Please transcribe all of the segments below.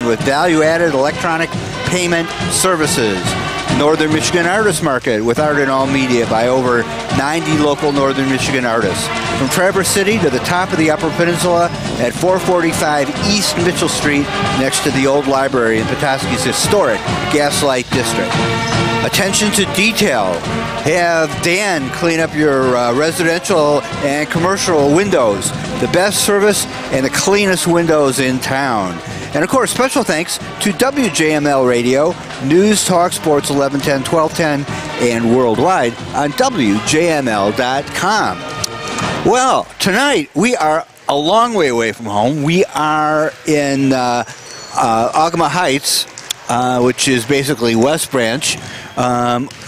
with value-added electronic payment services. Northern Michigan Artist Market with art in all media by over 90 local Northern Michigan artists. From Traverse City to the top of the Upper Peninsula at 445 East Mitchell Street next to the old library in Petoskey's historic Gaslight District. Attention to detail. Have Dan clean up your residential and commercial windows. The best service and the cleanest windows in town. And of course, special thanks to WJML Radio, News Talk Sports 1110, 1210, and worldwide on WJML.com. Well, tonight we are a long way away from home. We are in Ogemaw Heights, which is basically West Branch,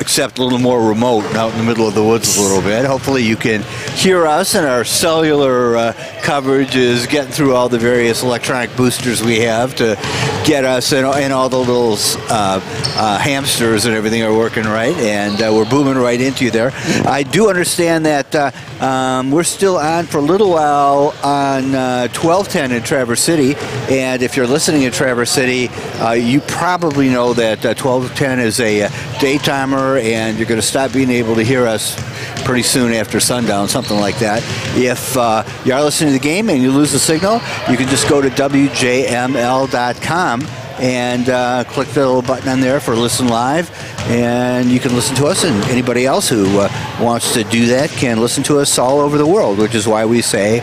except a little more remote, out in the middle of the woods a little bit. Hopefully you can hear us, and our cellular coverage is getting through all the various electronic boosters we have to get us, and all the little hamsters and everything are working right, and we're booming right into you there. I do understand that we're still on for a little while on 1210 in Traverse City, and if you're listening in Traverse City, you probably know that 1210 is a daytimer, and you're going to stop being able to hear us pretty soon after sundown, something like that. If you are listening to the game and you lose the signal, you can just go to WJML.com and click the little button on there for Listen Live, and you can listen to us, and anybody else who wants to do that can listen to us all over the world, which is why we say,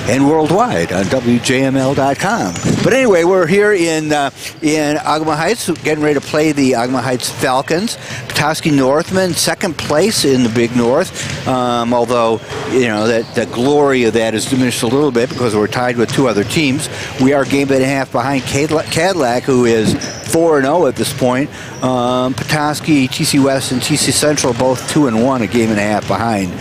and worldwide on WJML.com. But anyway, we're here in Ogemaw Heights, getting ready to play the Ogemaw Heights Falcons. Petoskey Northmen, second place in the Big North, although, you know, the glory of that is diminished a little bit because we're tied with two other teams. We are a game and a half behind Cadillac, who is 4-0 at this point. Petoskey, TC West, and TC Central both 2-1, a game and a half behind.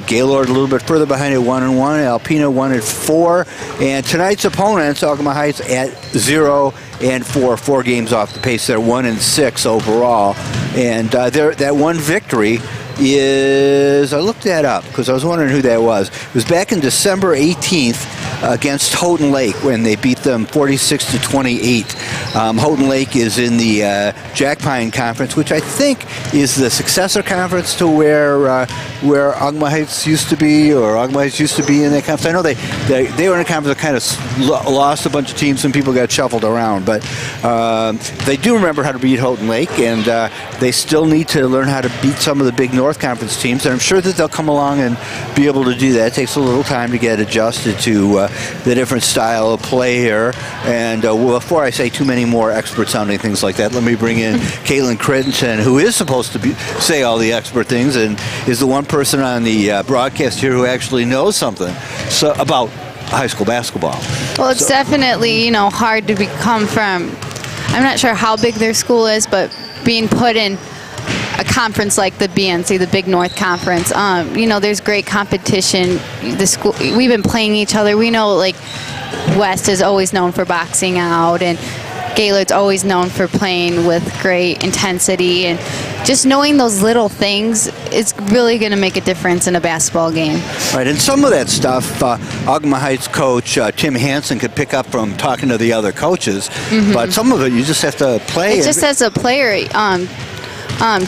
Gaylord a little bit further behind at 1-1. Alpena 1-4. And tonight's opponents, Ogemaw Heights, at 0-4, 4 games off the pace. They're 1-6 overall. And that one victory is, I looked that up because I was wondering who that was. It was back in December 18th against Houghton Lake when they beat them 46-28. Houghton Lake is in the Jack Pine Conference, which I think is the successor conference to where Ogemaw Heights used to be, or Ogemaw Heights used to be in that conference. I know they were in a conference that kind of lost a bunch of teams and people got shuffled around, but they do remember how to beat Houghton Lake, and they still need to learn how to beat some of the big North Conference teams, and I'm sure that they'll come along and be able to do that. It takes a little time to get adjusted to the different style of play here. And before I say too many more expert-sounding things like that, let me bring in Caitlin Crittenton, who is supposed to say all the expert things and is the one person on the broadcast here who actually knows something about high school basketball. Well, it's definitely, you know, hard to become from, I'm not sure how big their school is, but being put in a conference like the BNC, the Big North Conference, you know, there's great competition. The school, we've been playing each other. We know, like, West is always known for boxing out, and Gaylord's always known for playing with great intensity, and just knowing those little things is really going to make a difference in a basketball game. Right, and some of that stuff, Ogemaw Heights coach Tim Hansen could pick up from talking to the other coaches, but some of it you just have to play. It just as a player,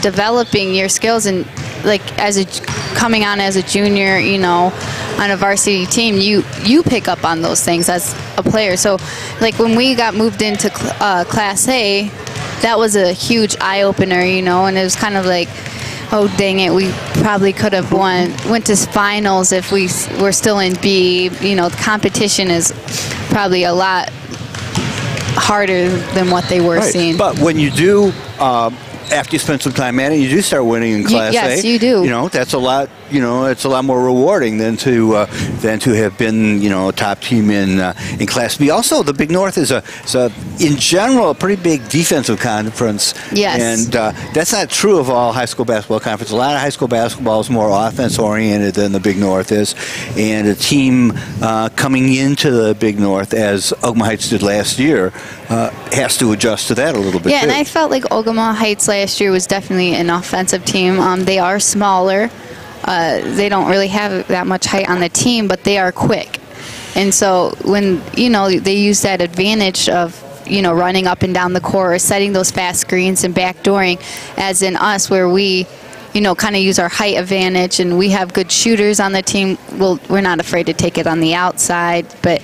developing your skills, and like coming on as a junior, you know, on a varsity team, you pick up on those things as a player. So like when we got moved into Class A, that was a huge eye-opener, you know, and it was kind of like, oh dang it, we probably could have went to finals if we were still in B. You know, the competition is probably a lot harder than what they were seeing. But when you do after you spend some time at it, you do start winning in Class A. Yes, you do. You know, that's a lot. You know, it's a lot more rewarding than to have been, you know, a top team in Class B. Also, the Big North is in general a pretty big defensive conference. Yes. And that's not true of all high school basketball conferences. A lot of high school basketball is more offense oriented than the Big North is, and a team coming into the Big North, as Ogemaw Heights did last year, has to adjust to that a little bit. Yeah, too. and I felt like Ogemaw Heights last year was definitely an offensive team. They are smaller. They don't really have that much height on the team, but they are quick. And so when, you know, they use that advantage of, running up and down the court or setting those fast screens and backdooring, as in us, where we kind of use our height advantage, and we have good shooters on the team. We're not afraid to take it on the outside, but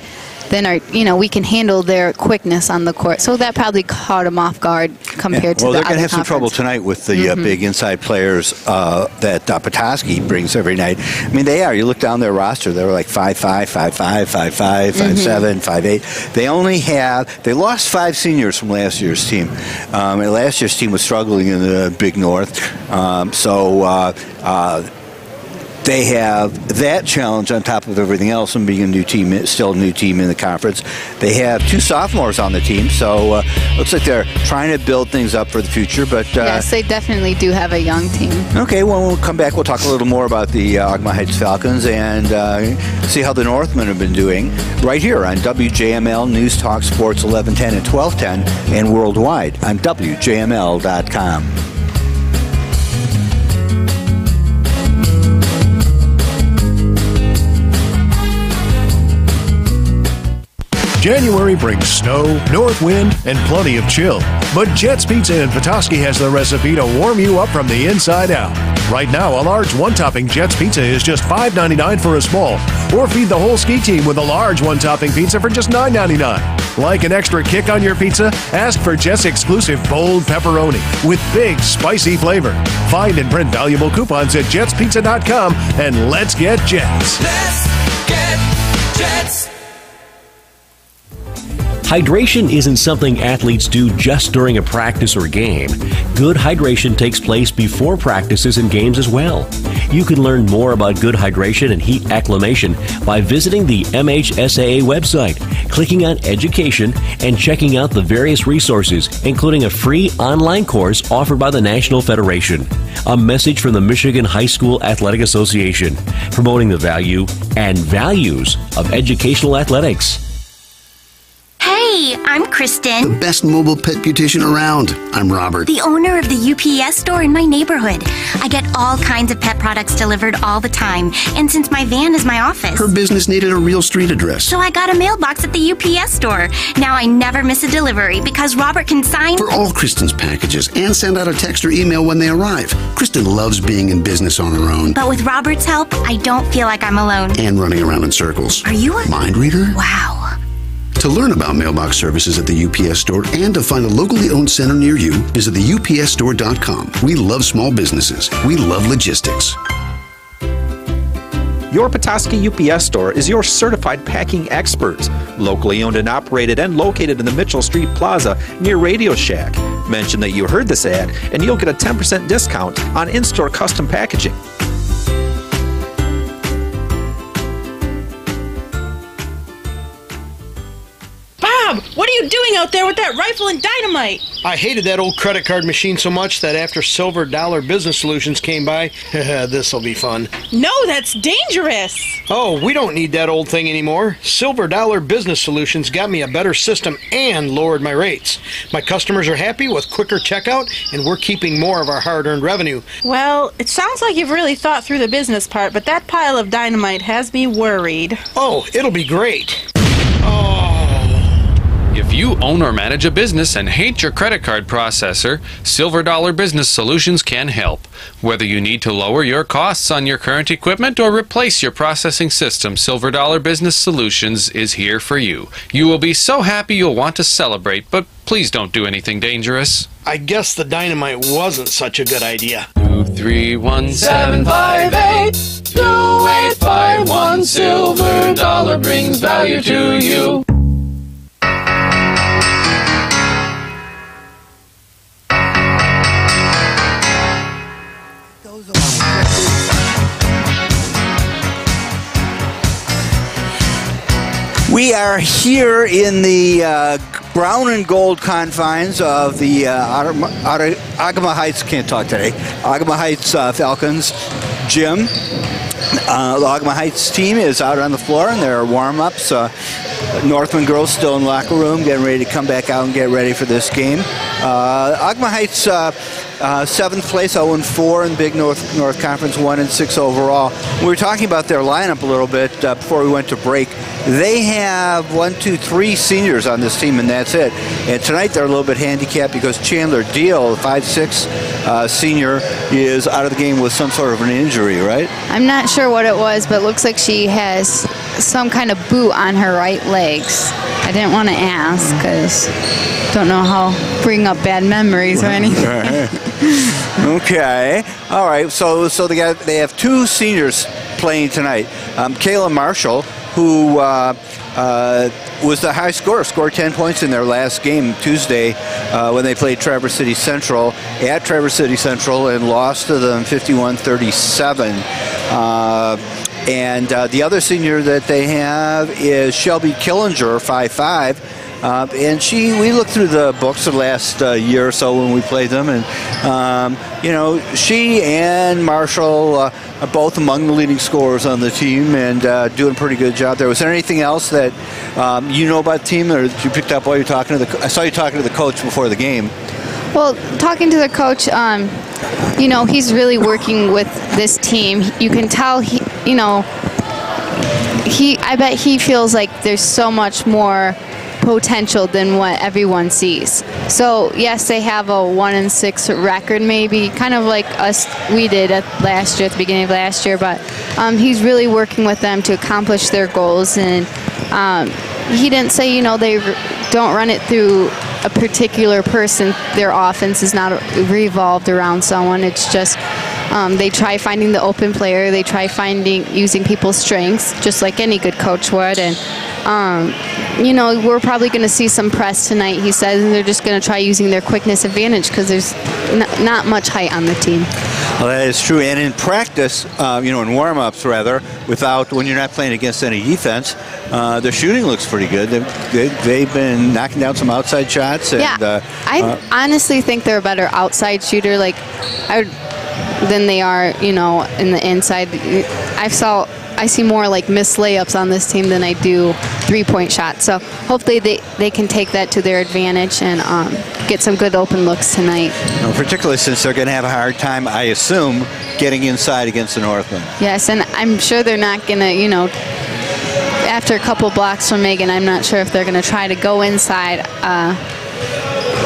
then we can handle their quickness on the court. So that probably caught them off guard compared to the other Well, they're going to have some conference. trouble tonight with the big inside players that Petoskey brings every night. I mean, they are. You look down their roster, they're like 5'5", 5'5", 5'5", 5'7", 5'8". They lost 5 seniors from last year's team. And last year's team was struggling in the Big North. They have that challenge on top of everything else and being a new team, still a new team in the conference. They have 2 sophomores on the team, so looks like they're trying to build things up for the future. But yes, they definitely do have a young team. Okay, when we'll come back, we'll talk a little more about the Ogemaw Heights Falcons and see how the Northmen have been doing right here on WJML News Talk Sports 1110 and 1210 and worldwide on WJML.com. January brings snow, north wind, and plenty of chill. But Jet's Pizza in Petoskey has the recipe to warm you up from the inside out. Right now, a large one-topping Jet's Pizza is just $5.99 for a small, or feed the whole ski team with a large one-topping pizza for just $9.99. Like an extra kick on your pizza? Ask for Jet's exclusive bold pepperoni with big, spicy flavor. Find and print valuable coupons at jetspizza.com, and let's get Jets. Let's get Jets. Hydration isn't something athletes do just during a practice or game. Good hydration takes place before practices and games as well. You can learn more about good hydration and heat acclimation by visiting the MHSAA website, clicking on Education, and checking out the various resources, including a free online course offered by the National Federation. A message from the Michigan High School Athletic Association, promoting the value and values of educational athletics. Hey, I'm Kristen. The best mobile pet beautician around. I'm Robert. The owner of the UPS store in my neighborhood. I get all kinds of pet products delivered all the time, and since my van is my office. Her business needed a real street address. So I got a mailbox at the UPS store. Now I never miss a delivery because Robert can sign for all Kristen's packages and send out a text or email when they arrive. Kristen loves being in business on her own. But with Robert's help, I don't feel like I'm alone. And running around in circles. Are you a mind reader? Wow. To learn about mailbox services at the UPS store and to find a locally owned center near you, visit theupsstore.com. We love small businesses. We love logistics. Your Petoskey UPS store is your certified packing experts. Locally owned and operated and located in the Mitchell Street Plaza near Radio Shack. Mention that you heard this ad and you'll get a 10% discount on in-store custom packaging. What are you doing out there with that rifle and dynamite? I hated that old credit card machine so much that after Silver Dollar Business Solutions came by, this'll be fun. No, that's dangerous. Oh, we don't need that old thing anymore. Silver Dollar Business Solutions got me a better system and lowered my rates. My customers are happy with quicker checkout, and we're keeping more of our hard-earned revenue. Well, it sounds like you've really thought through the business part, but that pile of dynamite has me worried. Oh, it'll be great. If you own or manage a business and hate your credit card processor, Silver Dollar Business Solutions can help. Whether you need to lower your costs on your current equipment or replace your processing system, Silver Dollar Business Solutions is here for you. You will be so happy you'll want to celebrate, but please don't do anything dangerous. I guess the dynamite wasn't such a good idea. 231-758 2851 Silver Dollar brings value to you. We are here in the brown and gold confines of the Ogemaw Heights, can't talk today, Ogemaw Heights Falcons gym. The Ogemaw Heights team is out on the floor in their warm-ups. Northman girls still in the locker room, getting ready to come back out and get ready for this game. Ogemaw Heights 7th place, 0-4 in the Big North Conference, 1-6 overall. We were talking about their lineup a little bit before we went to break. they have 3 seniors on this team, and that's it. And tonight they're a little bit handicapped because Chandler Deal, 5'6" senior, is out of the game with some sort of an injury, right? I'm not sure what it was, but it looks like she has some kind of boot on her right legs. I didn't want to ask because don't know how bring up bad memories or anything. Okay. All right. So they have 2 seniors playing tonight. Kayla Marshall, who was the high scorer, scored 10 points in their last game Tuesday when they played Traverse City Central at Traverse City Central and lost to them 51-37. And the other senior that they have is Shelby Killinger, 5'5". And we looked through the books of the last year or so when we played them, and she and Marshall are both among the leading scorers on the team and doing a pretty good job there. Was there anything else that you know about the team, or that you picked up while you're talking to I saw you talking to the coach before the game. Well, talking to the coach, he's really working with this team. You can tell I bet he feels like there's so much more potential than what everyone sees. So yes, they have a 1-6 record, maybe kind of like we did at the beginning of last year, but he's really working with them to accomplish their goals. And he didn't say they don't run it through a particular person. Their offense is not revolved around someone. It's just they try finding the open player. They try using people's strengths, just like any good coach would. And we're probably going to see some press tonight, he says, and they're just going to try using their quickness advantage because there's not much height on the team. Well, that is true. And in practice, in warm-ups rather, when you're not playing against any defense, their shooting looks pretty good. They've been knocking down some outside shots. And, I honestly think they're a better outside shooter than they are, in the inside. I see more like missed layups on this team than I do three-point shots. So hopefully they can take that to their advantage and get some good open looks tonight. Well, particularly since they're going to have a hard time, I assume, getting inside against the Northmen. Yes, and I'm sure they're not going to, after a couple blocks from Megan, I'm not sure if they're going to try to go inside.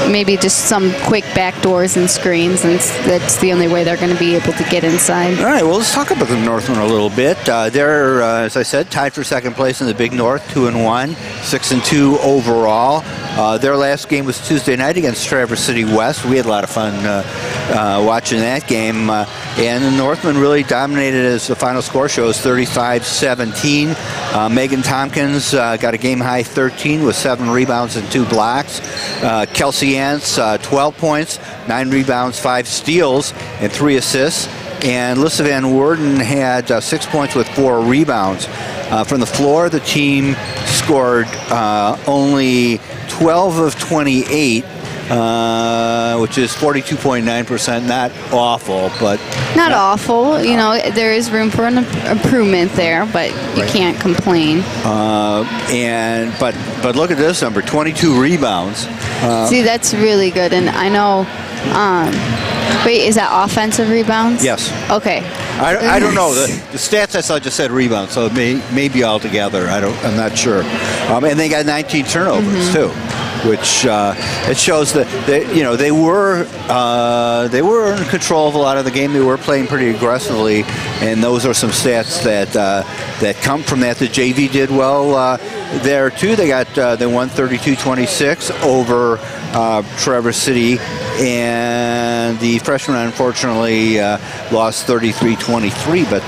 Maybe just some quick back doors and screens, and that's the only way they're going to be able to get inside. All right, well, let's talk about the Northmen a little bit. They're, as I said, tied for second place in the Big North, 2-1, 6-2 overall. Their last game was Tuesday night against Traverse City West. We had a lot of fun watching that game, and the Northmen really dominated, as the final score shows, 35-17. Megan Tompkins got a game-high 13 with 7 rebounds and 2 blocks. Kelsey Ants, 12 points, 9 rebounds, 5 steals, and 3 assists. And Lissa Van Woerden had 6 points with 4 rebounds. From the floor, the team scored only 12 of 28, which is 42.9%. Not awful, but not awful. There is room for an improvement there, but you can't complain. But look at this number: 22 rebounds. See, that's really good, and I know. Wait, is that offensive rebounds? Yes. Okay. I don't know. The stats I saw just said rebounds, so it may be all together. I'm not sure. And they got 19 turnovers too, which it shows that they were in control of a lot of the game. They were playing pretty aggressively, and those are some stats that come from that. The JV did well there too. They won 32-26 over Traverse City, and the freshmen unfortunately lost 33-23. But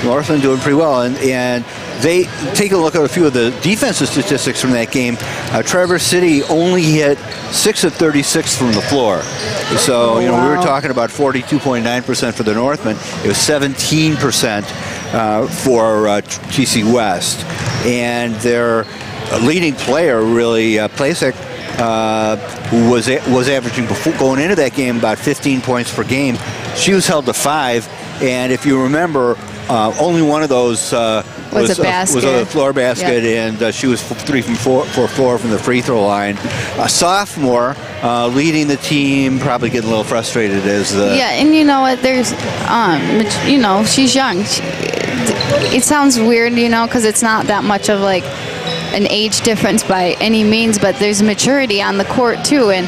Northmen doing pretty well, and they take a look at a few of the defensive statistics from that game. Traverse City only hit 6 of 36 from the floor. So we were talking about 42.9% for the Northmen. It was 17% for TC West, and their leading player, really, Plasek, who was averaging going into that game about 15 points per game. She was held to 5, and if you remember, only one of those was a floor basket, and she was 3 from 4 from the free throw line. A sophomore, leading the team, probably getting a little frustrated as the... Yeah, and you know what, there's, she's young. It sounds weird, because it's not that much of like an age difference by any means, but there's maturity on the court too, and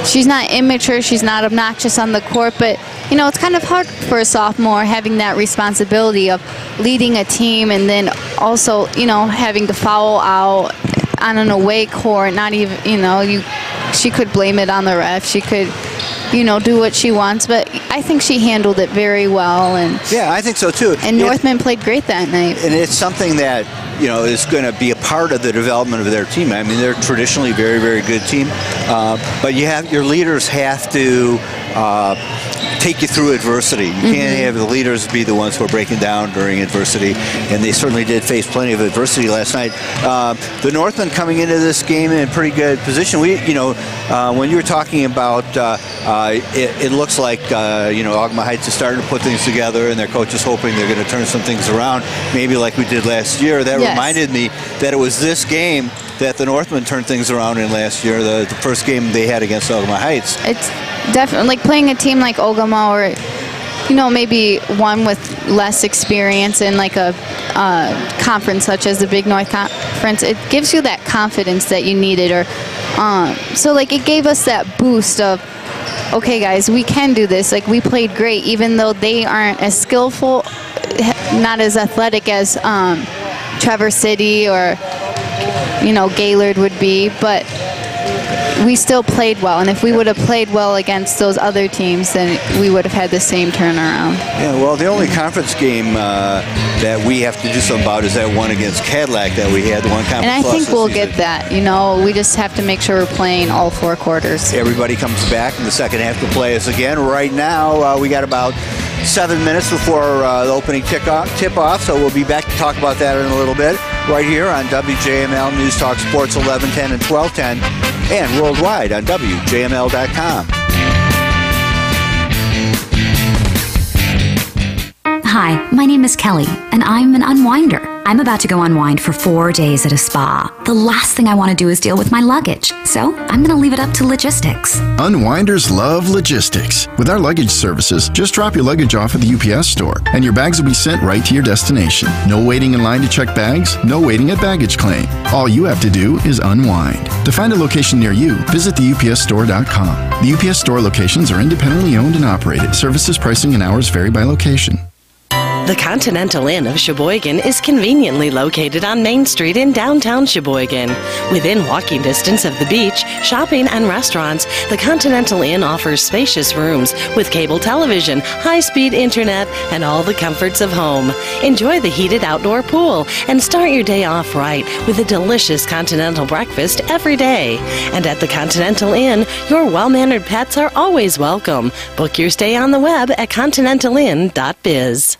she's not immature, she's not obnoxious on the court, but it's kind of hard for a sophomore having that responsibility of leading a team and then also, having to foul out on an away court, not even, she could blame it on the ref, she could, do what she wants, but I think she handled it very well. And yeah, I think so too. And Northmen played great that night. And it's something that, is going to be a part of the development of their team. I mean, they're traditionally a very, very good team, but your leaders have to take you through adversity. You can't have the leaders be the ones who are breaking down during adversity, and they certainly did face plenty of adversity last night. The Northmen coming into this game in a pretty good position. When you were talking about, it looks like Ogemaw Heights is starting to put things together, and their coach is hoping they're going to turn some things around, maybe like we did last year. That reminded me that it was this game that the Northmen turned things around in last year, the first game they had against Ogemaw Heights. It's definitely like playing a team like Ogemaw, or maybe one with less experience in like a conference such as the Big North Conference. It gives you that confidence that you needed, or so like it gave us that boost of, okay guys, we can do this. Like, we played great, even though they aren't as skillful, not as athletic as Traverse City or Gaylord would be, but we still played well, and if we would have played well against those other teams, then we would have had the same turnaround. Yeah, well, the only conference game that we have to do something about is that one against Cadillac that we had, the one conference. And I think we'll season. get that. We just have to make sure we're playing all 4 quarters. Everybody comes back in the second half to play us again. Right now, we got about 7 minutes before the opening tip-off, so we'll be back to talk about that in a little bit, right here on WJML News Talk Sports 1110 and 1210, and worldwide on WJML.com. Hi, my name is Kelly, and I'm an unwinder. I'm about to go unwind for 4 days at a spa. The last thing I want to do is deal with my luggage, so I'm going to leave it up to logistics. Unwinders love logistics. With our luggage services, just drop your luggage off at the UPS store, and your bags will be sent right to your destination. No waiting in line to check bags, no waiting at baggage claim. All you have to do is unwind. To find a location near you, visit theupsstore.com. The UPS store locations are independently owned and operated. Services, pricing, and hours vary by location. The Continental Inn of Sheboygan is conveniently located on Main Street in downtown Sheboygan. Within walking distance of the beach, shopping, and restaurants, the Continental Inn offers spacious rooms with cable television, high-speed internet, and all the comforts of home. Enjoy the heated outdoor pool and start your day off right with a delicious continental breakfast every day. And at the Continental Inn, your well-mannered pets are always welcome. Book your stay on the web at continentalinn.biz.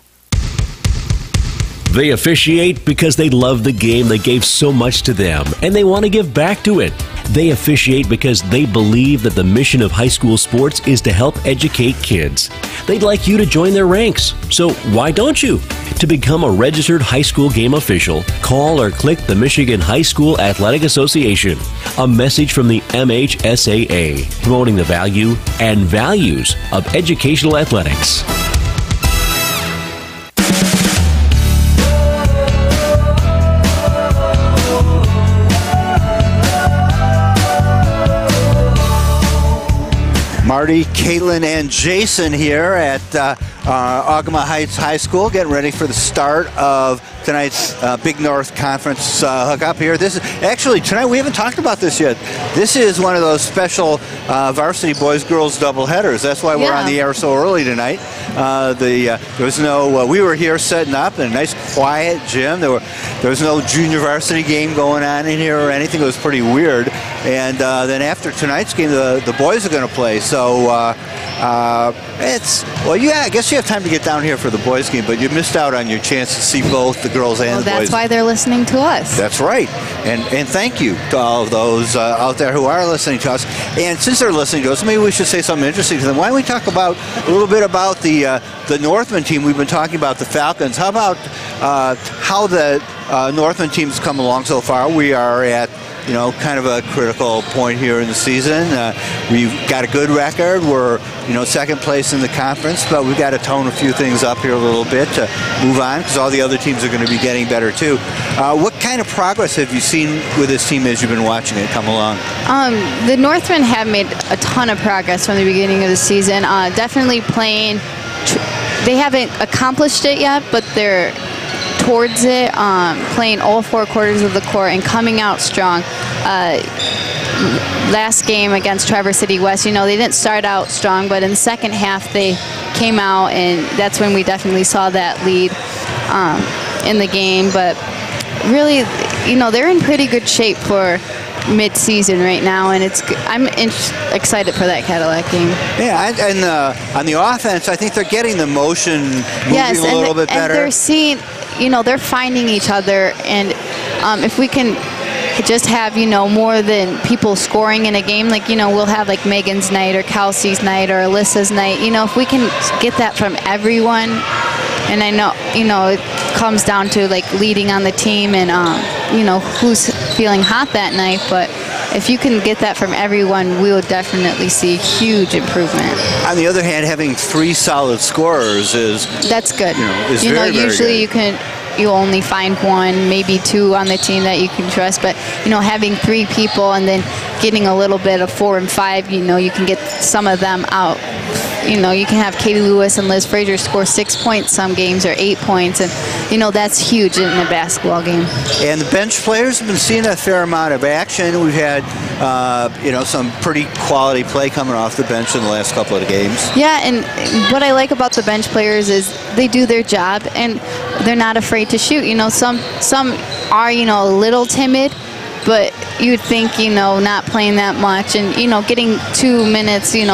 They officiate because they love the game that gave so much to them, and they want to give back to it. They officiate because they believe that the mission of high school sports is to help educate kids. They'd like you to join their ranks, so why don't you? To become a registered high school game official, call or click the Michigan High School Athletic Association. A message from the MHSAA, promoting the value and values of educational athletics. Marty, Caitlin, and Jason here at Ogemaw Heights High School, getting ready for the start of tonight's Big North Conference hookup here. This is actually tonight. We haven't talked about this yet. This is one of those special varsity boys-girls doubleheaders. That's why we're on the air so early tonight. There was no. We were here setting up in a nice, quiet gym. There was no junior varsity game going on in here or anything. It was pretty weird. And then after tonight's game, the boys are going to play. So I guess you have time to get down here for the boys' game, but you missed out on your chance to see both the girls and the boys. That's why they're listening to us. That's right. And thank you to all of those out there who are listening to us. And since they're listening to us, maybe we should say something interesting to them. Why don't we talk about a little bit about the Northmen team? We've been talking about the Falcons. How about how the Northmen team's come along so far? We are at kind of a critical point here in the season. We've got a good record. We're, second place in the conference, but we've got to tone a few things up here a little bit to move on because all the other teams are going to be getting better too. What kind of progress have you seen with this team as you've been watching it come along? The Northmen have made a ton of progress from the beginning of the season. Definitely playing. They haven't accomplished it yet, but they're towards it, playing all 4 quarters of the court and coming out strong. Last game against Traverse City West, they didn't start out strong, but in the second half they came out, and that's when we definitely saw that lead in the game. But really, they're in pretty good shape for mid-season right now, and I'm excited for that Cadillac game. Yeah, and on the offense, I think they're getting the motion moving a little bit better. And they're seeing, they're finding each other, and if we can just have, more than people scoring in a game, we'll have Megan's night or Kelsey's night or Alyssa's night, if we can get that from everyone. And I know, it comes down to leading on the team and, who's feeling hot that night. But if you can get that from everyone, we will definitely see huge improvement. On the other hand, having 3 solid scorers that's good. Is very, usually very good. you only find 1, maybe 2 on the team that you can trust. But, having 3 people and then getting a little bit of 4 and 5, you can get some of them out. You can have Katie Lewis and Liz Frazier score 6 points some games or 8 points, and that's huge in a basketball game. And the bench players have been seeing a fair amount of action. We've had some pretty quality play coming off the bench in the last couple of games. Yeah, and what I like about the bench players is they do their job and they're not afraid to shoot. Some are a little timid, but you'd think not playing that much and getting 2 minutes in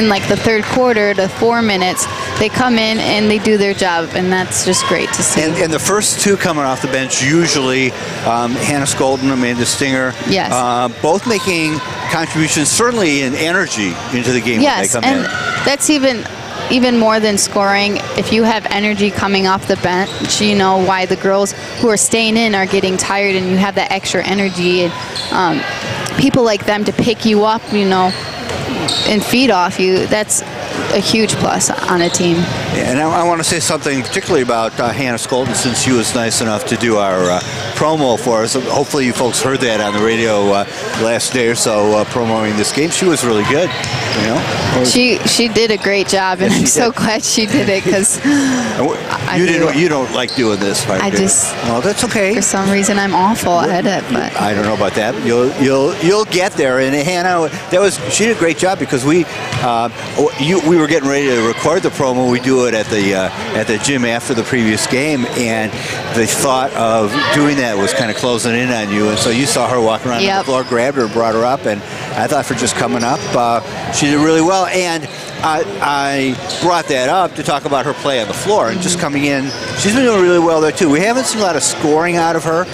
the third quarter to 4 minutes, they come in and they do their job, and that's just great to see. And the first 2 coming off the bench, usually Hannah Skolden, Amanda Stinger, yes. Both making contributions, certainly in energy into the game yes, when they come in. That's even more than scoring. If you have energy coming off the bench, why the girls who are staying in are getting tired, and you have that extra energy and people like them to pick you up, and feed off you, that's a huge plus on a team. Yeah, and I want to say something particularly about Hannah Skolden, since she was nice enough to do our promo for us. Hopefully you folks heard that on the radio last day or so promoting this game. She was really good. She did a great job, and I'm so glad she did it because you don't like doing this part. Well, that's okay. For some reason, I'm awful at it, but I don't know about that. You'll get there. And Hannah, she did a great job because we were getting ready to record the promo. We do it at the gym after the previous game, and the thought of doing that was kind of closing in on you. And so you saw her walking around the floor, grabbed her, brought her up, and I thought for just coming up, she did really well. And I brought that up to talk about her play on the floor and just coming in. She's been doing really well there too. We haven't seen a lot of scoring out of her.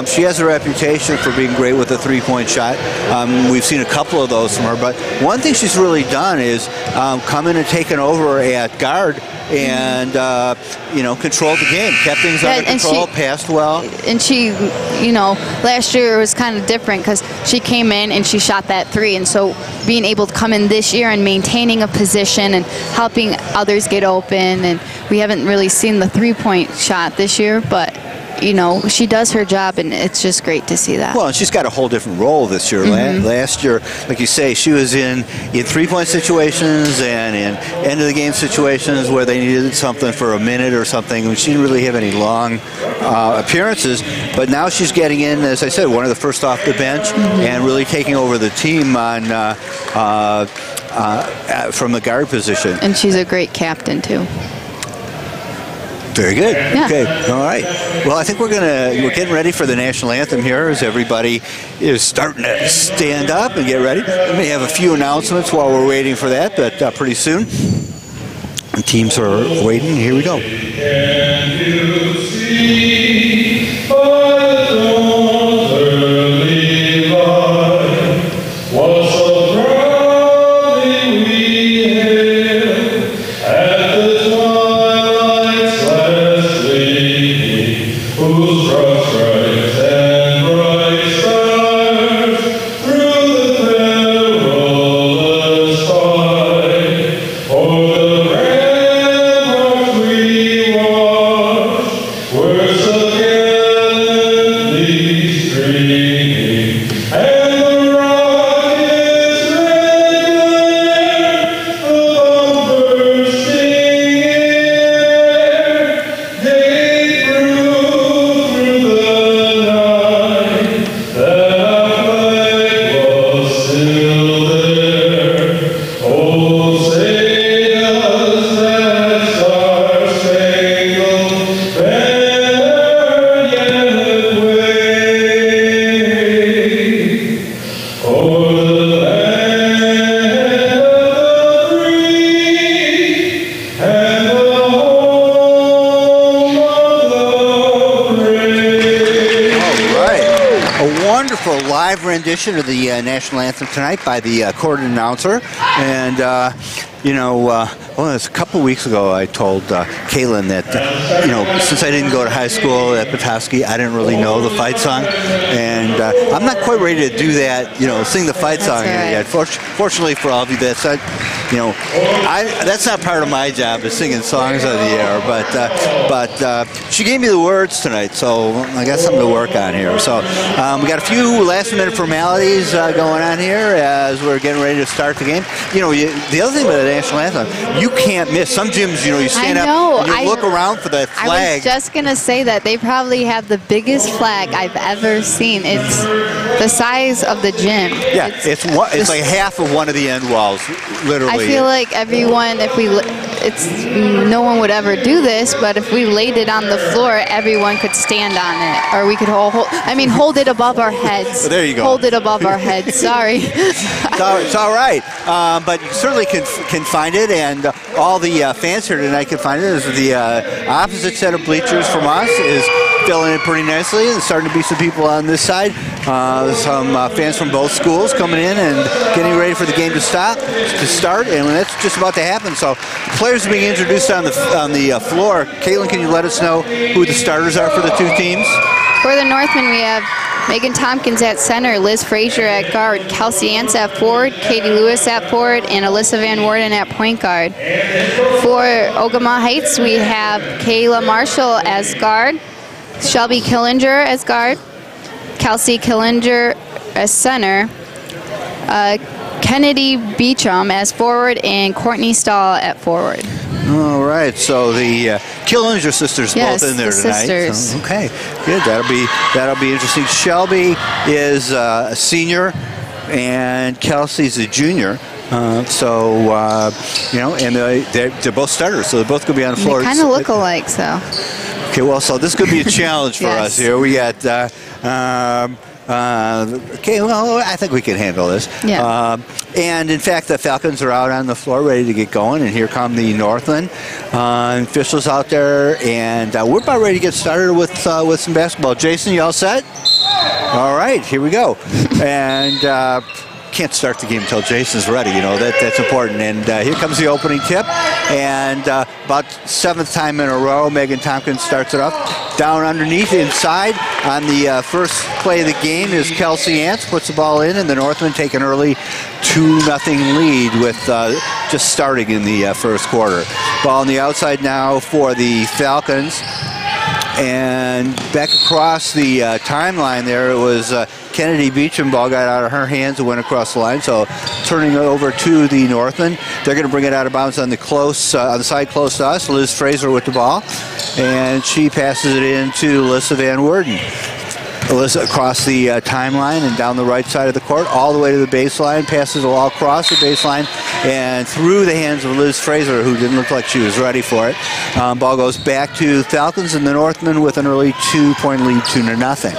She has a reputation for being great with a 3-point shot. We've seen a couple of those from her, but one thing she's really done is come in and taken over at guard and controlled the game, kept things under control, passed well. And she, last year it was kind of different because she came in and she shot that 3, and so being able to come in this year and maintaining a position and helping others get open, and we haven't really seen the 3-point shot this year, but she does her job, and it's just great to see that. Well, and she's got a whole different role this year. Last year, like you say, she was in 3-point situations and in end-of-the-game situations where they needed something for a minute or something. She didn't really have any long appearances, but now she's getting in, as I said, one of the first off the bench and really taking over the team on from the guard position. And she's a great captain, too. Very good. Yeah. Okay. All right. Well, I think we're getting ready for the national anthem here as everybody is starting to stand up and get ready. We may have a few announcements while we're waiting for that, but pretty soon. The teams are waiting. Here we go. Can you see by the dawn's early light what so proudly we hailed at the twilight's last gleaming, whose broad stripes and bright stars rendition of the national anthem tonight by the court announcer. And, it's a couple weeks ago I told Kaylin that, since I didn't go to high school at Petoskey, I didn't really know the fight song. And I'm not quite ready to do that, sing the fight song yet. Fortunately for all of you, that's not part of my job, is singing songs on the air. But she gave me the words tonight, so I got something to work on here. So we got a few last-minute formalities going on here as we're getting ready to start the game. The other thing about the national anthem, you can't miss. Some gyms, you stand up and you look around for that flag. I was just going to say that they probably have the biggest flag I've ever seen. It's the size of the gym. Yeah, it's like half of one of the end walls, literally. I feel like everyone, no one would ever do this, but if we laid it on the floor, everyone could stand on it, or we could hold it above our heads. There you go. Hold it above our heads. Sorry. It's all right, but you certainly can find it, and all the fans here tonight can find it. As the opposite set of bleachers from us is filling in pretty nicely, and starting to be some people on this side. Some fans from both schools coming in and getting ready for the game to start, and that's just about to happen. So players are being introduced on the floor. Caitlin, can you let us know who the starters are for the two teams? For the Northmen, we have Megan Tompkins at center, Liz Frazier at guard, Kelsey Ants at forward, Katie Lewis at forward, and Alyssa Van Worden at point guard. For Ogemaw Heights, we have Kayla Marshall as guard, Shelby Killinger as guard, Kelsey Killinger as center, Kennedy Beecham as forward, and Courtney Stahl at forward. All right, so the Killinger sisters both in there tonight. Sisters. So, okay, good. That'll be interesting. Shelby is a senior, and Kelsey's a junior. And they're both starters, so they're both going to be on the floor. They kind of look alike, so. Okay, well, so this could be a challenge for us here. We got. I think we can handle this. Yeah. And in fact, the Falcons are out on the floor ready to get going, and here come the Northmen officials out there, and we're about ready to get started with some basketball. Jason, you all set? All right, here we go. And can't start the game until Jason's ready. That's important. And here comes the opening tip, and about 7th time in a row, Megan Tompkins starts it off. Down underneath, inside, on the first play of the game is Kelsey Ants, puts the ball in, and the Northmen take an early 2-0 lead with just starting in the first quarter. Ball on the outside now for the Falcons. And back across the timeline there, it was Kennedy Beecham. Ball got out of her hands and went across the line. So turning it over to the Northmen. They're going to bring it out of bounds on the side close to us. Liz Fraser with the ball. And she passes it in to Alyssa Van Worden. Alyssa across the timeline and down the right side of the court, all the way to the baseline, passes it all across the baseline and through the hands of Liz Fraser, who didn't look like she was ready for it. Ball goes back to Falcons and the Northmen with an early 2-point lead, 2-0.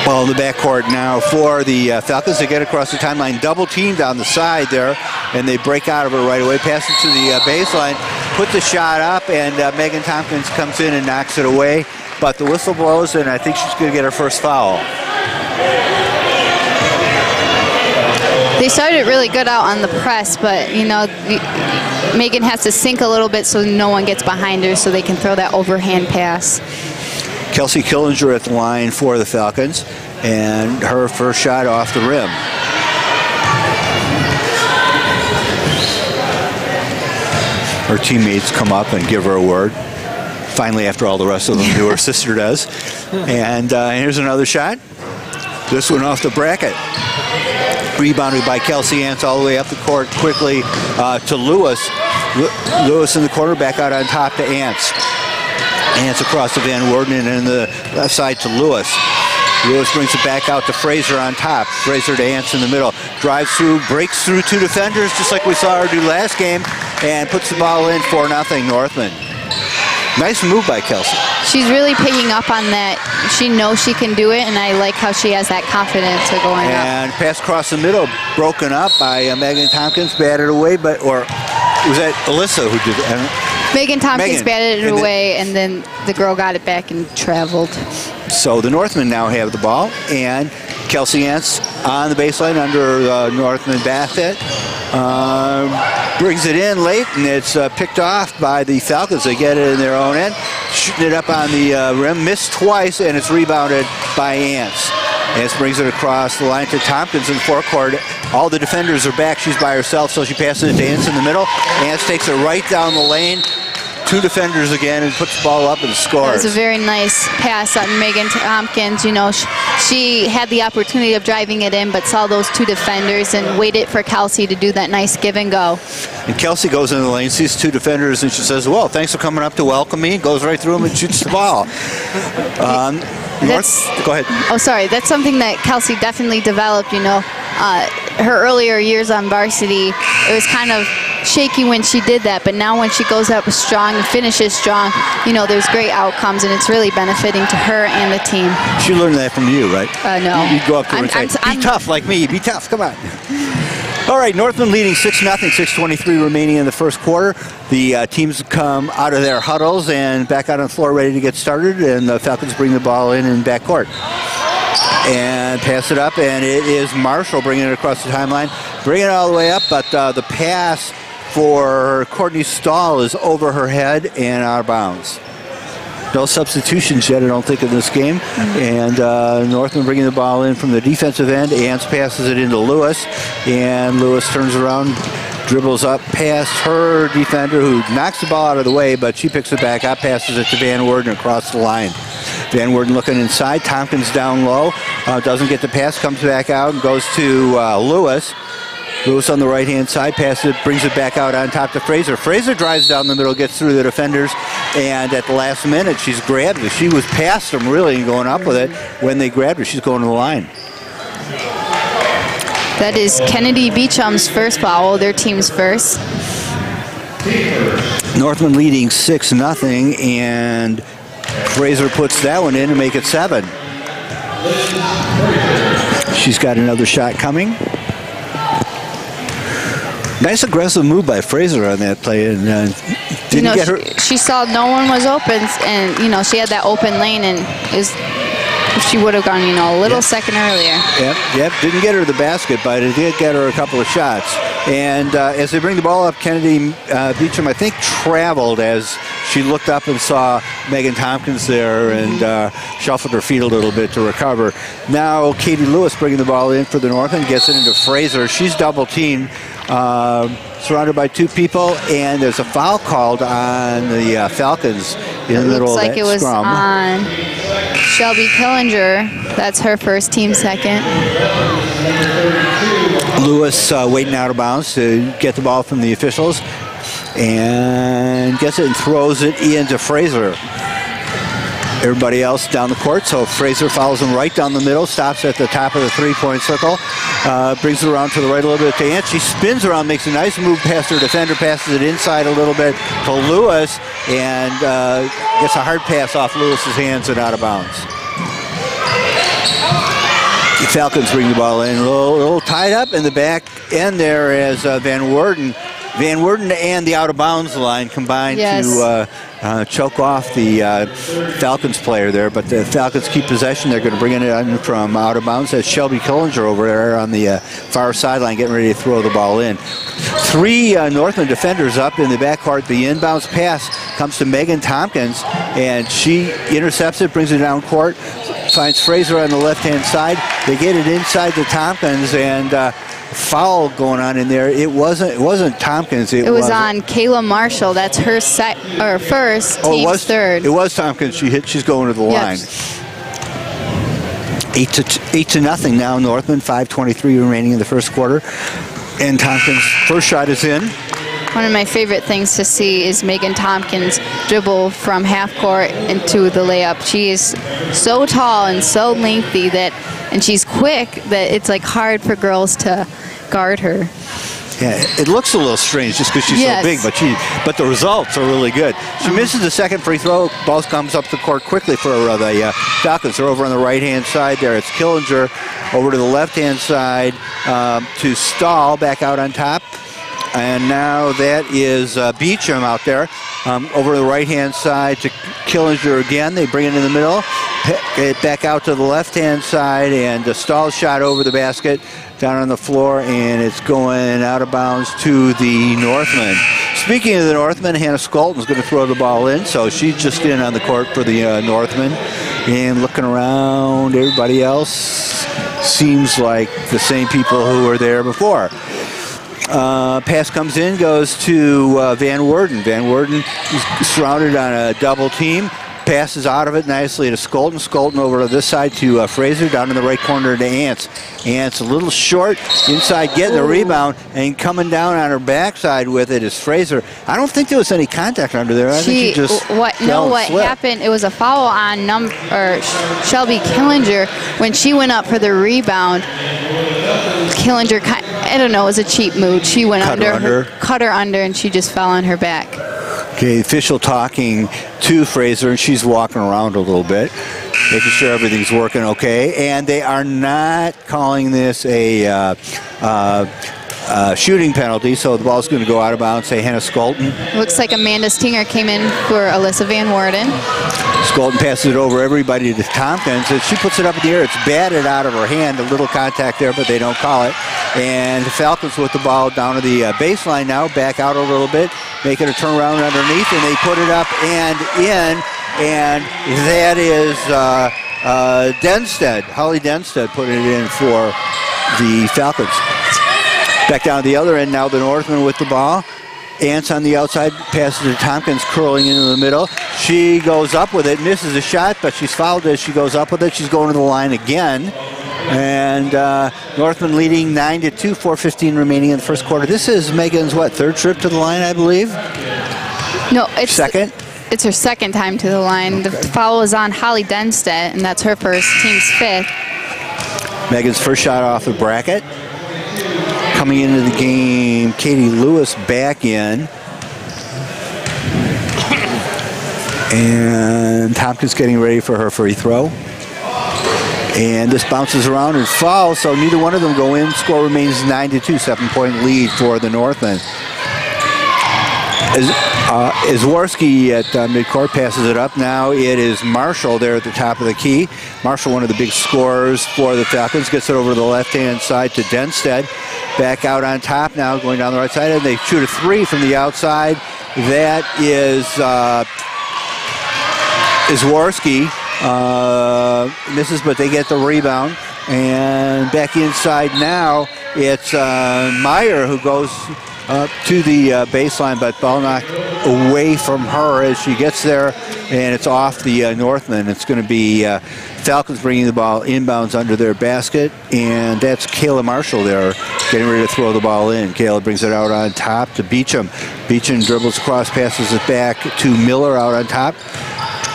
Ball in the backcourt now for the Falcons. They get across the timeline, double teamed on the side there, and they break out of it right away, pass it to the baseline, put the shot up, and Megan Tompkins comes in and knocks it away. But the whistle blows, and I think she's going to get her first foul. They started really good out on the press, but, Megan has to sink a little bit so no one gets behind her so they can throw that overhand pass. Kelsey Killinger at the line for the Falcons, and her first shot off the rim. Her teammates come up and give her a word. Finally, after all the rest of them do, her sister does. And here's another shot. This one off the bracket. Rebounded by Kelsey Ants all the way up the court quickly to Lewis. Lewis in the corner, back out on top to Ants. Ants across to Van Worden and in the left side to Lewis. Lewis brings it back out to Fraser on top. Fraser to Ants in the middle. Drives through, breaks through two defenders, just like we saw her do last game, and puts the ball in 4-0 Northmen. Nice move by Kelsey. She's really picking up on that. She knows she can do it, and I like how she has that confidence of going up. And pass across the middle, broken up by Megan Tompkins, batted away, or was that Alyssa who did it? Megan Tompkins batted it away, and then the girl got it back and traveled. So the Northmen now have the ball, and Kelsey Ants on the baseline under the Northman basket. Brings it in late, and it's picked off by the Falcons. They get it in their own end, shooting it up on the rim, missed twice, and it's rebounded by Ants. Ants brings it across the line to Tompkins in forecourt. All the defenders are back. She's by herself, so she passes it to Ants in the middle. Ants takes it right down the lane. 2 defenders again and puts the ball up and scores. It was a very nice pass on Megan Tompkins. You know, she had the opportunity of driving it in, but saw those 2 defenders and waited for Kelsey to do that nice give and go. And Kelsey goes in the lane, sees 2 defenders, and she says, well, thanks for coming up to welcome me. Goes right through them and shoots the ball. Go ahead. Oh, sorry. That's something that Kelsey definitely developed, you know. Her earlier years on varsity, it was kind of shaky when she did that, but now when she goes up strong and finishes strong, you know, there's great outcomes, and it's really benefiting to her and the team. She learned that from you, right? No. You'd go up to her and say, be tough like me, be tough, come on. All right, Northman leading 6-0, 6:23 remaining in the first quarter. The teams come out of their huddles and back out on the floor ready to get started, and the Falcons bring the ball in backcourt. And pass it up, and it is Marshall bringing it across the timeline. Bringing it all the way up, but the pass for Courtney Stahl is over her head and out of bounds. No substitutions yet, I don't think, in this game. And Northman bringing the ball in from the defensive end. Ants passes it into Lewis, and Lewis turns around, dribbles up past her defender, who knocks the ball out of the way, but she picks it back up, passes it to Van Worden across the line. Van Worden looking inside. Tompkins down low. Doesn't get the pass, comes back out and goes to Lewis. Lewis on the right-hand side, passes it, brings it back out on top to Fraser. Fraser drives down the middle, gets through the defenders, and at the last minute, she's grabbed it. She was past them, really, and going up with it. When they grabbed her, she's going to the line. That is Kennedy Beecham's first foul, their team's first. Northman leading 6-0, and Fraser puts that one in to make it 7. She's got another shot coming. Nice aggressive move by Fraser on that play, and didn't get her. She saw no one was open, and you know she had that open lane, and if she would have gone, you know, a little second earlier. Yep. Didn't get her the basket, but it did get her a couple of shots. And as they bring the ball up, Kennedy Beecham, I think, traveled as she looked up and saw Megan Tompkins there and shuffled her feet a little bit to recover. Now Katie Lewis bringing the ball in for the Northern, gets it into Fraser. She's double-teamed, surrounded by 2 people, and there's a foul called on the Falcons in the middle of that scrum. Looks like it was on Shelby Killinger. That's her first, team second. Lewis waiting out of bounds to get the ball from the officials, and gets it and throws it into Fraser. Everybody else down the court, so Fraser follows him right down the middle, stops at the top of the 3-point circle, brings it around to the right a little bit to Ant. She spins around, makes a nice move past her defender, passes it inside a little bit to Lewis, and gets a hard pass off Lewis's hands and out of bounds. The Falcons bring the ball in, a little tied up in the back end there as Van Worden and the out-of-bounds line combined to choke off the Falcons player there, but the Falcons keep possession. They're going to bring it in from out of bounds. That's Shelby Killinger over there on the far sideline getting ready to throw the ball in. 3 Northland defenders up in the backcourt. The inbounds pass comes to Megan Tompkins, and she intercepts it, brings it down court, finds Fraser on the left-hand side. They get it inside to Tompkins, and foul going on in there. It wasn't Tompkins. It was on Kayla Marshall. That's her first, team's third. It was Tompkins. She's going to the line. 8-0 now, Northman. 5:23 remaining in the first quarter, and Tompkins' first shot is in. One of my favorite things to see is Megan Tompkins dribble from half court into the layup. She is so tall and so lengthy and she's quick that it's like hard for girls to guard her. Yeah, it looks a little strange just because she's so big, but the results are really good. She misses the second free throw. Ball comes up the court quickly for the Falcons. They're over on the right-hand side there. It's Killinger over to the left-hand side to Stahl back out on top. And now that is Beecham out there over the right-hand side to Killinger again. They bring it in the middle. it back out to the left-hand side, and the stall shot over the basket down on the floor, and it's going out of bounds to the Northmen. Speaking of the Northmen, Hannah Skolton's going to throw the ball in, so she's just in on the court for the Northmen. And looking around, everybody else seems like the same people who were there before. Pass comes in, goes to Van Worden. Van Worden is surrounded on a double team. Passes out of it nicely to Skolton. Skolton over to this side to Fraser, down in the right corner to Ants. Ants a little short, inside getting the rebound, and coming down on her backside with it is Fraser. I don't think there was any contact under there. I think she just what happened, it was a foul on Shelby Killinger when she went up for the rebound. Killinger, I don't know, it was a cheap move. She went cut her under, and she just fell on her back. Okay, official talking to Fraser, and she's walking around a little bit, making sure everything's working okay. And they are not calling this a shooting penalty, so the ball's going to go out of bounds. Say Hannah Skolton. Looks like Amanda Stinger came in for Alyssa Van Worden. Skolton passes it over everybody to Tompkins, and she puts it up in the air. It's batted out of her hand. A little contact there, but they don't call it. And the Falcons with the ball down to the baseline now, back out a little bit, making a turnaround underneath, and they put it up and in, and that is Denstead. Holly Denstead put it in for the Falcons. Back down to the other end now, the Northmen with the ball. Ants on the outside, passes to Tompkins, curling into the middle. She goes up with it, misses a shot, but she's fouled as she goes up with it. She's going to the line again. And Northmen leading 9-2, 4:15 remaining in the first quarter. This is Megan's, third trip to the line, I believe? No, it's second. It's her second time to the line. The foul is on Holly Denstead, and that's her first, team's fifth. Megan's first shot off the bracket. Coming into the game, Katie Lewis back in. And Tompkins getting ready for her free throw. And this bounces around and falls, so neither one of them go in. Score remains 9-2, 7-point lead for the Northmen. Zwarski at midcourt passes it up. Now it is Marshall there at the top of the key. Marshall, one of the big scorers for the Falcons, gets it over to the left-hand side to Denstead. Back out on top now, going down the right side, and they shoot a three from the outside. That is Zwarski. Misses, but they get the rebound. And back inside now, it's Meyer who goes to the baseline, but ball knocked away from her as she gets there, and it's off the Northmen. It's going to be Falcons bringing the ball inbounds under their basket, and that's Kayla Marshall there getting ready to throw the ball in. Kayla brings it out on top to Beecham. Beecham dribbles across, passes it back to Miller out on top.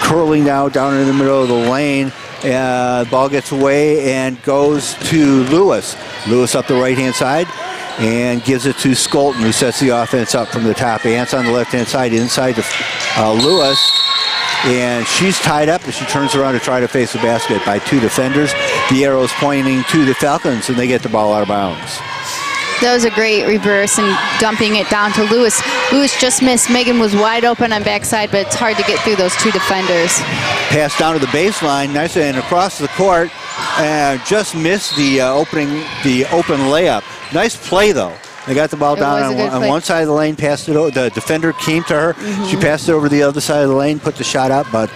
Curling now down in the middle of the lane. Ball gets away and goes to Lewis. Lewis up the right-hand side and gives it to Skolton, who sets the offense up from the top. Ants on the left-hand side, inside to Lewis. And she's tied up as she turns around to try to face the basket by two defenders. The arrow's pointing to the Falcons, and they get the ball out of bounds. That was a great reverse and dumping it down to Lewis. Lewis just missed. Megan was wide open on backside, but it's hard to get through those two defenders. Pass down to the baseline, nice and across the court, and just missed the open layup. Nice play though. They got the ball down on one side of the lane, passed it over. The defender came to her. Mm-hmm. She passed it over to the other side of the lane, put the shot up, but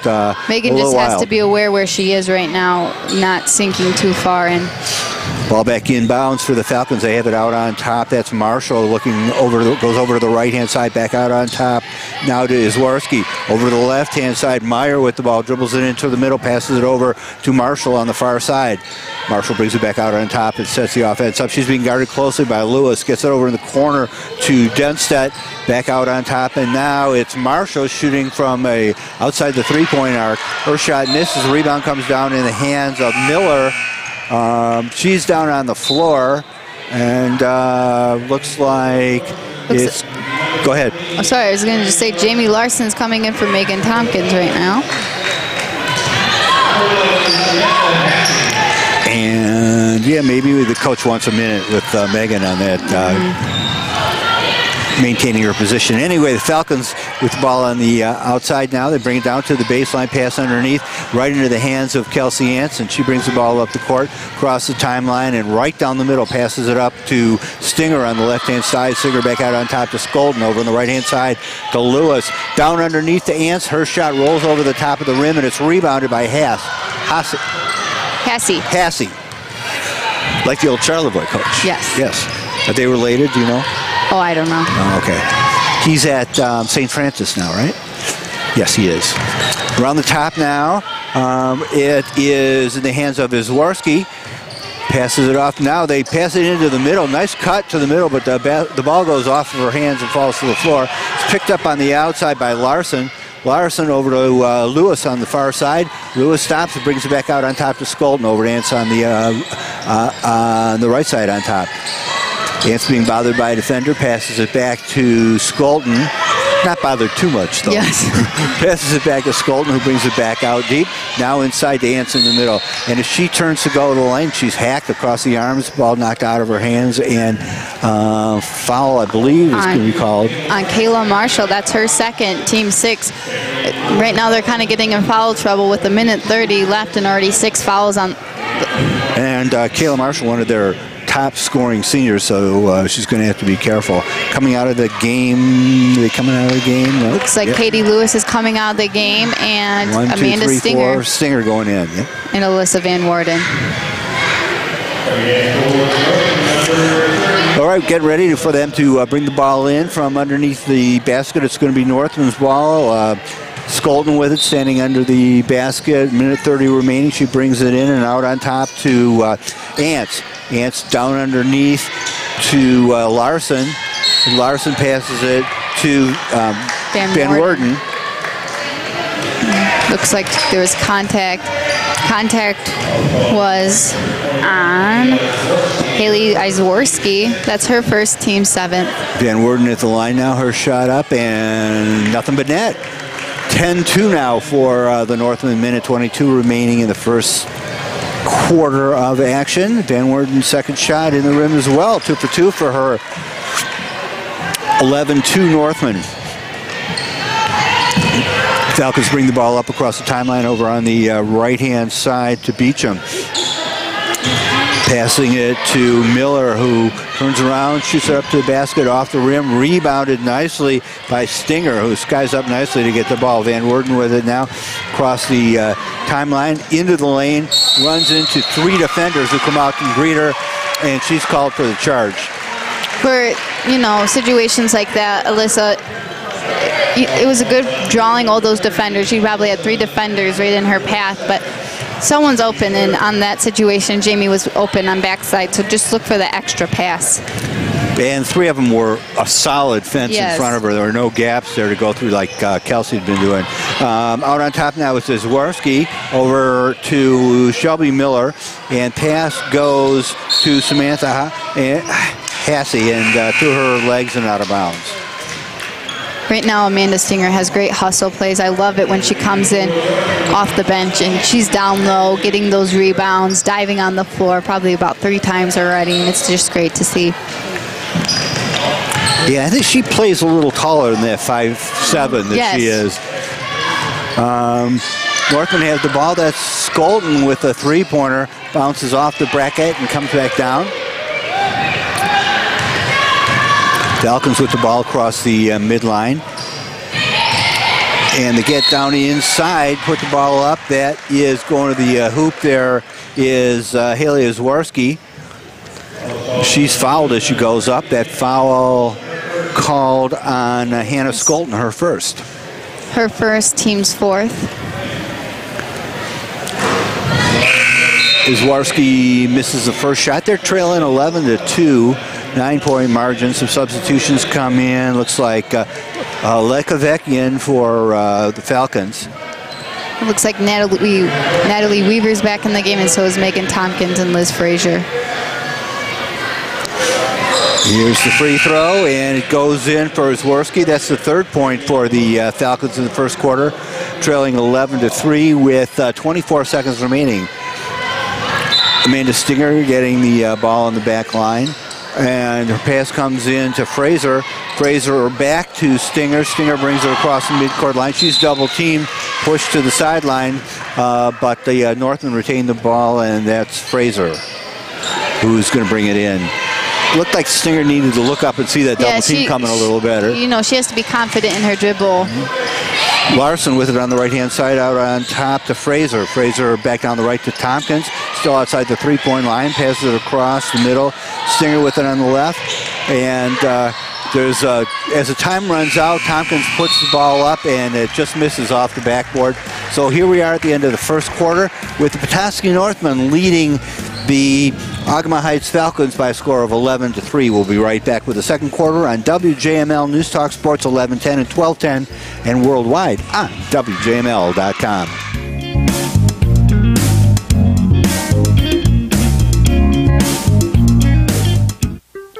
Megan just has to be aware where she is right now, not sinking too far in. Ball back inbounds for the Falcons. They have it out on top. That's Marshall looking over, goes over to the right-hand side, back out on top. Now to Zwarski. Over to the left-hand side. Meyer with the ball, dribbles it into the middle, passes it over to Marshall on the far side. Marshall brings it back out on top and sets the offense up. She's being guarded closely by Lewis. Gets it over in the corner to Denstedt. Back out on top, and now it's Marshall shooting from outside the three-point arc. Her shot misses. The rebound comes down in the hands of Miller. She's down on the floor, and looks like it's... Go ahead. I'm sorry, I was going to just say Jamie Larson's coming in for Megan Tompkins right now. And, yeah, maybe the coach wants a minute with Megan on that. maintaining her position. Anyway, the Falcons with the ball on the outside now. They bring it down to the baseline, pass underneath, right into the hands of Kelsey Ants, and she brings the ball up the court, across the timeline, and right down the middle, passes it up to Stinger on the left-hand side. Stinger back out on top to Skolden. Over on the right-hand side to Lewis. Down underneath to Ants. Her shot rolls over the top of the rim, and it's rebounded by Hassey. Like the old Charlevoix coach. Yes. Yes. Are they related, do you know? Oh, I don't know. Oh, okay. He's at St. Francis now, right? Yes, he is. Around the top now. It is in the hands of Izwarski. Passes it off. Now they pass it into the middle. Nice cut to the middle, but the ball goes off of her hands and falls to the floor. It's picked up on the outside by Larson. Larson over to Lewis on the far side. Lewis stops and brings it back out on top to Skolden. Over to Ants on the right side on top. Ants being bothered by a defender, passes it back to Skolden. Not bothered too much, though. Yes. Passes it back to Skolden, who brings it back out deep. Now inside to Ants in the middle. And if she turns to go to the lane, she's hacked across the arms, ball knocked out of her hands, and foul, I believe, is going to be called. On Kayla Marshall, that's her second, team 6. Right now they're kind of getting in foul trouble with a minute 30 left and already 6 fouls on. And Kayla Marshall, one of their top scoring seniors, so she's going to have to be careful. Coming out of the game, No. Looks like Katie Lewis is coming out of the game, and 1, 2, Amanda 3, Stinger. 4, Stinger going in. Yep. And Alyssa Van Worden. All right, get ready for them to bring the ball in from underneath the basket. It's going to be Northman's ball. Skolden with it, standing under the basket. Minute 30 remaining. She brings it in and out on top to Ants. Ants down underneath to Larson. And Larson passes it to Van Worden. Looks like there was contact. Contact was on Haley Izwarski. That's her first, team 7th. Van Worden at the line now. Her shot up and nothing but net. 10-2 now for the Northmen. Minute 22 remaining in the first quarter of action. Van Worden's second shot in the rim as well. 2 for 2 for her. 11-2 Northmen. Falcons bring the ball up across the timeline over on the right-hand side to Beecham. Passing it to Miller, who turns around, shoots it up to the basket, off the rim, rebounded nicely by Stinger, who skies up nicely to get the ball. Van Worden with it now, across the timeline, into the lane, runs into 3 defenders who come out and greet her, and she's called for the charge. For, situations like that, Alyssa, it was a good drawing all those defenders. She probably had 3 defenders right in her path, but someone's open, and on that situation, Jamie was open on backside, so just look for the extra pass. And 3 of them were a solid fence in front of her. There were no gaps there to go through like Kelsey had been doing. Out on top now is Zwarski over to Shelby Miller, and pass goes to Samantha Hassey and through her legs and out of bounds. Right now, Amanda Stinger has great hustle plays. I love it when she comes in off the bench and she's down low, getting those rebounds, diving on the floor probably about 3 times already, and it's just great to see. Yeah, I think she plays a little taller than that 5'7" that she is. Northman has the ball. That's Skolden with a 3-pointer. Bounces off the bracket and comes back down. Falcons with the ball across the midline. And they get down the inside, put the ball up. That is going to the hoop. There is Haley Zwarski. She's fouled as she goes up. That foul called on Hannah Skolden, her first. Her first, team's 4th. Zwarski misses the first shot. They're trailing 11-2, 9-point margin. Some substitutions come in. Looks like Lekovec in for the Falcons. It looks like Natalie Weaver's back in the game, and so is Megan Tompkins and Liz Frazier. Here's the free throw, and it goes in for Zwarski. That's the 3rd point for the Falcons in the first quarter, trailing 11-3 with 24 seconds remaining. Amanda Stinger getting the ball on the back line. And her pass comes in to Fraser. Fraser back to Stinger. Stinger brings her across the midcourt line. She's double teamed, pushed to the sideline, but the Northmen retain the ball, and that's Fraser who's going to bring it in. Looked like Stinger needed to look up and see that double team coming a little better. You know, she has to be confident in her dribble. Larson with it on the right-hand side, out on top to Fraser. Fraser back down the right to Tompkins, still outside the three-point line, passes it across the middle. Stinger with it on the left, and there's as the time runs out, Tompkins puts the ball up, and it just misses off the backboard. So here we are at the end of the first quarter with the Petoskey Northmen leading the Ogemaw Heights Falcons by a score of 11-3. We'll be right back with the second quarter on WJML News Talk Sports 1110 and 1210 and worldwide on WJML.com.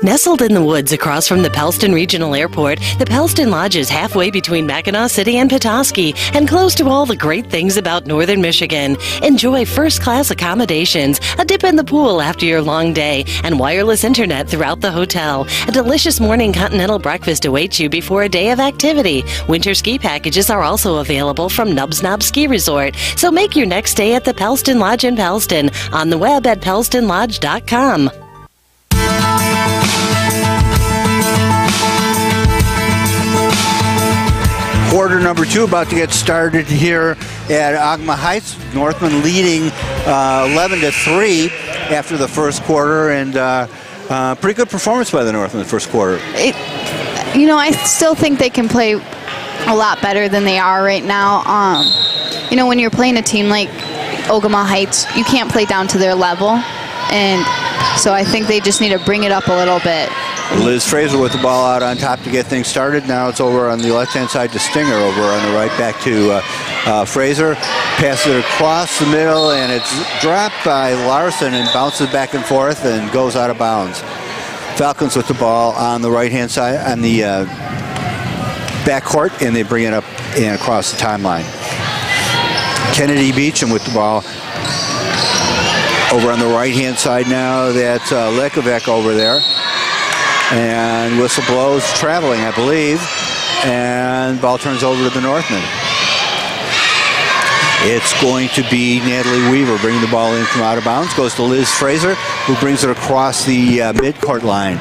Nestled in the woods across from the Pellston Regional Airport, the Pellston Lodge is halfway between Mackinac City and Petoskey and close to all the great things about northern Michigan. Enjoy first-class accommodations, a dip in the pool after your long day, and wireless internet throughout the hotel. A delicious morning continental breakfast awaits you before a day of activity. Winter ski packages are also available from Nubs Knob Ski Resort, so make your next stay at the Pellston Lodge in Pellston, on the web at pellstonlodge.com. Quarter number 2 about to get started here at Ogemaw Heights. Northmen leading 11-3 after the first quarter, and pretty good performance by the Northmen in the first quarter. You know, I still think they can play a lot better than they are right now. You know, when you're playing a team like Ogemaw Heights, you can't play down to their level, and so I think they just need to bring it up a little bit. Liz Fraser with the ball out on top to get things started. Now it's over on the left-hand side to Stinger, over on the right, back to Fraser. Passes it across the middle, and it's dropped by Larson and bounces back and forth and goes out of bounds. Falcons with the ball on the right-hand side, on the backcourt, and they bring it up and across the timeline. Kennedy Beecham with the ball over on the right-hand side now. That's Lekovec over there. And whistle blows, traveling, I believe. And ball turns over to the Northmen. It's going to be Natalie Weaver bringing the ball in from out of bounds. Goes to Liz Fraser, who brings it across the midcourt line.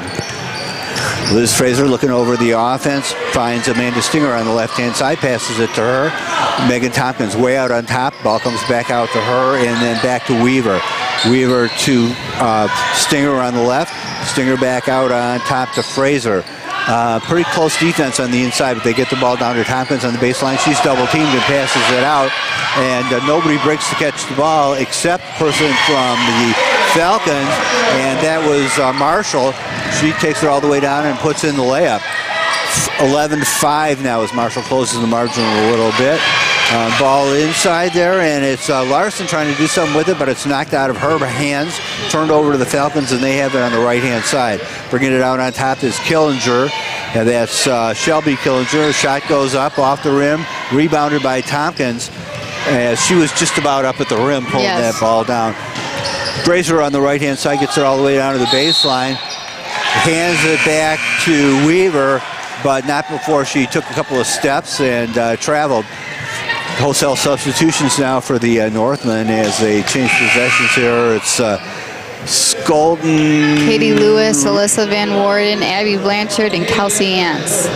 Liz Fraser looking over the offense, finds Amanda Stinger on the left-hand side, passes it to her. Megan Tompkins way out on top. Ball comes back out to her, and then back to Weaver. Weaver to Stinger on the left. Stinger back out on top to Fraser. Pretty close defense on the inside, but they get the ball down to Tompkins on the baseline. She's double-teamed and passes it out, and nobody breaks to catch the ball except person from the Falcons, and that was Marshall. She takes it all the way down and puts in the layup. 11-5 now as Marshall closes the margin a little bit. Ball inside there, and it's Larson trying to do something with it, but it's knocked out of her hands, turned over to the Falcons, and they have it on the right-hand side. Bringing it out on top is Killinger, and that's Shelby Killinger. Shot goes up off the rim, rebounded by Tompkins. She was just about up at the rim pulling that ball down. Fraser on the right-hand side gets it all the way down to the baseline, hands it back to Weaver, but not before she took a couple of steps and traveled. Wholesale substitutions now for the Northmen as they change possessions here. It's Skolden, Katie Lewis, Alyssa Van Worden, Abby Blanchard, and Kelsey Ants.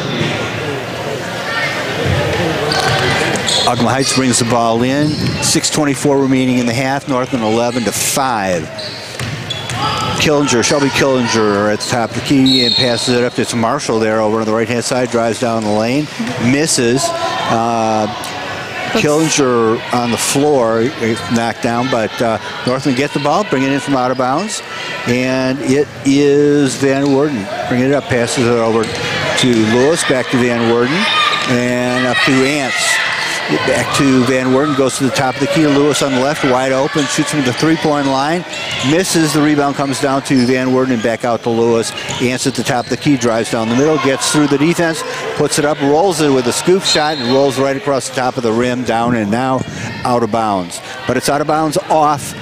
Ogemaw Heights brings the ball in. 6:24 remaining in the half. Northmen 11-5. Killinger, Shelby Killinger at the top of the key and passes it up to Marshall there over on the right-hand side. Drives down the lane, misses. Killinger on the floor, knocked down, but Northmen get the ball, bring it in from out of bounds, and it is Van Worden. Bring it up, passes it over to Lewis, back to Van Worden, and up to Ants. Back to Van Worden, goes to the top of the key. Lewis on the left, wide open, shoots from the three-point line, misses. The rebound comes down to Van Worden and back out to Lewis. Ants at the top of the key, drives down the middle, gets through the defense, puts it up, rolls it with a scoop shot, and rolls right across the top of the rim, down and now out of bounds. But it's out of bounds off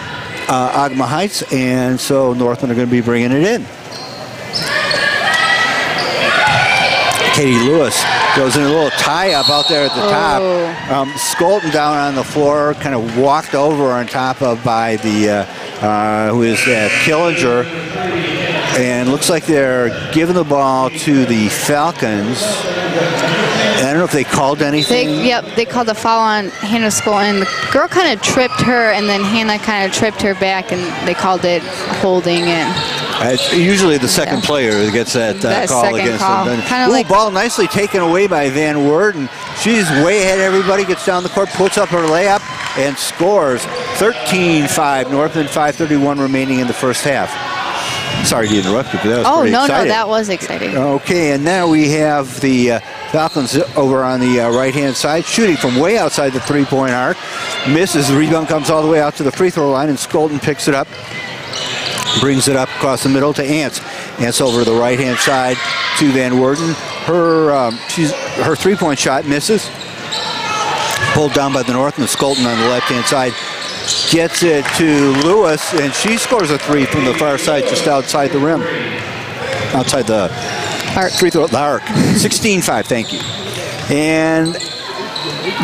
Ogemaw Heights, and so Northmen are going to be bringing it in. Katie Lewis goes in a little tie-up out there at the top. Skolton down on the floor, kind of walked over on top of by the, who is Killinger. And looks like they're giving the ball to the Falcons. I don't know if they called anything. They called a foul on Hannah Skolton. The girl kind of tripped her, and then Hannah kind of tripped her back, and they called it holding. And it's usually the second player who gets that call against them. Like ball nicely taken away by Van Werden. She's way ahead of everybody, gets down the court, puts up her layup, and scores 13-5. Northman, 5:31 remaining in the first half. Sorry to interrupt you, but that was pretty exciting. No, that was exciting. Okay, and now we have the Falcons over on the right-hand side, shooting from way outside the three-point arc. Misses. The rebound comes all the way out to the free throw line, and Skolton picks it up, brings it up across the middle to Ants. Ants over the right-hand side to Van Werden. Her three-point shot misses. Pulled down by the Northmen. Skolton on the left-hand side gets it to Lewis, and she scores a three from the far side, just outside the rim. Outside the free throw, the arc. 16-5, thank you. And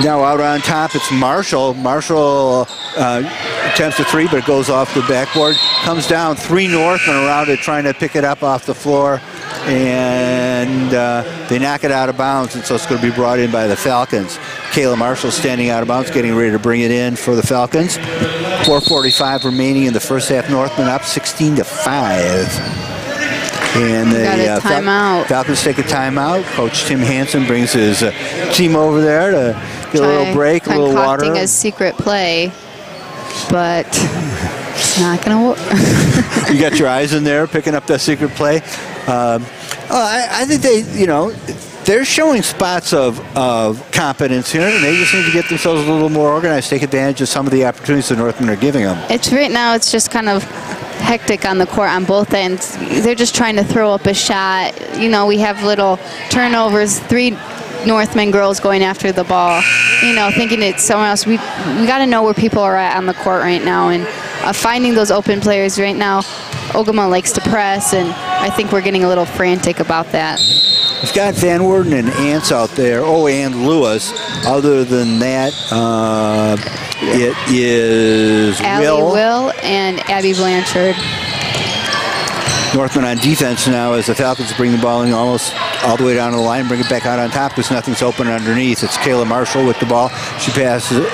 now out on top, it's Marshall. Marshall attempts a three, but it goes off the backboard. Comes down, 3 Northmen around it, trying to pick it up off the floor. And they knock it out of bounds, and so it's going to be brought in by the Falcons. Kayla Marshall standing out of bounds, getting ready to bring it in for the Falcons. 4:45 remaining in the first half. Northman up 16-5. And the Falcons take a timeout. Coach Tim Hansen brings his team over there to get a little break, a little water. Concocting a secret play, but it's not going to work. You got your eyes in there, picking up that secret play. I think they're showing spots of competence here, and they just need to get themselves a little more organized, take advantage of some of the opportunities the Northmen are giving them. Right now, it's just kind of hectic on the court on both ends. They're just trying to throw up a shot. We have little turnovers, 3 Northmen girls going after the ball, thinking it's someone else. We got to know where people are at on the court right now, and finding those open players right now. Ogemaw likes to press, and I think we're getting a little frantic about that. We've got Van Werden and Ants out there. Oh, and Lewis. Other than that, it is Will and Abby Blanchard. Northman on defense now as the Falcons bring the ball in almost all the way down to the line, bring it back out on top because nothing's open underneath. It's Kayla Marshall with the ball. She passes it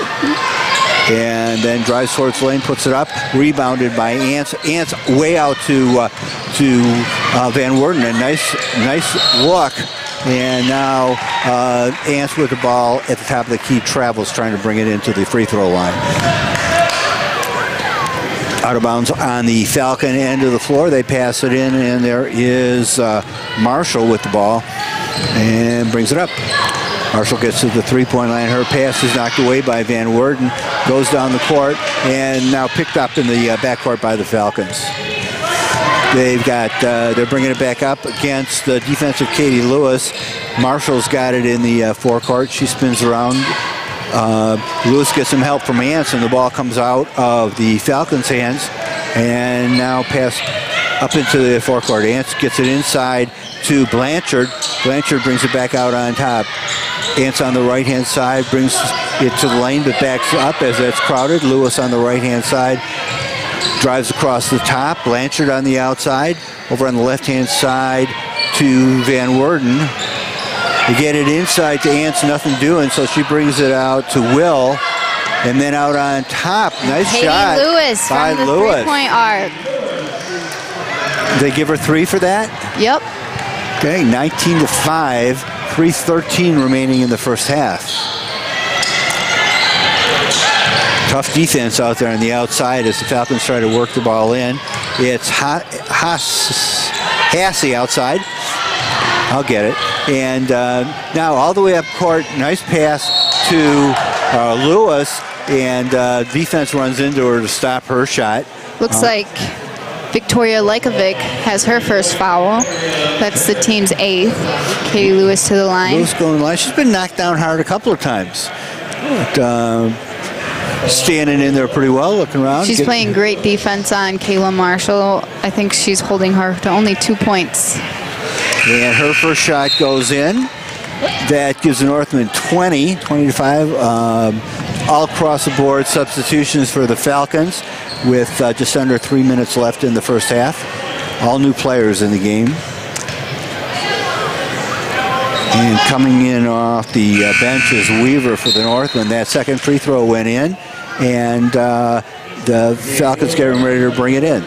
and then drives towards the lane, puts it up, rebounded by Ants. Ants way out to Van Werden. A nice look. And now Ants with the ball at the top of the key, travels trying to bring it into the free throw line. Out of bounds on the Falcon end of the floor. They pass it in, and there is Marshall with the ball and brings it up. Marshall gets to the three-point line. Her pass is knocked away by Van Werden. Goes down the court and now picked up in the backcourt by the Falcons. They're bringing it back up against the defensive Katie Lewis. Marshall's got it in the forecourt. She spins around. Lewis gets some help from Ants, and the ball comes out of the Falcons' hands and now pass up into the forecourt. Ants gets it inside to Blanchard. Blanchard brings it back out on top. Ants on the right-hand side brings it to the lane, but backs up as that's crowded. Lewis on the right-hand side drives across the top. Blanchard on the outside. Over on the left-hand side to Van Werden. They get it inside to Ants, nothing doing, so she brings it out to Will. And then out on top, nice shot Lewis by from the Lewis. Three-point arc. They give her 3 for that? Yep. Okay, 19-5, 3:13 remaining in the first half. Tough defense out there on the outside as the Falcons try to work the ball in. It's Hassey outside. I'll get it. And now all the way up court, nice pass to Lewis, and defense runs into her to stop her shot. Looks like Victoria Lajkovic has her first foul. That's the team's 8th. Katie Lewis to the line. Lewis going to the line. She's been knocked down hard a couple of times. But, standing in there pretty well, looking around. She's playing great defense on Kayla Marshall. I think she's holding her to only 2 points. And her first shot goes in. That gives the Northmen 20-5. All across the board substitutions for the Falcons with just under 3 minutes left in the first half. All new players in the game. And coming in off the bench is Weaver for the Northmen. That second free throw went in, and the Falcons getting ready to bring it in.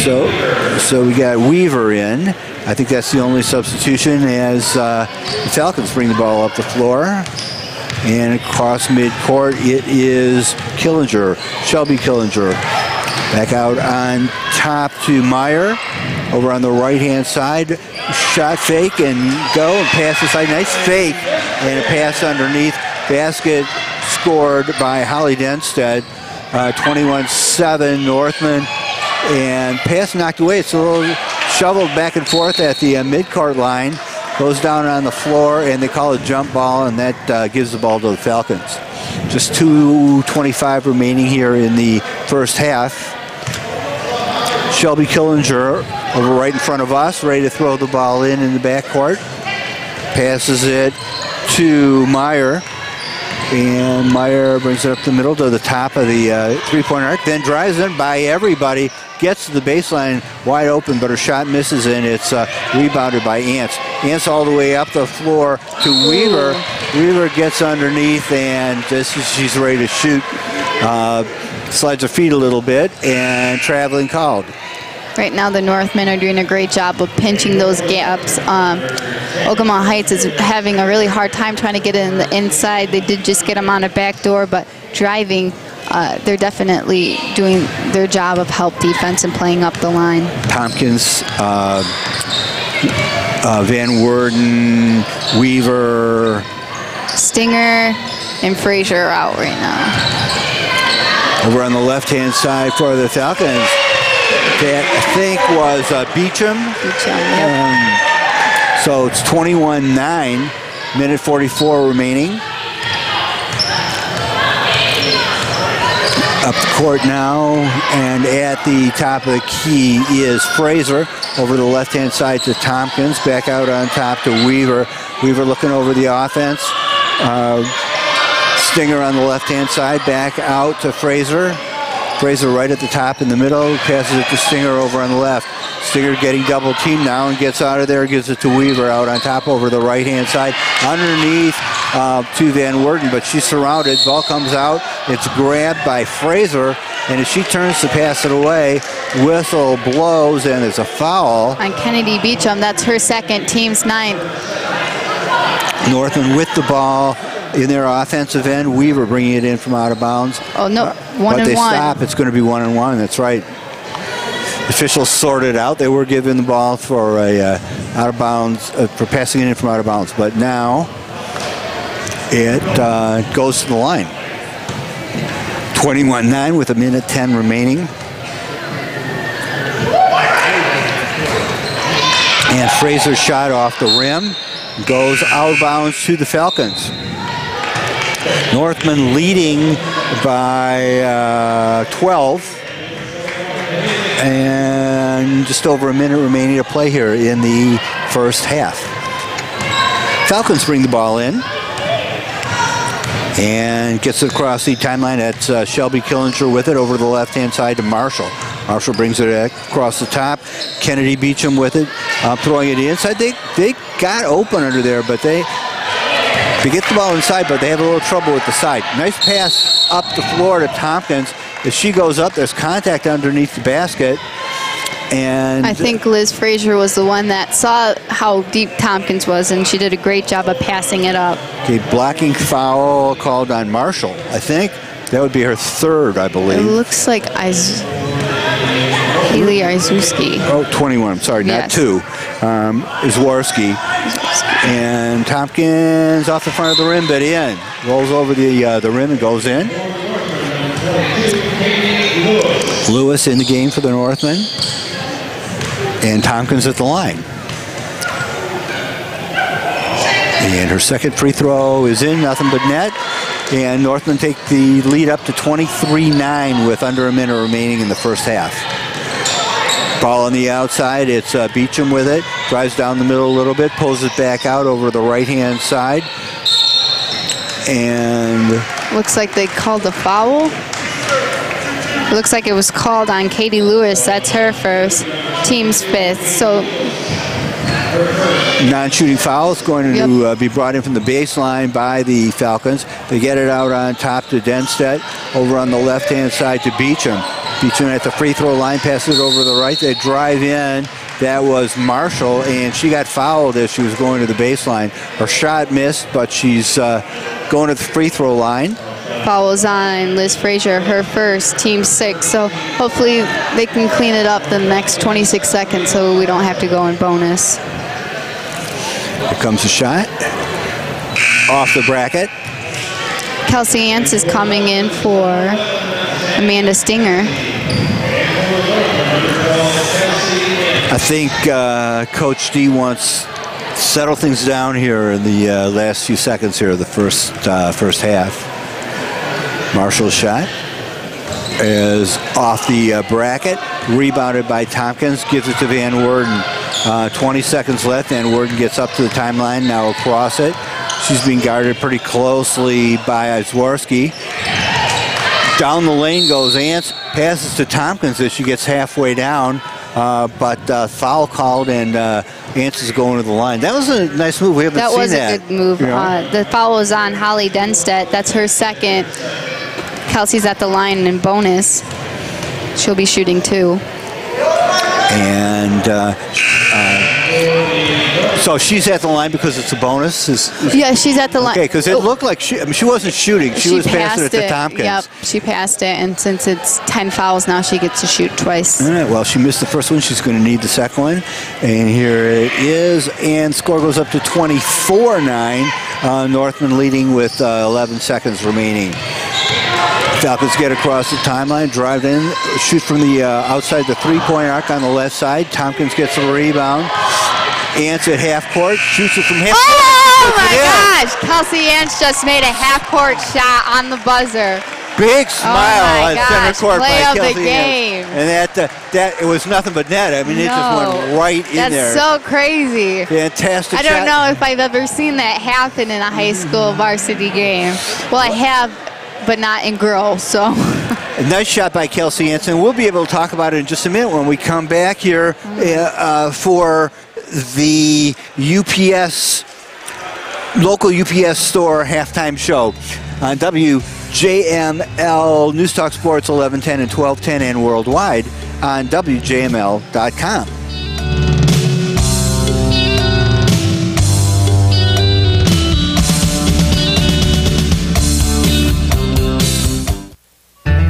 So we got Weaver in. I think that's the only substitution as the Falcons bring the ball up the floor. And across midcourt, it is Killinger, Shelby Killinger. Back out on top to Meyer. Over on the right-hand side, shot fake and go and pass inside. Nice fake and a pass underneath. Basket scored by Holly Denstead. 21-7 Northmen. And pass knocked away. It's a little shoveled back and forth at the midcourt line. Goes down on the floor, and they call it jump ball, and that gives the ball to the Falcons. Just 2:25 remaining here in the first half. Shelby Killinger over right in front of us, ready to throw the ball in the backcourt. Passes it to Meyer. And Meyer brings it up the middle to the top of the three-point arc, then drives in by everybody, gets to the baseline wide open, but her shot misses, and it's rebounded by Ants. Ants all the way up the floor to Weaver. Weaver gets underneath, and she's ready to shoot. Slides her feet a little bit, and traveling called. Right now, the Northmen are doing a great job of pinching those gaps. Ogemaw Heights is having a really hard time trying to get in the inside. They did just get them on a back door, but driving, they're definitely doing their job of help defense and playing up the line. Tompkins, Van Worden, Weaver. Stinger and Frazier are out right now. Over on the left-hand side for the Falcons, that I think was Beecham. Yep. So it's 21-9, minute 44 remaining. Up the court now, and at the top of the key is Fraser. Over the left-hand side to Tompkins. Back out on top to Weaver. Weaver looking over the offense. Stinger on the left-hand side. Back out to Fraser. Fraser right at the top in the middle. Passes it to Stinger over on the left. Stinger getting double teamed now and gets out of there. Gives it to Weaver out on top over the right-hand side. Underneath to Van Worden, but she's surrounded. Ball comes out. It's grabbed by Fraser, and as she turns to pass it away, whistle blows, and there's a foul. On Kennedy Beecham, that's her second, team's 9th. Northmen with the ball in their offensive end. Weaver bringing it in from out of bounds. Oh, no, 1-1. But they stop. It's going to be 1-1. That's right. Officials sorted out. They were given the ball for a out of bounds, for passing it in from out of bounds. But now it goes to the line. 21-9 with 1:10 remaining. And Fraser's shot off the rim goes out of bounds to the Falcons. Northmen leading by 12. And just over a minute remaining to play here in the first half. Falcons bring the ball in. And gets it across the timeline. That's Shelby Killinger with it over the left-hand side to Marshall. Marshall brings it across the top. Kennedy Beecham with it, throwing it inside. They got open under there, but they get the ball inside, but they have a little trouble with the side. Nice pass up the floor to Tompkins. As she goes up, there's contact underneath the basket. And I think Liz Frazier was the one that saw how deep Tompkins was, and she did a great job of passing it up. Okay, blocking foul called on Marshall, I think. That would be her third, I believe. It looks like Haley Izuski. Oh, 21, I'm sorry, not 2. Izwarski. And Tompkins off the front of the rim, but in. Rolls over the rim and goes in. Lewis in the game for the Northmen. And Tompkins at the line. And her second free throw is in, nothing but net. And Northmen take the lead up to 23-9 with under a minute remaining in the first half. Ball on the outside. It's Beecham with it. Drives down the middle a little bit. Pulls it back out over the right-hand side. And looks like they called the foul. It looks like it was called on Katie Lewis. That's her first, team's fifth. So non-shooting foul is going to be brought in from the baseline by the Falcons. They get it out on top to Denstedt. Over on the left-hand side to Beecham. Beecham at the free throw line, passes it over the right. They drive in. That was Marshall, and she got fouled as she was going to the baseline. Her shot missed, but she's going to the free throw line. Foul was on Liz Frazier, her first, team 6. So hopefully they can clean it up the next 26 seconds so we don't have to go in bonus. Here comes the shot. Off the bracket. Kelsey Ants is coming in for Amanda Stinger. I think Coach D wants to settle things down here in the last few seconds here of the first half. Marshall's shot is off the bracket, rebounded by Tompkins, gives it to Van Worden. 20 seconds left, and Worden gets up to the timeline, now across it. She's being guarded pretty closely by Zworski. Down the lane goes Ants, passes to Tompkins as she gets halfway down, but foul called, and Ants is going to the line. That was a nice move. We haven't seen that. That was a good move. You know? The foul was on Holly Denstedt. That's her second. Kelsey's at the line in bonus. She'll be shooting 2. And so she's at the line because it's a bonus? Yeah, she's at the line. Okay, because it looked like she wasn't shooting. She was passing it to Tompkins. Yep, she passed it, and since it's 10 fouls now, she gets to shoot twice. All right, well, she missed the first one. She's going to need the second one. And here it is, and score goes up to 24-9. Northmen leading with 11 seconds remaining. Falcons get across the timeline, drive in, shoot from the outside the three-point arc on the left side. Tompkins gets the rebound. Ants at half court, shoots it from half court. Oh my gosh! Kelsey Ants just made a half-court shot on the buzzer. Big smile at center court play by of Kelsey the game. Ants. And that it was nothing but net. I mean, it just went right in there. That's so crazy. Fantastic I shot. don't know if I've ever seen that happen in a high school varsity game. Well, I have, but not in girls, so. A nice shot by Kelsey Anson. We'll be able to talk about it in just a minute when we come back here for the local UPS store halftime show on WJML News Talk Sports 1110 and 1210 and worldwide on WJML.com.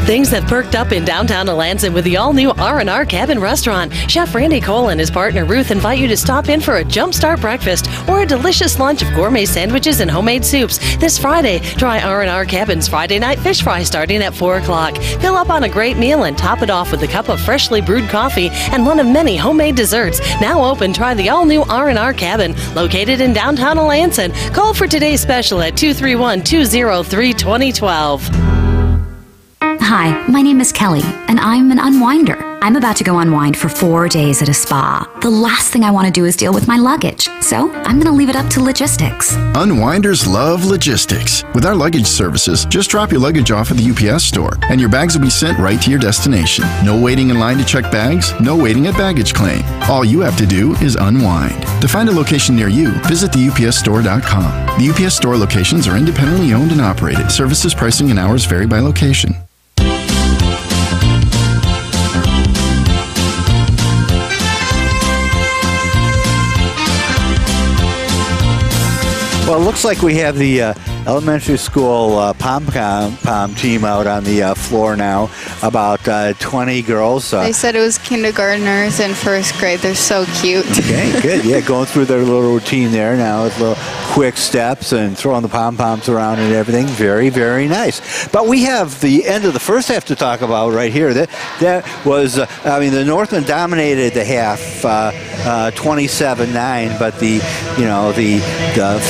Things have perked up in downtown Alanson with the all-new R&R Cabin Restaurant. Chef Randy Cole and his partner Ruth invite you to stop in for a jumpstart breakfast or a delicious lunch of gourmet sandwiches and homemade soups. This Friday, try R&R Cabin's Friday night fish fry starting at 4 o'clock. Fill up on a great meal and top it off with a cup of freshly brewed coffee and one of many homemade desserts. Now open, try the all-new R&R Cabin, located in downtown Alanson. Call for today's special at 231-203-2012. Hi, my name is Kelly, and I'm an unwinder. I'm about to go unwind for 4 days at a spa. The last thing I want to do is deal with my luggage, so I'm going to leave it up to logistics. Unwinders love logistics. With our luggage services, just drop your luggage off at the UPS store, and your bags will be sent right to your destination. No waiting in line to check bags, no waiting at baggage claim. All you have to do is unwind. To find a location near you, visit theupsstore.com. The UPS store locations are independently owned and operated. Services, pricing, and hours vary by location. Well, it looks like we have the elementary school pom-pom team out on the floor now, about 20 girls. They said it was kindergartners in first grade. They're so cute. Okay, good. Yeah, going through their little routine there now with a little quick steps and throwing the pom-poms around and everything. Very, very nice. But we have the end of the first half to talk about right here. That was, the Northmen dominated the half 27-9, but the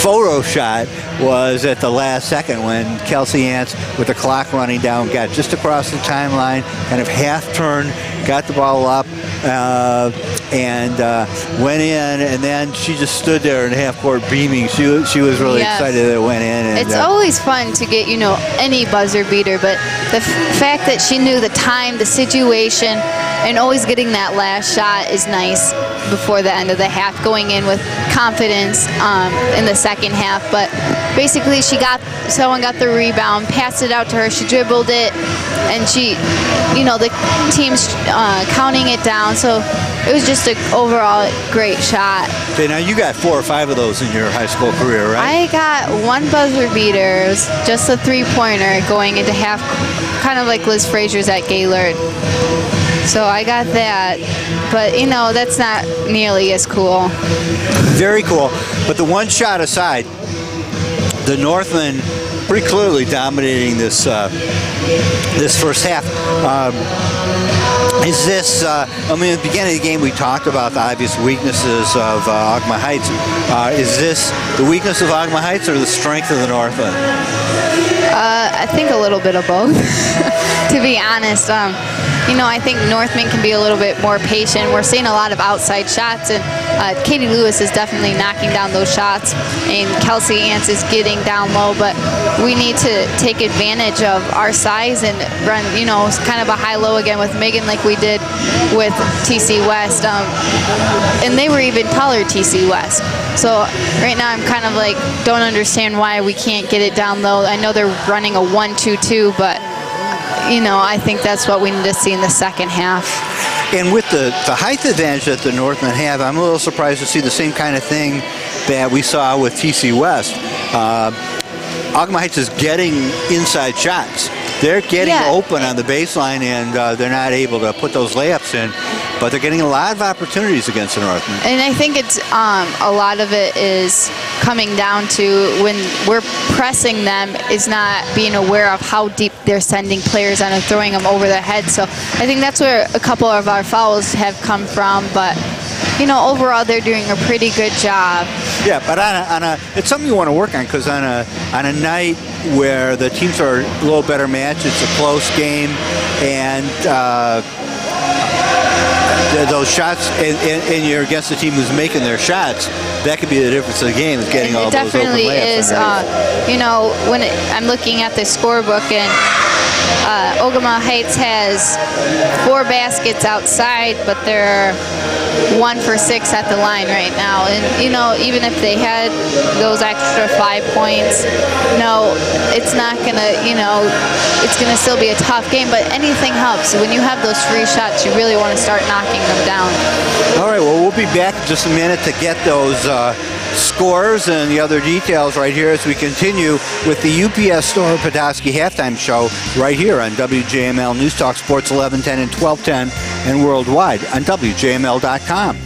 photo shot was at the last second when Kelsey Ants, with the clock running down, got just across the timeline, kind of half turn, got the ball up, and went in, and then she just stood there in half court beaming. She was really excited that it went in. And, it's always fun to get any buzzer beater, but the fact that she knew the time, the situation, and always getting that last shot is nice before the end of the half, going in with confidence in the second half. But basically, someone got the rebound, passed it out to her, she dribbled it, and she, the team's counting it down. So it was just an overall great shot. Okay, now you got 4 or 5 of those in your high school career, right? I got one buzzer beater. It was just a three-pointer going into half, kind of like Liz Frazier's at Gaylord. So I got that, but that's not nearly as cool. Very cool. But the one shot aside, the Northmen pretty clearly dominating this first half. Is this, at the beginning of the game we talked about the obvious weaknesses of Ogemaw Heights. Is this the weakness of Ogemaw Heights or the strength of the Northmen? I think a little bit of both, to be honest. I think Northmen can be a little bit more patient. We're seeing a lot of outside shots, and Katie Lewis is definitely knocking down those shots, and Kelsey Ants is getting down low, but we need to take advantage of our size and run, kind of a high-low again with Megan like we did with TC West. And they were even taller, TC West. So right now I'm kind of don't understand why we can't get it down low. I know they're running a 1-2-2, but I think that's what we need to see in the second half. And with the height advantage that the Northmen have, I'm a little surprised to see the same kind of thing that we saw with TC West. Ogemaw Heights is getting inside shots. They're getting open on the baseline, and they're not able to put those layups in, but they're getting a lot of opportunities against the Northmen. And I think it's a lot of it is coming down to when we're pressing them is not being aware of how deep they're sending players on and throwing them over their heads. So I think that's where a couple of our fouls have come from, but overall they're doing a pretty good job. Yeah, but it's something you want to work on, because on a night where the teams are a little better matched, it's a close game, and those shots, and you're against the team who's making their shots, that could be the difference of the game, is getting all those open layups. It definitely is. When I'm looking at the scorebook, and Ogemaw Heights has 4 baskets outside, but they're 1 for 6 at the line right now. And even if they had those extra 5 points, it's not gonna, it's gonna still be a tough game, but anything helps. When you have those free shots, you really want to start knocking them down. All right, well, we'll be back in just a minute to get those scores and the other details right here as we continue with the UPS Store Petoskey Halftime Show right here on WJML News Talk Sports 1110 and 1210 and worldwide on WJML.com.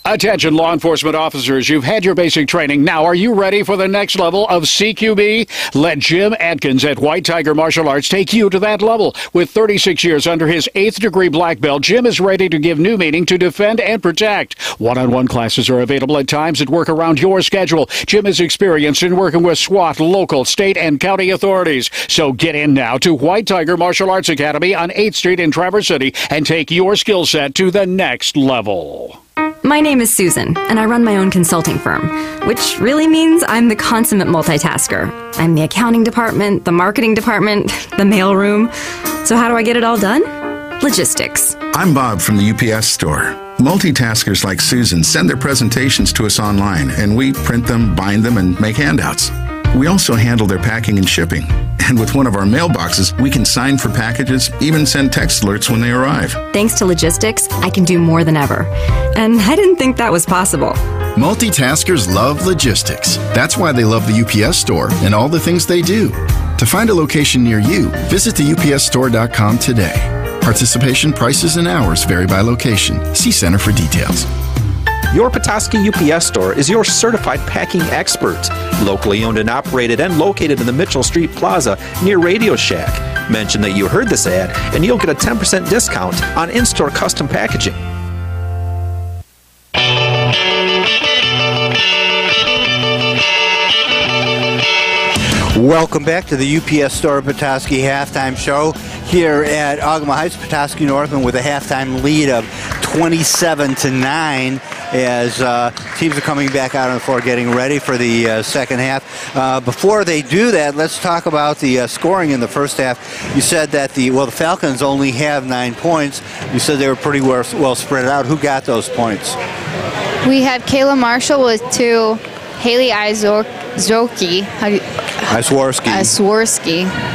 Attention law enforcement officers, you've had your basic training. Now, are you ready for the next level of CQB? Let Jim Atkins at White Tiger Martial Arts take you to that level. With 36 years under his 8th degree black belt, Jim is ready to give new meaning to defend and protect. One-on-one classes are available at times that work around your schedule. Jim is experienced in working with SWAT, local, state, and county authorities. So get in now to White Tiger Martial Arts Academy on 8th Street in Traverse City and take your skill set to the next level. My name is Susan, and I run my own consulting firm, which really means I'm the consummate multitasker. I'm the accounting department, the marketing department, the mailroom. So how do I get it all done? Logistics. I'm Bob from the UPS Store. Multitaskers like Susan send their presentations to us online, and we print them, bind them, and make handouts. We also handle their packing and shipping. And with one of our mailboxes, we can sign for packages, even send text alerts when they arrive. Thanks to logistics, I can do more than ever. And I didn't think that was possible. Multitaskers love logistics. That's why they love the UPS Store and all the things they do. To find a location near you, visit the UPSstore.com today. Participation, prices, and hours vary by location. See Center for details. Your Petoskey UPS store is your certified packing expert. Locally owned and operated and located in the Mitchell Street Plaza near Radio Shack. Mention that you heard this ad and you'll get a 10% discount on in-store custom packaging. Welcome back to the UPS Store Petoskey halftime show here at Ogemaw Heights. Petoskey Northmen with a halftime lead of 27-9 as teams are coming back out on the floor getting ready for the second half. Before they do that, let's talk about the scoring in the first half. You said that the Falcons only have 9 points. You said they were pretty well spread out. Who got those points? We had Kayla Marshall with 2, Haley Izorki,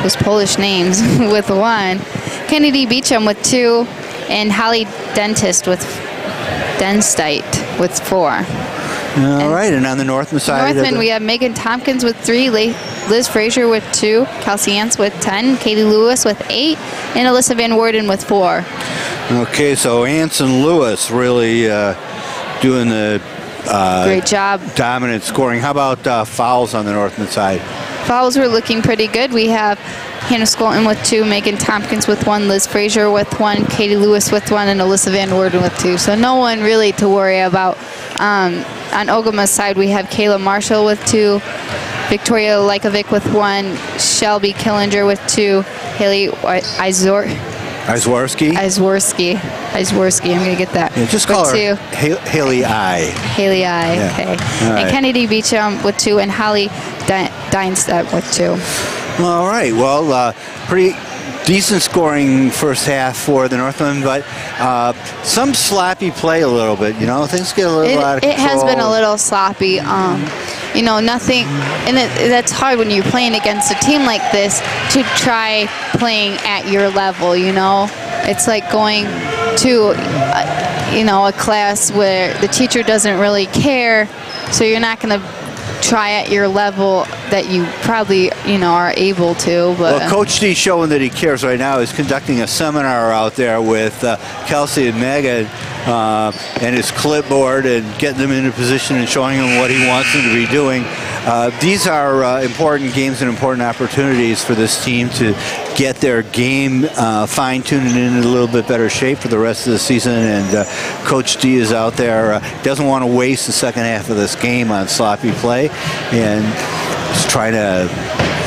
those Polish names, with 1, Kennedy Beecham with 2, and Holly Denstite with 4. All right, and on the Northman side? Northman, we have Megan Tompkins with 3, Liz Frazier with 2, Kelsey Ants with 10, Katie Lewis with 8, and Alyssa Van Worden with 4. Okay, so Ants and Lewis really doing the great job. Dominant scoring. How about fouls on the Northman side? Fouls were looking pretty good. We have Hannah Skolton with 2, Megan Tompkins with 1, Liz Frazier with 1, Katie Lewis with 1, and Alyssa Van Worden with 2. So no one really to worry about. On Ogemaw's side, we have Kayla Marshall with 2, Victoria Likovic with 1, Shelby Killinger with 2, Haley Izworski. I'm going to get that. Yeah, just call her Haley I. Haley I, yeah. Okay. Right. And Kennedy Beecham with 2, and Holly Denstite with 2. All right. Well, pretty decent scoring first half for the Northmen, but some sloppy play a little bit. You know, things get a little out of control. It has been a little sloppy. You know, nothing, and that's hard when you're playing against a team like this to try playing at your level, you know. It's like going to, a class where the teacher doesn't really care, so you're not going to try at your level that you probably, are able to. But well, Coach D showing that he cares right now is conducting a seminar out there with Kelsey and Megan and his clipboard and getting them into position and showing them what he wants them to be doing. These are important games and important opportunities for this team to get their game fine-tuned and in a little bit better shape for the rest of the season. And Coach D is out there, doesn't want to waste the second half of this game on sloppy play, and just trying to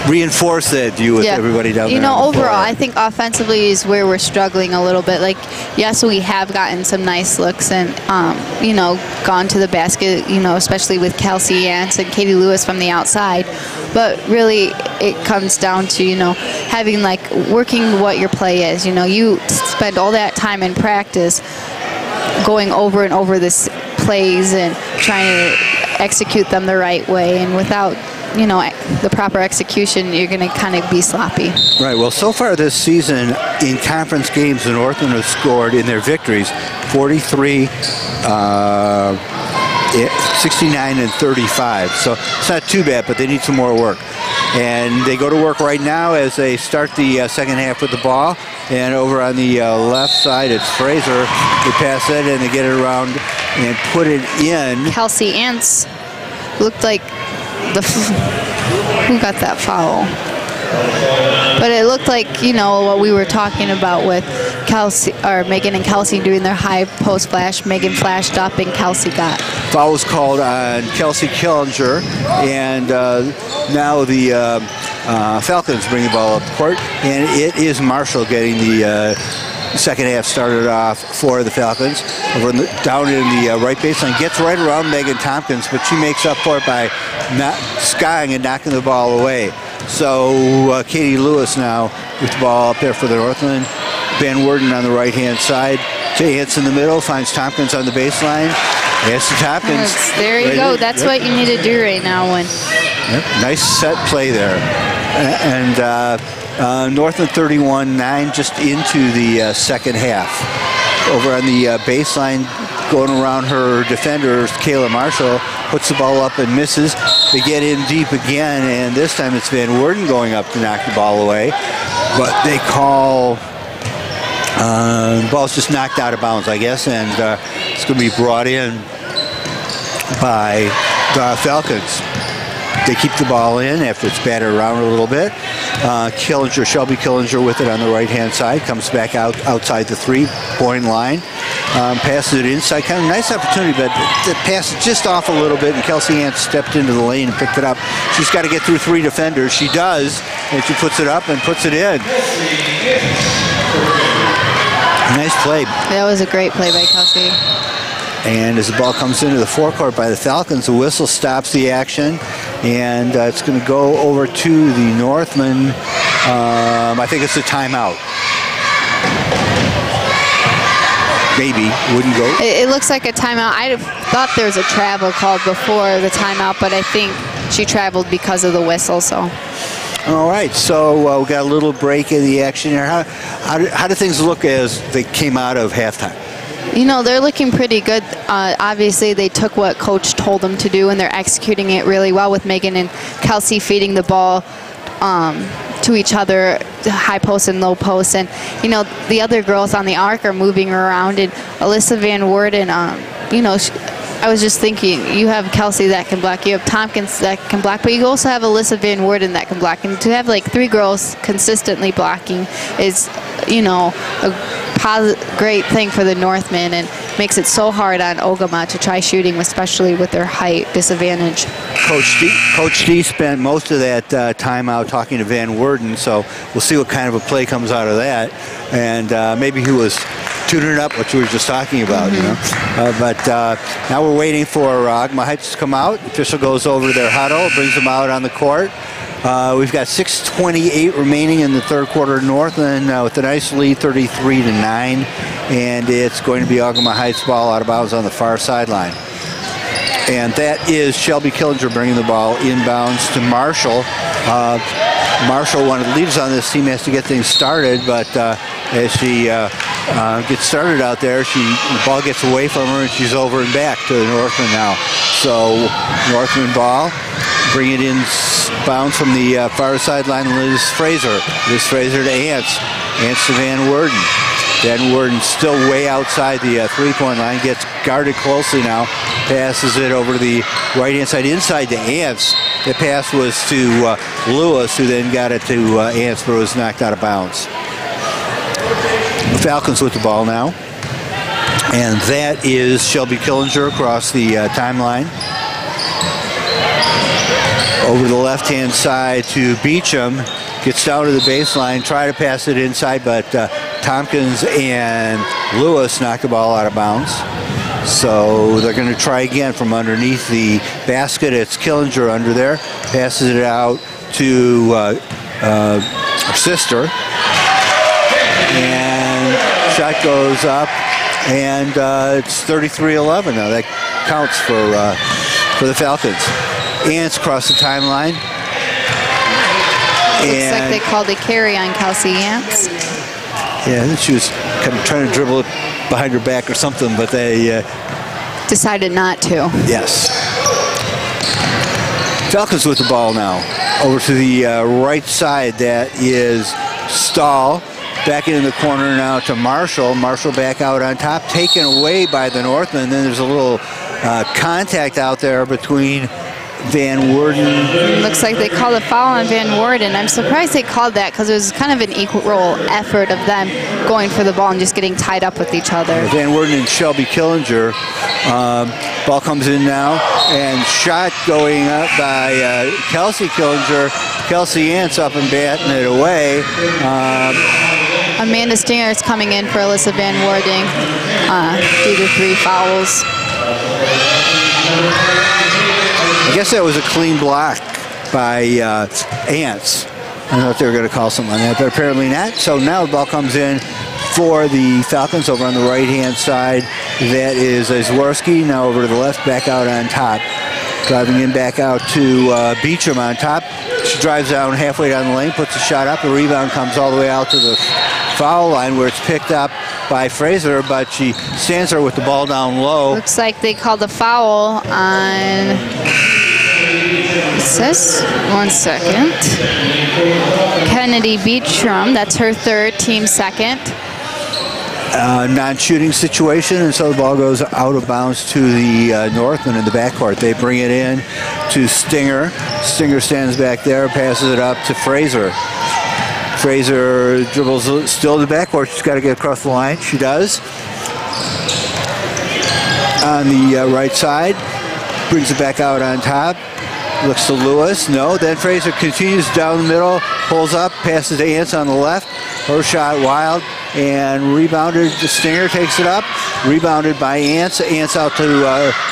reinforce that view with everybody down there. Overall, I think offensively is where we're struggling a little bit. Like, yes, we have gotten some nice looks and, gone to the basket, especially with Kelsey Ants and Katie Lewis from the outside. But really, it comes down to, having, working what your play is. You spend all that time in practice going over and over this plays and trying to execute them the right way, and without the proper execution, you're going to kind of be sloppy. Right. Well, so far this season in conference games, the Northmen have scored in their victories 43, 69, and 35. So it's not too bad, but they need some more work. And they go to work right now as they start the second half with the ball. And over on the left side, it's Fraser. They pass it and they get it around and put it in. Kelsey Ants looked like who got that foul? But it looked like, what we were talking about with Kelsey, or Megan and Kelsey doing their high post flash. Megan flashed up and Kelsey got. Foul was called on Kelsey Killinger, and now the Falcons bring the ball up the court, and it is Marshall getting the second half started off for the Falcons. Down in the right baseline, gets right around Megan Tompkins, but she makes up for it by not skying and knocking the ball away. So Katie Lewis now with the ball up there for the Northmen. Van Worden on the right-hand side. Ants in the middle, finds Tompkins on the baseline. Yes, Tompkins. There you go. That's what you need to do right now. Nice set play there. And Northland 31-9 just into the second half. Over on the baseline, going around her defender, Kayla Marshall, puts the ball up and misses. They get in deep again, and this time it's Van Worden going up to knock the ball away. But they call The ball's just knocked out of bounds, I guess, and it's going to be brought in by the Falcons. They keep the ball in after it's battered around a little bit. Shelby Killinger with it on the right-hand side. Comes back outside the three-point line. Passes it inside. Kind of a nice opportunity, but the pass is just off a little bit, and Kelsey Ant stepped into the lane and picked it up. She's got to get through three defenders. She does, and she puts it up and puts it in. Nice play. That was a great play by Kelsey. And as the ball comes into the forecourt by the Falcons, the whistle stops the action, and it's going to go over to the Northmen. I think it's a timeout. Maybe. Wouldn't go. It looks like a timeout. I thought there was a travel called before the timeout, but I think she traveled because of the whistle. So. All right, so we got a little break in the action here. How do things look as they came out of halftime? You know, they're looking pretty good. Obviously, they took what Coach told them to do, and they're executing it really well with Megan and Kelsey feeding the ball to each other, high post and low post. And, you know, the other girls on the arc are moving around. And Alyssa Van Worden, you know, I was just thinking, you have Kelsey that can block, you have Tompkins that can block, but you also have Alyssa Van Worden that can block. And to have like three girls consistently blocking is, you know, a great thing for the Northmen, and makes it so hard on Ogemaw to try shooting, especially with their height disadvantage. Coach D spent most of that time out talking to Van Worden, so we'll see what kind of a play comes out of that. And maybe he was tuning up what you were just talking about, you know. But now we're waiting for Ogemaw Heights to come out. The official goes over to their huddle, brings them out on the court. We've got 6:28 remaining in the third quarter. Northland with a nice lead, 33-9, and it's going to be Ogemaw Heights ball out of bounds on the far sideline. And that is Shelby Killinger bringing the ball inbounds to Marshall. Marshall, one of the leaders on this team, has to get things started, but as she gets started out there, the ball gets away from her, and she's over and back to the Northmen now. So Northmen ball, bring it in bounds from the far sideline, Liz Fraser. Liz Fraser to Ants. Ants to Van Worden. Van Worden still way outside the three-point line, gets guarded closely now, passes it over to the right-hand side, inside to Ants. The pass was to Lewis, who then got it to Ants, but it was knocked out of bounds. The Falcons with the ball now, and that is Shelby Killinger across the timeline. Over the left-hand side to Beecham. Gets down to the baseline, try to pass it inside, but Tompkins and Lewis knock the ball out of bounds. So they're going to try again from underneath the basket. It's Killinger under there. Passes it out to her sister. And shot goes up, and it's 33-11 now. That counts for the Falcons. Ants across the timeline. Looks like they called a carry on Kelsey Ants. Yeah, I think she was kind of trying to dribble it behind her back or something, but they decided not to. Yes. Falcons with the ball now. Over to the right side, that is Stahl. Back in the corner now to Marshall. Marshall back out on top, taken away by the Northmen. Then there's a little contact out there between Van Worden. Looks like they called a foul on Van Worden. I'm surprised they called that because it was kind of an equal effort of them going for the ball and just getting tied up with each other. Van Worden and Shelby Killinger. Ball comes in now, and shot going up by Kelsey Killinger. Kelsey Ants up and batting it away. Amanda Stinger is coming in for Alyssa Van Worden due to 3 fouls. I guess that was a clean block by Ants. I thought they were going to call something on that, but apparently not. So now the ball comes in for the Falcons over on the right-hand side. That is Zworski. Now over to the left, back out on top. Driving in back out to Beecham on top. She drives down halfway down the lane, puts a shot up. The rebound comes all the way out to the foul line where it's picked up by Fraser, but she stands there with the ball down low. Looks like they called a foul on, it says, 1 second, Kennedy Beecham. That's her third, team second. non-shooting situation, and so the ball goes out of bounds to the Northmen in the backcourt. They bring it in to Stinger. Stinger stands back there, passes it up to Fraser. Fraser dribbles still in the backcourt. She's got to get across the line. She does. On the right side, brings it back out on top. Looks to Lewis. No. Then Fraser continues down the middle, pulls up, passes to Ants on the left. Her shot wild and rebounded. The Stinger takes it up. Rebounded by Ants. Ants out to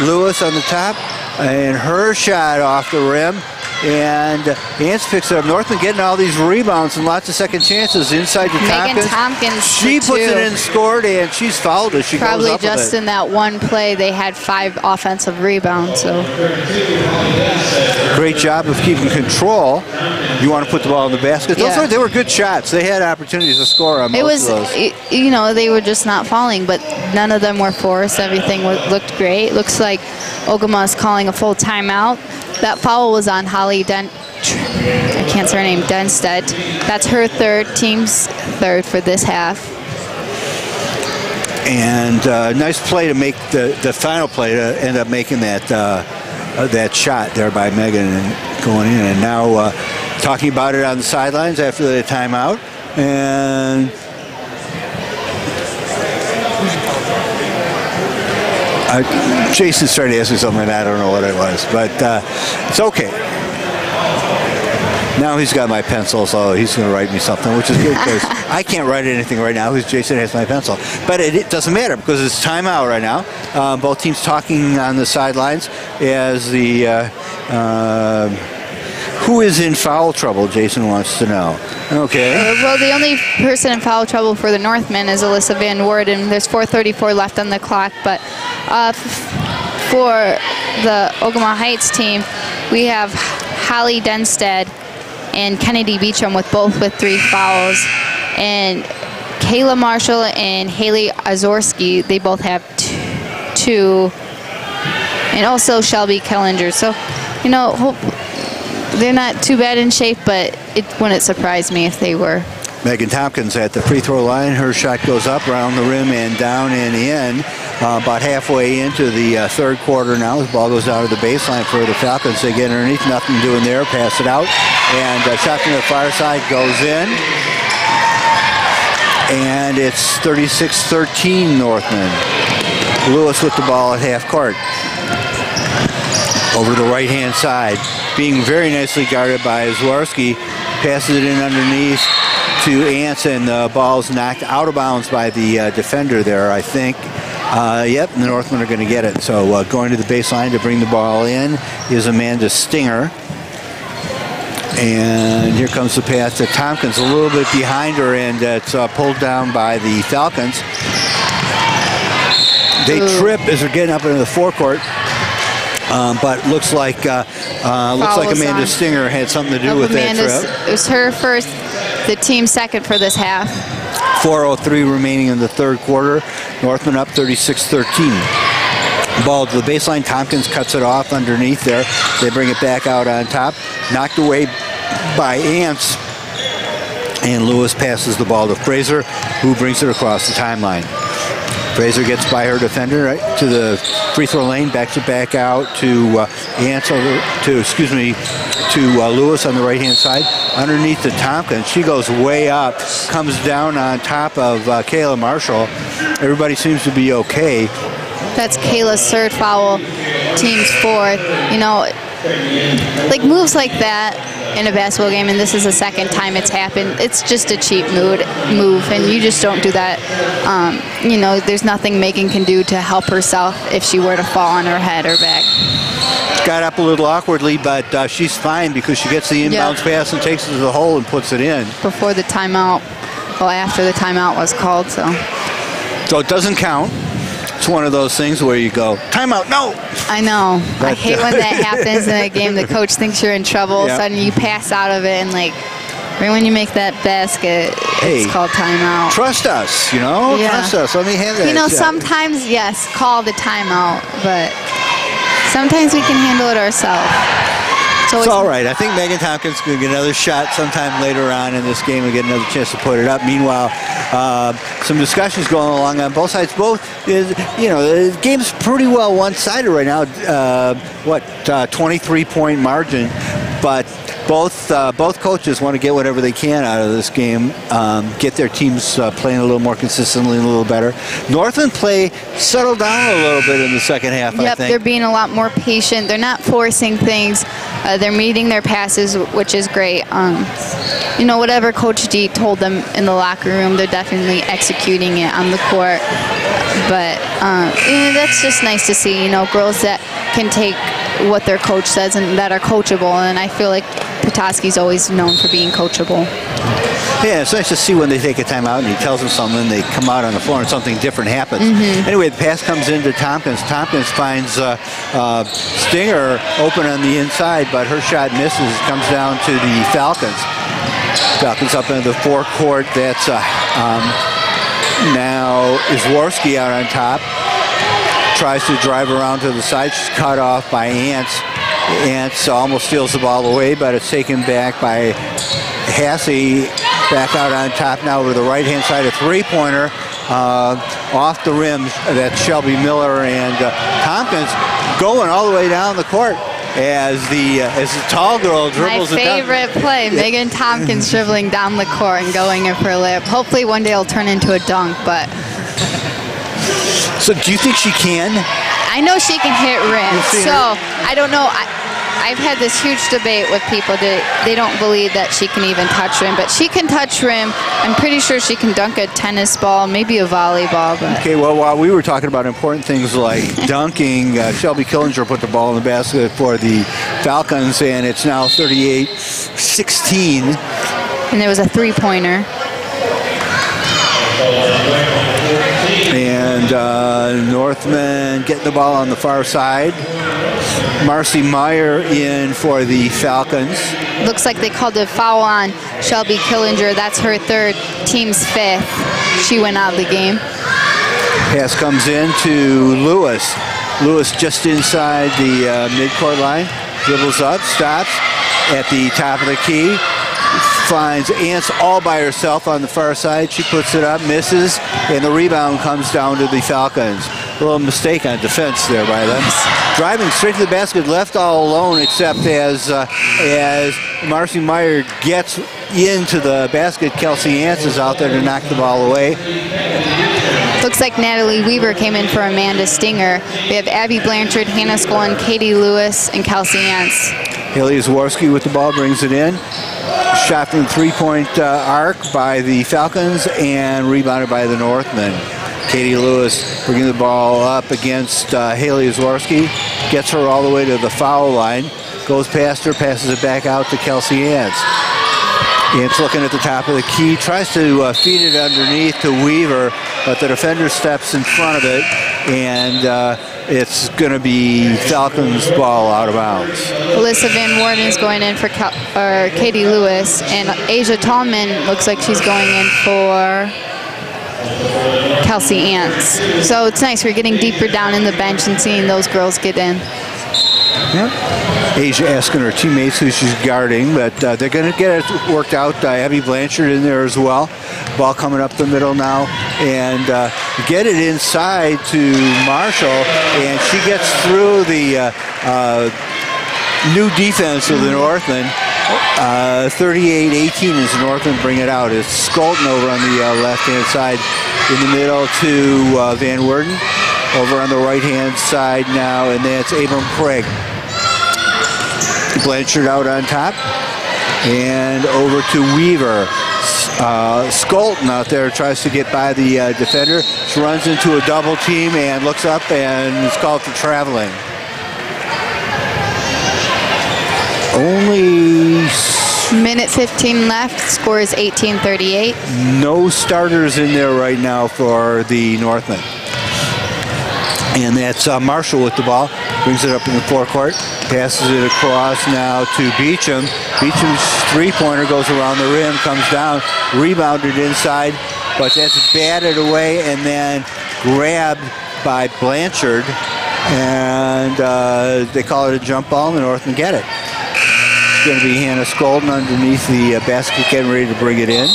Lewis on the top. And her shot off the rim. And Ants picks it up. Northman getting all these rebounds and lots of second chances inside to Megan Tompkins. Tompkins. She puts it in, scored, and she's fouled as she Probably goes up just with it. in that one play, they had 5 offensive rebounds. So great job of keeping control. You want to put the ball in the basket. They were good shots. They had opportunities to score on most of those. You know, they were just not falling, but none of them were forced. Everything looked great. Looks like Ogemaw is calling a full timeout. That foul was on Holly I can't say her name, Denstead. That's her third, team's third for this half. And nice play to make the final play to end up making that shot there by Megan and going in. And now talking about it on the sidelines after the timeout. And Jason started to ask me something, and I don't know what it was, but it's okay. Now he's got my pencil, so he's going to write me something, which is good because I can't write anything right now because Jason has my pencil. But it doesn't matter because it's timeout right now. Both teams talking on the sidelines as the who is in foul trouble, Jason wants to know. Okay. Well, the only person in foul trouble for the Northmen is Alyssa Van Worden. There's 4:34 left on the clock, but for the Ogemaw Heights team, we have Holly Denstead and Kennedy Beecham with 3 fouls. And Kayla Marshall and Haley Azorski, they both have 2. And also Shelby Kellinger. So, you know, they're not too bad in shape, but it wouldn't surprise me if they were. Megan Tompkins at the free throw line. Her shot goes up around the rim and down and in. About halfway into the third quarter now. The ball goes down to the baseline for the Falcons. They get underneath, nothing doing there, pass it out. And shot from the far side goes in. And it's 36-13 Northmen. Lewis with the ball at half court. Over the right-hand side. Being very nicely guarded by Zwarski. Passes it in underneath to Ants, and the ball's knocked out of bounds by the defender there, I think. Yep, the Northmen are going to get it. So going to the baseline to bring the ball in is Amanda Stinger. And here comes the pass to Tompkins, a little bit behind her, and it's pulled down by the Falcons. They trip as they're getting up into the forecourt. But looks like Amanda Stinger had something to do with that trip. It was her first, the team's second for this half. 4:03 remaining in the third quarter. Northmen up 36-13. Ball to the baseline. Tompkins cuts it off underneath there. They bring it back out on top. Knocked away by Ants. And Lewis passes the ball to Fraser, who brings it across the timeline. Fraser gets by her defender right to the free throw lane, backs it back out to Ants to Lewis on the right-hand side. Underneath to Tompkins. She goes way up, comes down on top of Kayla Marshall. Everybody seems to be okay. That's Kayla's third foul, team's fourth. You know, like moves like that in a basketball game, and this is the second time it's happened. It's just a cheap move, and you just don't do that. You know, there's nothing Megan can do to help herself if she were to fall on her head or back. Got up a little awkwardly, but she's fine because she gets the inbounds pass and takes it to the hole and puts it in. Before the timeout, well, after the timeout was called, so. So it doesn't count. It's one of those things where you go, timeout, no! I know. I hate when that happens in a game. The coach thinks you're in trouble. Yeah. Suddenly you pass out of it, and like, right when you make that basket, it's called timeout. Trust us, you know? Yeah. Trust us. Let me have that. You know, sometimes, yes, call the timeout, but sometimes we can handle it ourselves. It's all right. I think Megan Tompkins going to get another shot sometime later on in this game and get another chance to put it up. Meanwhile, some discussions going along on both sides. The game's pretty well one-sided right now. 23-point margin, but both coaches want to get whatever they can out of this game, get their teams playing a little more consistently and a little better. Northland play settled down a little bit in the second half, I think. They're being a lot more patient. They're not forcing things. They're meeting their passes, which is great. Whatever Coach D told them in the locker room, they're definitely executing it on the court. But that's just nice to see, girls that can take what their coach says and that are coachable. And I feel like Petoskey's always known for being coachable. Yeah, it's nice to see when they take a timeout and he tells them something, they come out on the floor and something different happens. Anyway, the pass comes into Tompkins. Tompkins finds Stinger open on the inside, but her shot misses. It comes down to the Falcons. Falcons up into the forecourt. That's now Zworski out on top. Tries to drive around to the side. She's cut off by Ants. Ants almost steals the ball away, but it's taken back by Hassey. Back out on top now over the right-hand side. A three-pointer off the rim. That's Shelby Miller, and Tompkins going all the way down the court as the tall girl dribbles it down. My favorite play, Megan Tompkins dribbling down the court and going in for a layup. Hopefully one day it'll turn into a dunk, but... So do you think she can? I know she can hit rims, so I don't know. I've had this huge debate with people that they don't believe that she can even touch rim, but she can touch rim. I'm pretty sure she can dunk a tennis ball, maybe a volleyball. But. Okay, well, while we were talking about important things like dunking, Shelby Killinger put the ball in the basket for the Falcons, and it's now 38-16. And there was a three-pointer. And Northmen getting the ball on the far side. Marcy Meyer in for the Falcons. Looks like they called a foul on Shelby Killinger. That's her third, team's fifth. She went out of the game. Pass comes in to Lewis. Lewis just inside the midcourt line. Dribbles up, stops at the top of the key. Finds Ants all by herself on the far side. She puts it up, misses, and the rebound comes down to the Falcons. A little mistake on defense there by them. Driving straight to the basket, left all alone, except as Marcy Meyer gets into the basket, Kelsey Ants is out there to knock the ball away. Looks like Natalie Weaver came in for Amanda Stinger. We have Abby Blanchard, Hannah Skolin, Katie Lewis, and Kelsey Ants. Haley Zworski with the ball brings it in. Shot from the three-point arc by the Falcons and rebounded by the Northmen. Katie Lewis bringing the ball up against Haley Zworski. Gets her all the way to the foul line. Goes past her, passes it back out to Kelsey Ants. Ants looking at the top of the key. Tries to feed it underneath to Weaver, but the defender steps in front of it, and it's going to be Falcons' ball out of bounds. Alyssa Van Warden's going in for Katie Lewis, and Asia Tallman looks like she's going in for Kelsey Ants. So it's nice. We're getting deeper down in the bench and seeing those girls get in. Yep. Asia asking her teammates who she's guarding, but they're going to get it worked out. Abby Blanchard in there as well. Ball coming up the middle now, and get it inside to Marshall, and she gets through the new defense of the Northmen. 38-18 as the Northmen bring it out. It's Skolton over on the left-hand side, in the middle to Van Worden. Over on the right-hand side now, and that's Abram Craig. Blanchard out on top, and over to Weaver. Skolton out there tries to get by the defender. She runs into a double team and looks up and is called for traveling. Only minute 15 left. Score is 18-38. No starters in there right now for the Northmen. And that's Marshall with the ball. Brings it up in the forecourt. Passes it across now to Beecham. Beecham's three-pointer goes around the rim, comes down, rebounded inside, but that's batted away and then grabbed by Blanchard. And they call it a jump ball, and the Northmen get it. going to be Hannah Skolden underneath the basket, getting ready to bring it in.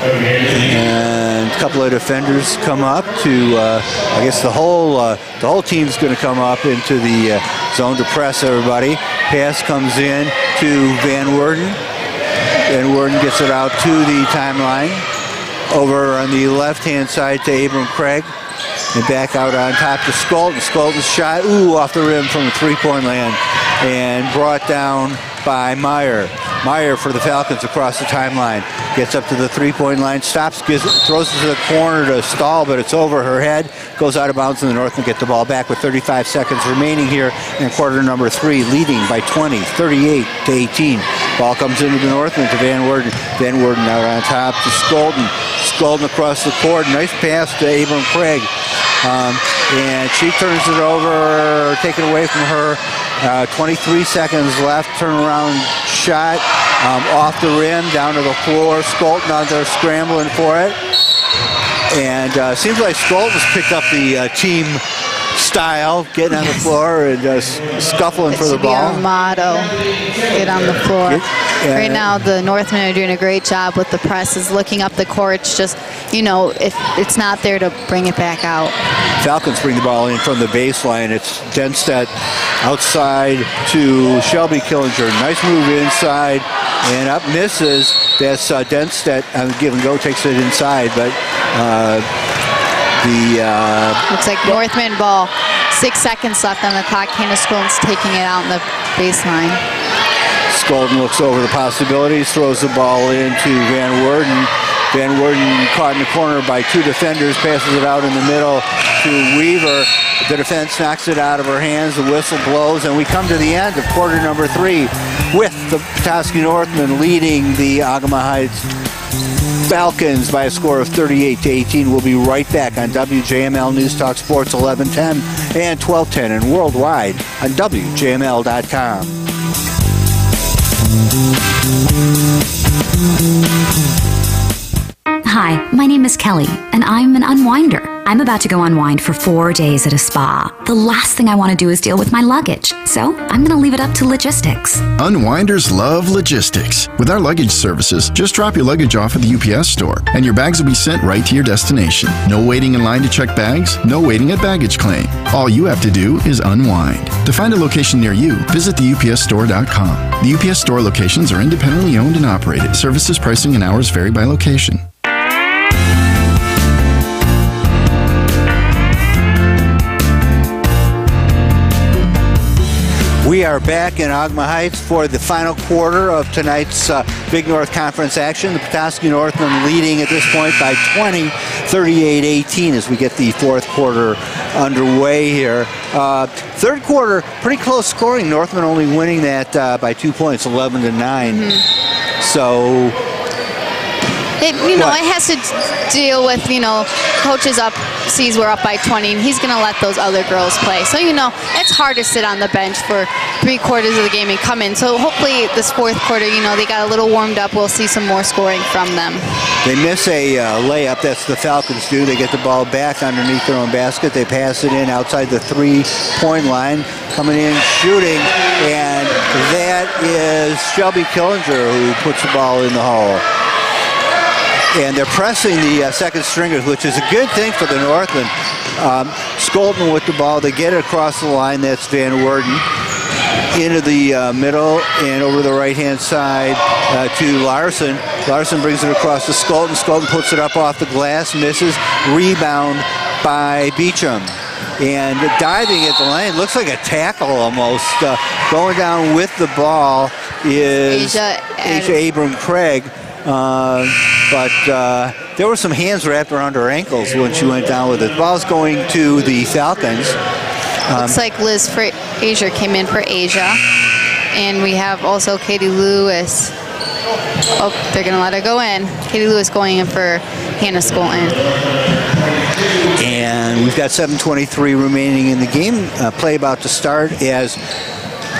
And a couple of defenders come up to, I guess the whole team's going to come up into the zone to press everybody. Pass comes in to Van Worden. Van Worden gets it out to the timeline. Over on the left-hand side to Abram Craig. And back out on top to Skolden. Skolden's shot, off the rim from the three-point land. And brought down by Meyer. Meyer for the Falcons across the timeline. Gets up to the three-point line, stops, throws it to the corner to Stahl, but it's over her head. Goes out of bounds, and the Northmen get the ball back with 35 seconds remaining here in quarter number 3, leading by 20, 38-18. Ball comes into the Northmen to Van Worden. Van Worden out on top to Skolden. Skolden across the court. Nice pass to Abram Craig. And she turns it over, taken away from her. 23 seconds left. Turnaround shot off the rim, down to the floor. Skolden out there scrambling for it. And seems like Skolden's picked up the team style, getting on the floor and scuffling for the ball. That should be our motto, get on the floor. Right now, the Northmen are doing a great job with the presses, looking up the court. It's just, if it's not there, to bring it back out. Falcons bring the ball in from the baseline. It's Denstedt outside to Shelby Killinger. Nice move inside and up, misses. That's Denstedt on the give and go, takes it inside, but looks like Northman ball. 6 seconds left on the clock. Hannah Skolden's taking it out in the baseline. Skolden looks over the possibilities, throws the ball into Van Worden. Van Worden caught in the corner by two defenders, passes it out in the middle to Weaver. The defense knocks it out of her hands, the whistle blows, and we come to the end of quarter number 3 with the Petoskey Northmen leading the Ogemaw Heights Falcons by a score of 38-18. We'll be right back on WJML News Talk Sports 1110 and 1210 and worldwide on WJML.com. Hi, my name is Kelly, and I'm an unwinder. I'm about to go unwind for 4 days at a spa. The last thing I want to do is deal with my luggage, so I'm going to leave it up to logistics. Unwinders love logistics. With our luggage services, just drop your luggage off at the UPS store, and your bags will be sent right to your destination. No waiting in line to check bags, no waiting at baggage claim. All you have to do is unwind. To find a location near you, visit theupsstore.com. The UPS store locations are independently owned and operated. Services, pricing, and hours vary by location. We are back in Ogemaw Heights for the final quarter of tonight's Big North Conference action. The Petoskey Northmen leading at this point by 20, 38-18 as we get the fourth quarter underway here. Third quarter, pretty close scoring. Northmen only winning that by 2 points, 11-9. Mm-hmm. So... It has to deal with, coaches sees we're up by 20, and he's going to let those other girls play. So, it's hard to sit on the bench for 3 quarters of the game and come in. So, hopefully, this fourth quarter, they got a little warmed up. We'll see some more scoring from them. They miss a layup. That's the Falcons do. They get the ball back underneath their own basket. They pass it in outside the 3-point line. Coming in, shooting, and that is Shelby Killinger who puts the ball in the hole. And they're pressing the second stringers, which is a good thing for the Northmen. Skolden with the ball. They get it across the line. That's Van Worden. Into the middle and over the right-hand side to Larson. Larson brings it across to Skolden. Skolden puts it up off the glass, misses. Rebound by Beecham. And diving at the lane, looks like a tackle almost. Going down with the ball is Asia Abram Craig. But there were some hands wrapped around her ankles when she went down with it. The ball's going to the Falcons. Looks like Liz Frazier came in for Asia. And we have also Katie Lewis. Oh, they're going to let her go in. Katie Lewis going in for Hannah Skolden. And we've got 7:23 remaining in the game. Play about to start as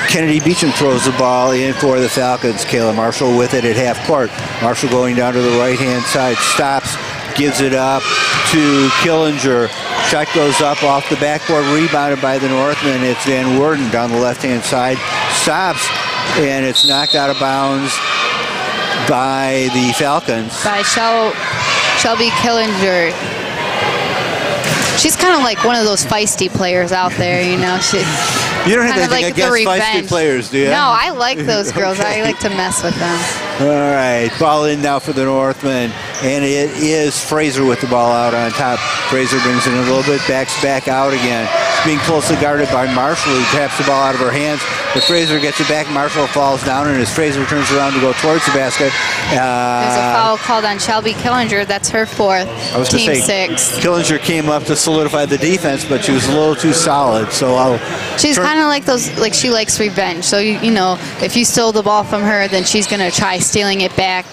Kennedy Beecham throws the ball in for the Falcons. Kayla Marshall with it at half court. Marshall going down to the right-hand side. Stops, gives it up to Killinger. Shot goes up off the backboard, rebounded by the Northmen. It's Van Worden down the left-hand side. Stops, and it's knocked out of bounds by the Falcons. By Shelby Killinger. She's kind of like one of those feisty players out there, you know. You don't have kind of anything like the against feisty revenge players, do you? No, I like those girls. Okay. I like to mess with them. All right, ball in now for the Northmen, and it is Fraser with the ball out on top. Fraser brings it in a little bit, backs back out again. It's being closely guarded by Marshall, who taps the ball out of her hands. But Fraser gets it back. Marshall falls down, and as Fraser turns around to go towards the basket, There's a foul called on Shelby Killinger. That's her fourth. I was going Team to say, 6. Killinger came up to solidify the defense, but she was a little too solid. So She's kind of like those, like she likes revenge. So, you know, if you stole the ball from her, then she's going to try stealing it back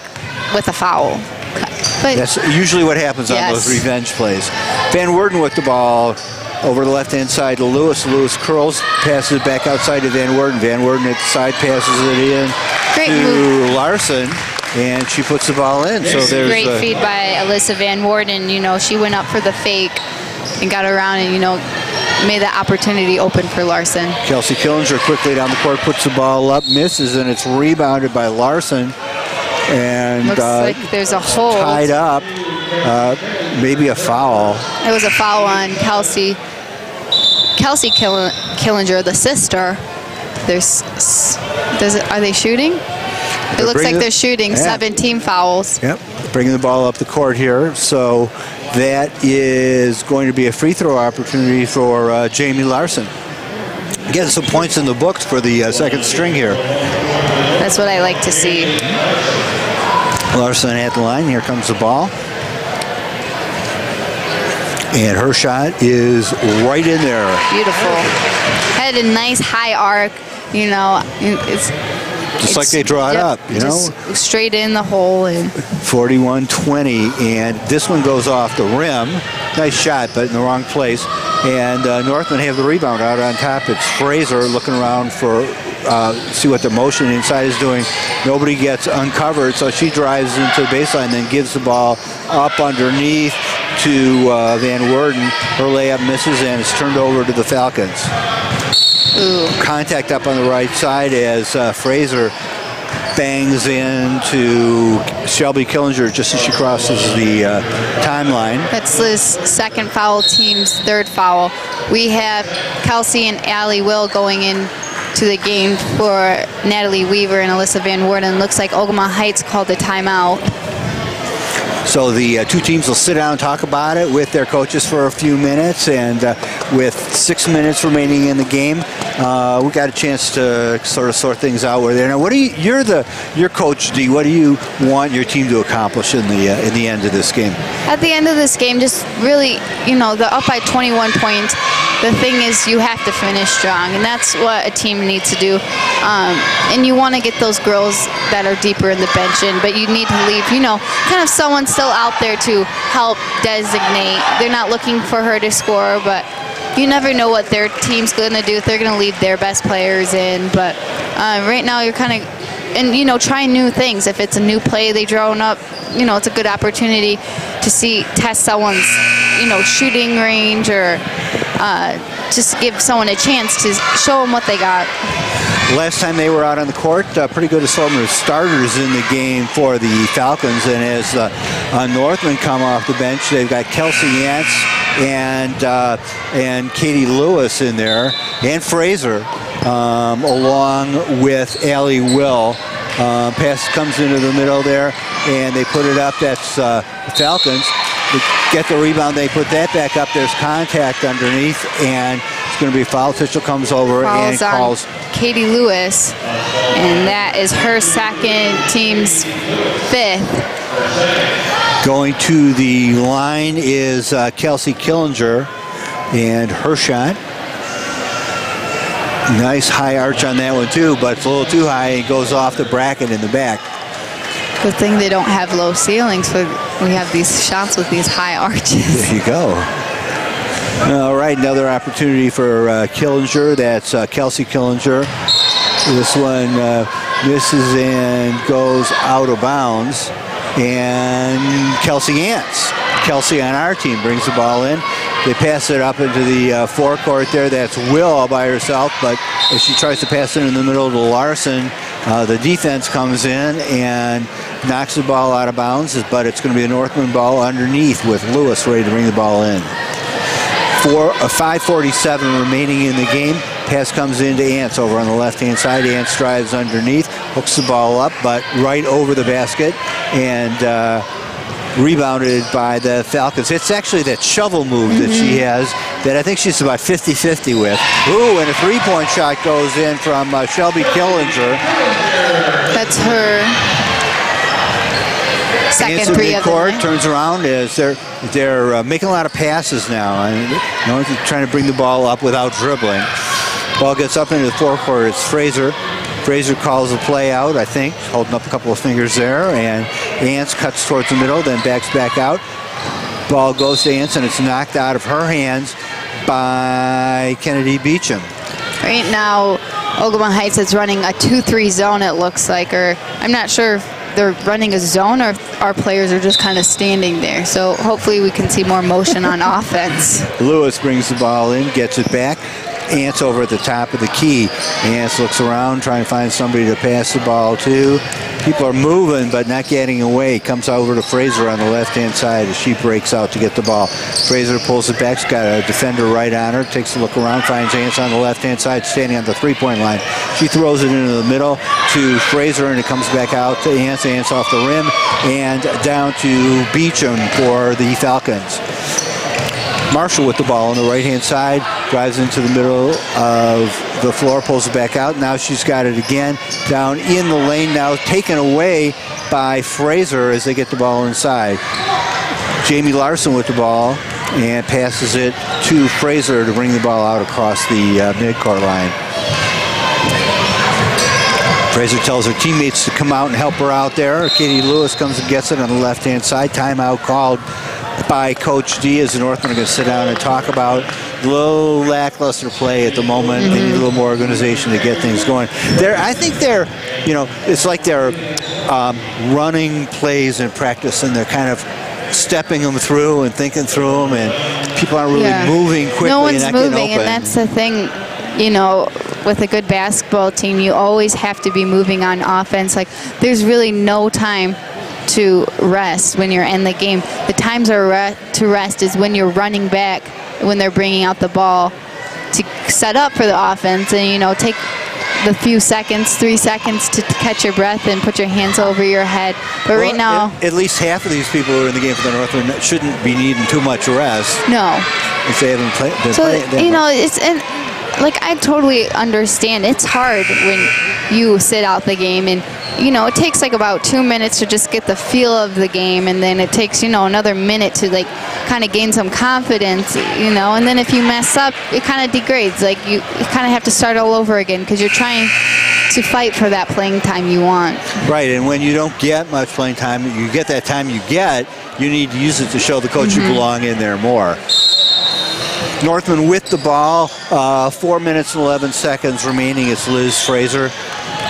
with a foul. But that's usually what happens on those revenge plays. Van Worden with the ball over the left-hand side to Lewis. Lewis curls, passes it back outside to Van Worden. Van Worden at the side passes it in to Larson, and she puts the ball in. So there's great feed by Alyssa Van Worden. You know, she went up for the fake and got around and, you know, made that opportunity open for Larson. Kelsey Killinger quickly down the court, puts the ball up, misses, and it's rebounded by Larson. And looks like there's a hold. Tied up. Maybe a foul. It was a foul on Kelsey Killinger, the sister. Are they shooting? It looks like they're shooting. 17 fouls. Yep, bringing the ball up the court here. So that is going to be a free throw opportunity for Jamie Larson. Getting some points in the books for the second string here. That's what I like to see. Larson at the line. Here comes the ball. And her shot is right in there. Beautiful. Had a nice high arc, you know. It's like they draw it up, you know. Straight in the hole. And 41-20, and this one goes off the rim. Nice shot, but in the wrong place. And Northmen have the rebound out on top. It's Fraser looking around for see what the motion inside is doing. Nobody gets uncovered, so she drives into the baseline, then gives the ball up underneath to Van Worden. Her layup misses, and it's turned over to the Falcons. Ooh. Contact up on the right side as Fraser bangs into Shelby Killinger just as she crosses the timeline. That's Liz's second foul, team's third foul. We have Kelsey and Allie Will going in to the game for Natalie Weaver and Alyssa Van Worden. Looks like Ogemaw Heights called the timeout. So the two teams will sit down and talk about it with their coaches for a few minutes, and with 6 minutes remaining in the game, we got a chance to sort of sort things out where they're. Now, what do you're Coach D. What do you want your team to accomplish in the end of this game? At the end of this game, just really, you know, they're up by 21 points. The thing is, you have to finish strong, and that's what a team needs to do. And you want to get those girls that are deeper in the bench in, but you need to leave, you know, kind of someone still out there to help designate. They're not looking for her to score, but you never know what their team's going to do if they're going to leave their best players in. But right now, you're kind of, and, you know, try new things. If it's a new play they drawn up, you know, it's a good opportunity to test someone's, you know, shooting range, or just give someone a chance to show them what they got. Last time they were out on the court, pretty good assortment of starters in the game for the Falcons. And as Northmen come off the bench, they've got Kelsey Yance and Katie Lewis in there, and Fraser, along with Allie Will. Pass comes into the middle there, and they put it up. That's the Falcons. They get the rebound. They put that back up. There's contact underneath, and it's going to be a foul. Official comes over and calls Katie Lewis, and that is her second, team's fifth. Going to the line is Kelsey Killinger, and her shot. Nice high arch on that one too, but it's a little too high. It goes off the bracket in the back. Good thing they don't have low ceilings, so we have these shots with these high arches. There you go. All right, another opportunity for Killinger. That's Kelsey Killinger. This one misses and goes out of bounds. And Kelsey Yance. Kelsey on our team brings the ball in. They pass it up into the forecourt there. That's Will all by herself, but as she tries to pass it in the middle to Larson, The defense comes in and knocks the ball out of bounds, but it's going to be a Northman ball underneath with Lewis ready to bring the ball in. 5:47 remaining in the game. Pass comes into Ants over on the left-hand side. Ants drives underneath, hooks the ball up, but right over the basket, and rebounded by the Falcons. It's actually that shovel move that she has that I think she's about 50-50 with. Ooh, and a three-point shot goes in from Shelby Killinger. That's her second three of the night. Turns around as they're making a lot of passes now. And, trying to bring the ball up without dribbling. Ball gets up into the forecourt. It's Fraser. Fraser calls the play out, I think, holding up a couple of fingers there, and Ants cuts towards the middle, then backs back out. Ball goes to Ants, and it's knocked out of her hands by Kennedy Beecham. Right now, Ogemaw Heights is running a 2-3 zone, it looks like, or I'm not sure if they're running a zone or if our players are just kind of standing there. So hopefully we can see more motion on offense. Lewis brings the ball in, gets it back. Ants over at the top of the key. Ants looks around, trying to find somebody to pass the ball to. People are moving, but not getting away. Comes over to Fraser on the left-hand side as she breaks out to get the ball. Fraser pulls it back. She's got a defender right on her. Takes a look around, finds Ants on the left-hand side, standing on the three-point line. She throws it into the middle to Fraser, and it comes back out to Ants. Ants off the rim and down to Beecham for the Falcons. Marshall with the ball on the right-hand side, drives into the middle of the floor, pulls it back out. Now she's got it again down in the lane now, taken away by Fraser as they get the ball inside. Jamie Larson with the ball and passes it to Fraser to bring the ball out across the midcourt line. Fraser tells her teammates to come out and help her out there. Katie Lewis comes and gets it on the left-hand side. Timeout called by Coach D as the Northmen are going to sit down and talk about a little lackluster play at the moment. They need a little more organization to get things going. I think they're, it's like they're running plays in practice, and they're kind of stepping them through and thinking through them, and people aren't really moving quickly. No one's and not moving, and that's the thing. With a good basketball team, you always have to be moving on offense. Like, there's really no time to rest when you're in the game. The times to rest is when you're running back, when they're bringing out the ball to set up for the offense, and take the few seconds, 3 seconds to catch your breath and put your hands over your head. But right now, at least half of these people who are in the game for the Northmen shouldn't be needing too much rest. No, if they haven't been playing. I totally understand. It's hard when you sit out the game, and it takes about 2 minutes to just get the feel of the game, and then it takes another minute to kind of gain some confidence, and then if you mess up, it kind of degrades. You kind of have to start all over again because you're trying to fight for that playing time you want. Right, and when you don't get much playing time, you get that time you get, you need to use it to show the coach you belong in there more. Northman with the ball, 4 minutes and 11 seconds remaining. It's Liz Fraser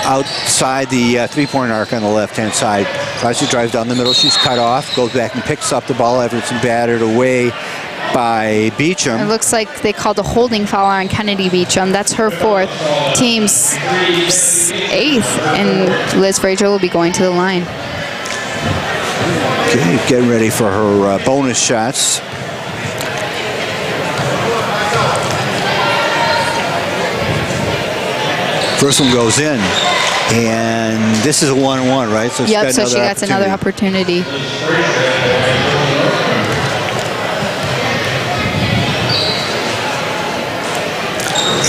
outside the three-point arc on the left-hand side. Tries to drive down the middle. She's cut off, goes back and picks up the ball. Everton battered away by Beecham. It looks like they called a holding foul on Kennedy Beecham. That's her fourth, team's eighth, and Liz Fraser will be going to the line. Okay, getting ready for her bonus shots. First one goes in, and this is a 1-1, right? So yep, so she gets another opportunity.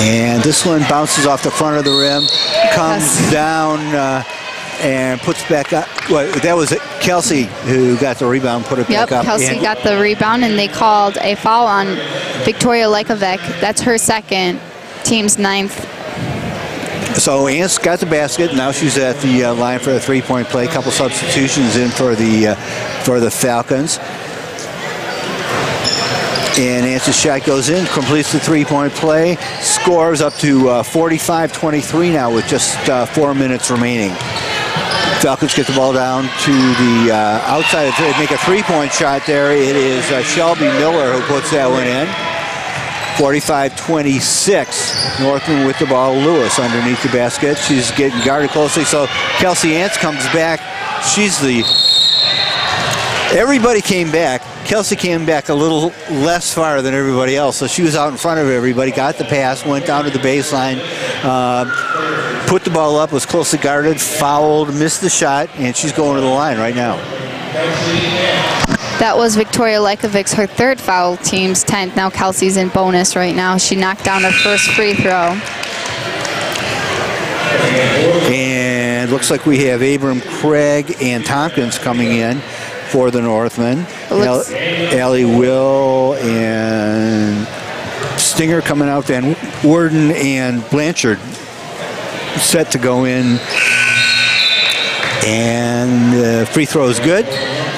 And this one bounces off the front of the rim, comes down and puts back up. Well, that was Kelsey who got the rebound, put it back up. Yep, Kelsey got the rebound, and they called a foul on Victoria Likovic. That's her second, team's ninth. So Ants got the basket. Now she's at the line for a three-point play. A couple substitutions in for the Falcons. And Ance's shot goes in, completes the three-point play, scores up to 45-23 now with just 4 minutes remaining. Falcons get the ball down to the outside. They make a three-point shot there. It is Shelby Miller who puts that one in. 45-26. Northman with the ball. Lewis underneath the basket. She's getting guarded closely. So Kelsey Ants comes back. Everybody came back. Kelsey came back a little less far than everybody else. So she was out in front of everybody, got the pass, went down to the baseline, put the ball up, was closely guarded, fouled, missed the shot, and she's going to the line right now. That was Victoria Lajkovic's, her third foul, team's 10th. Now Kelsey's in bonus right now. She knocked down her first free throw. And looks like we have Abram, Craig, and Tompkins coming in for the Northmen. Allie Will and Stinger coming out. Van Worden and Blanchard set to go in. And the free throw is good.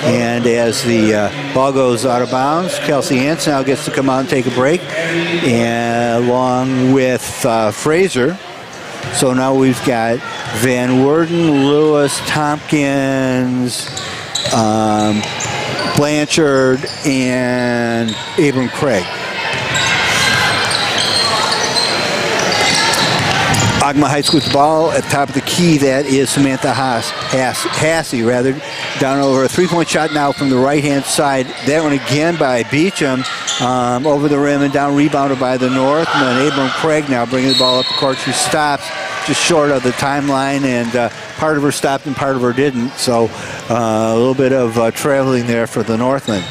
And as the ball goes out of bounds, Kelsey Ants now gets to come out and take a break, and along with Fraser. So now we've got Van Worden, Lewis, Tompkins, Blanchard, and Abram Craig. Ogemaw Heights with the ball at the top of the key. That is Samantha Hassey, down over a three-point shot now from the right-hand side. That one again by Beecham, over the rim and down, rebounded by the Northmen. Abram Craig now bringing the ball up the court. She stops just short of the timeline, and part of her stopped and part of her didn't. So a little bit of traveling there for the Northmen.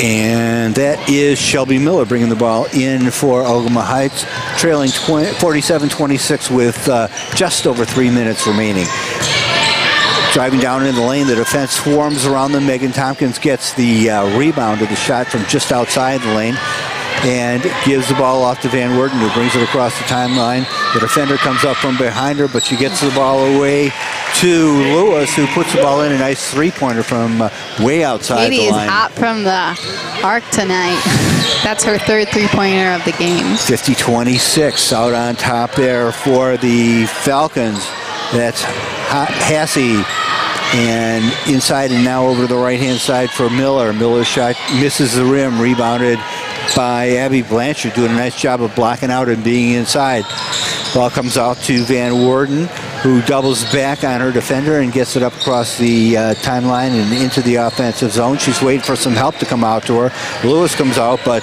And that is Shelby Miller bringing the ball in for Ogemaw Heights, trailing 47-26 with just over 3 minutes remaining. Driving down in the lane, the defense swarms around them. Megan Tompkins gets the rebound of the shot from just outside the lane and gives the ball off to Van Worden, who brings it across the timeline. The defender comes up from behind her, but she gets the ball away to Lewis, who puts the ball in. A nice three-pointer from way outside Katie the line. is hot from the arc tonight. That's her third three-pointer of the game. 50-26 out on top there for the Falcons. That's Hassey, and inside and now over to the right-hand side for Miller. Miller's shot misses the rim, rebounded by Abby Blanchard, doing a nice job of blocking out and being inside. Ball comes out to Van Worden, who doubles back on her defender and gets it up across the timeline and into the offensive zone. She's waiting for some help to come out to her. Lewis comes out, but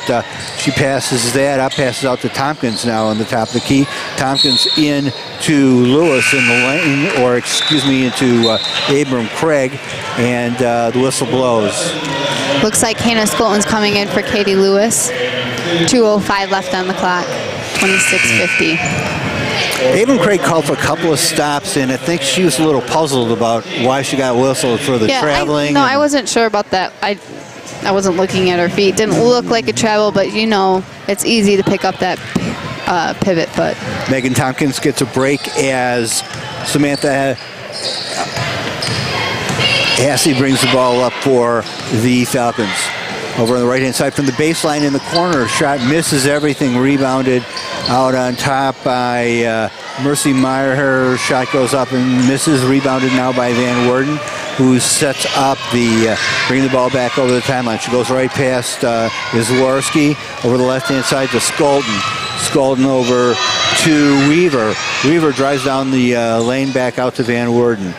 she passes that up, passes out to Tompkins now on the top of the key. Tompkins in to Lewis in the lane, or excuse me, into Abram Craig, and the whistle blows. Looks like Hannah Skolton's coming in for Katie Lewis. 2:05 left on the clock. 26:50. Abram Craig called for a couple of stops, and I think she was a little puzzled about why she got whistled for the traveling. I wasn't sure about that. I wasn't looking at her feet. Didn't look like a travel, but you know, it's easy to pick up that pivot foot. Megan Tompkins gets a break as Samantha Hassey brings the ball up for the Falcons. Over on the right-hand side from the baseline in the corner, shot misses everything, rebounded out on top by Mercy Meyer. Her shot goes up and misses, rebounded now by Van Worden, who sets up bringing the ball back over the timeline. She goes right past Izwarski, over the left-hand side to Skolton. Skolton over to Weaver. Weaver drives down the lane back out to Van Worden.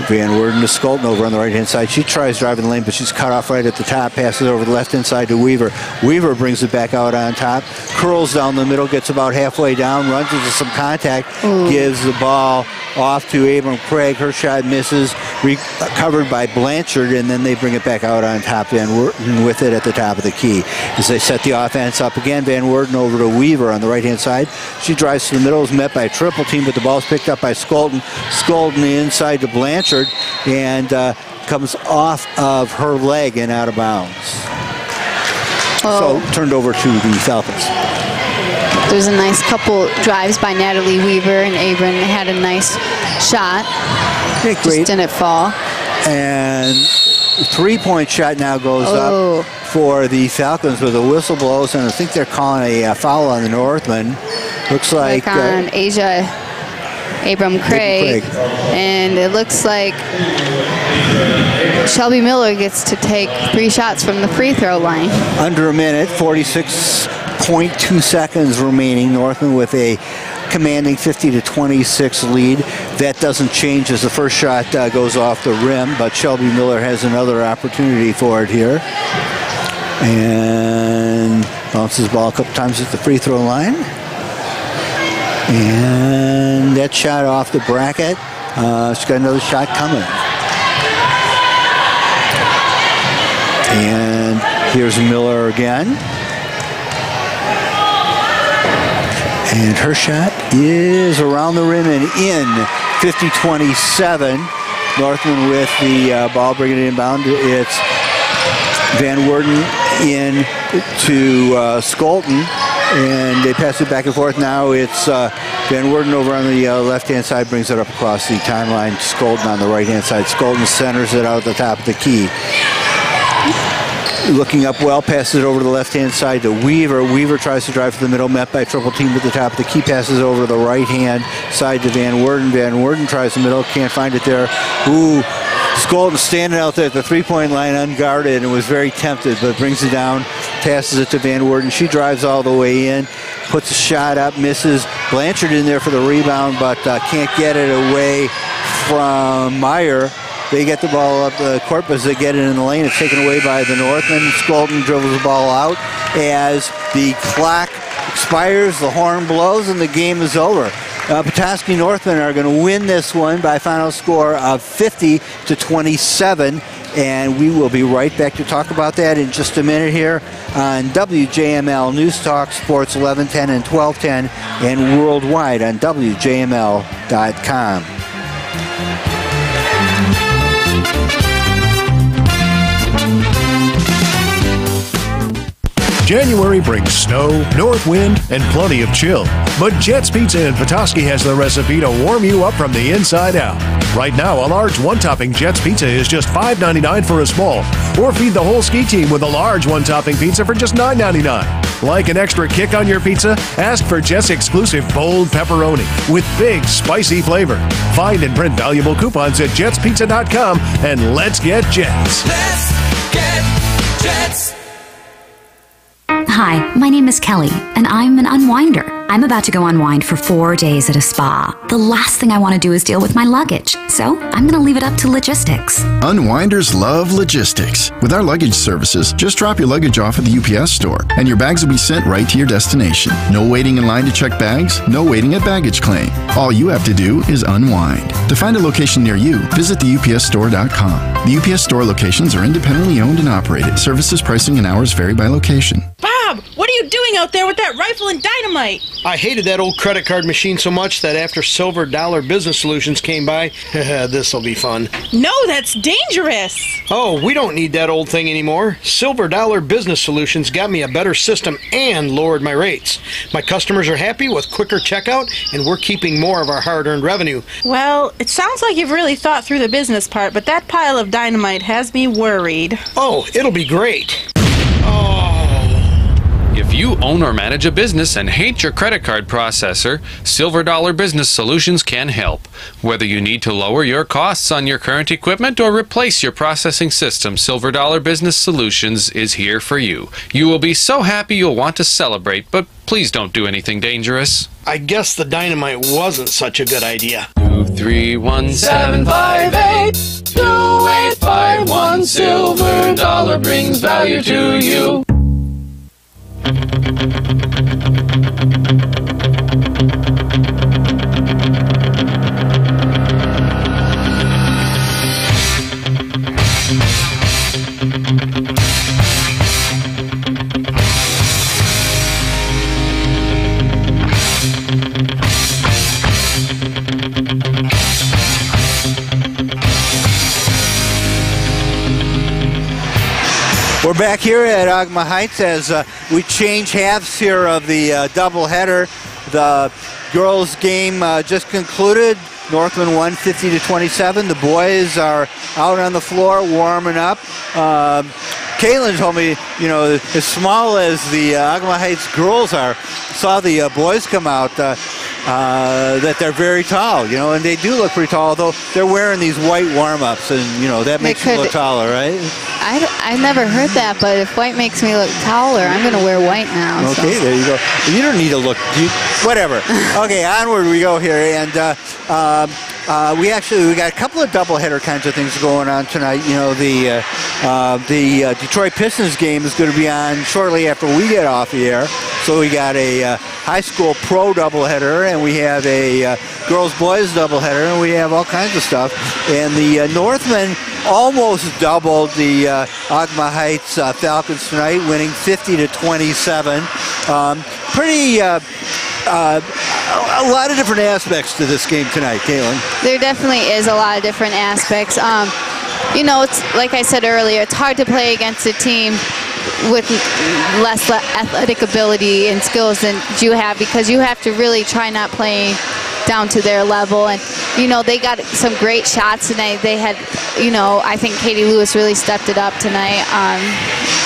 Van Worden to Skolton over on the right-hand side. She tries driving the lane, but she's cut off right at the top, passes over the left-hand side to Weaver. Weaver brings it back out on top, curls down the middle, gets about halfway down, runs into some contact, gives the ball off to Abram Craig. Her shot misses, recovered by Blanchard, and then they bring it back out on top. Van Worden with it at the top of the key. As they set the offense up again, Van Worden over to Weaver on the right-hand side. She drives to the middle, is met by a triple team, but the ball's picked up by Skolton. Skolton inside to Blanchard, and comes off of her leg and out of bounds. So turned over to the Falcons. There's a nice couple drives by Natalie Weaver, and Abram had a nice shot. Okay, great. Just didn't fall. And three-point shot now goes up for the Falcons with a whistle blows, and I think they're calling a foul on the Northmen. Looks like on Asia Abram Craig. And it looks like Shelby Miller gets to take 3 shots from the free throw line. Under a minute, 46.2 seconds remaining. Northman with a commanding 50-26 lead. That doesn't change as the first shot goes off the rim, but Shelby Miller has another opportunity for it here. And bounces the ball a couple times at the free throw line. And that shot off the bracket. She's got another shot coming. And here's Miller again. And her shot is around the rim and in. 50-27. Northman with the ball bringing it inbound. It's Van Worden in to Skolton. And they pass it back and forth. Now it's Van Worden over on the left-hand side, brings it up across the timeline. Skolton on the right-hand side. Skolton centers it out at the top of the key. Looking up well, passes it over to the left-hand side to Weaver. Weaver tries to drive to the middle, met by triple team at the top of the key, passes over to the right-hand side to Van Worden. Van Worden tries the middle, can't find it there. Ooh, Skolton standing out there at the three-point line unguarded and was very tempted, but brings it down, passes it to Van Worden. She drives all the way in, puts a shot up, misses. Blanchard in there for the rebound, but can't get it away from Meyer. They get the ball up the court, but as they get it in the lane, it's taken away by the Northmen. Skolton dribbles the ball out as the clock expires, the horn blows, and the game is over. Petoskey Northmen are going to win this one by a final score of 50-27, and we will be right back to talk about that in just a minute here on WJML News Talk Sports 1110 and 1210 and worldwide on WJML.com. January brings snow, north wind, and plenty of chill. But Jet's Pizza in Petoskey has the recipe to warm you up from the inside out. Right now, a large one-topping Jet's Pizza is just $5.99 for a small. Or feed the whole ski team with a large one-topping pizza for just $9.99. Like an extra kick on your pizza? Ask for Jet's exclusive bold pepperoni with big, spicy flavor. Find and print valuable coupons at jetspizza.com and let's get Jets. Let's get Jets. Hi, my name is Kelly, and I'm an unwinder. I'm about to go unwind for 4 days at a spa. The last thing I want to do is deal with my luggage, so I'm going to leave it up to logistics. Unwinders love logistics. With our luggage services, just drop your luggage off at the UPS store, and your bags will be sent right to your destination. No waiting in line to check bags, no waiting at baggage claim. All you have to do is unwind. To find a location near you, visit theupsstore.com. The UPS store locations are independently owned and operated. Services, pricing, and hours vary by location. Bob, what are you doing out there with that rifle and dynamite? I hated that old credit card machine so much that after Silver Dollar Business Solutions came by, this'll be fun. No, that's dangerous. Oh, we don't need that old thing anymore. Silver Dollar Business Solutions got me a better system and lowered my rates. My customers are happy with quicker checkout, and we're keeping more of our hard-earned revenue. Well, it sounds like you've really thought through the business part, but that pile of dynamite has me worried. Oh, it'll be great. If you own or manage a business and hate your credit card processor, Silver Dollar Business Solutions can help. Whether you need to lower your costs on your current equipment or replace your processing system, Silver Dollar Business Solutions is here for you. You will be so happy you'll want to celebrate, but please don't do anything dangerous. I guess the dynamite wasn't such a good idea. 231-758-2851. Silver Dollar brings value to you. We're back here at Ogemaw Heights as we change halves here of the doubleheader. The girls' game just concluded. Northman won 50-27. The boys are out on the floor warming up. Caitlin told me, you know, as small as the Ogemaw Heights girls are, saw the boys come out. that they're very tall, and they do look pretty tall, although they're wearing these white warm-ups, and, that makes you look taller, right? I never heard that, but if white makes me look taller, I'm going to wear white now. Okay, there you go. You don't need to look, whatever. Okay, onward we go here, and we got a couple of doubleheader kinds of things going on tonight. The Detroit Pistons game is going to be on shortly after we get off the air. So we got a high school pro doubleheader, and we have a girls-boys doubleheader, and we have all kinds of stuff. And the Northmen almost doubled the Ogemaw Heights Falcons tonight, winning 50-27. A lot of different aspects to this game tonight, Caitlin. There definitely is a lot of different aspects. It's like I said earlier, it's hard to play against a team with less athletic ability and skills than you have, because you have to really try not playing down to their level. And they got some great shots tonight. They had, I think Katie Lewis really stepped it up tonight.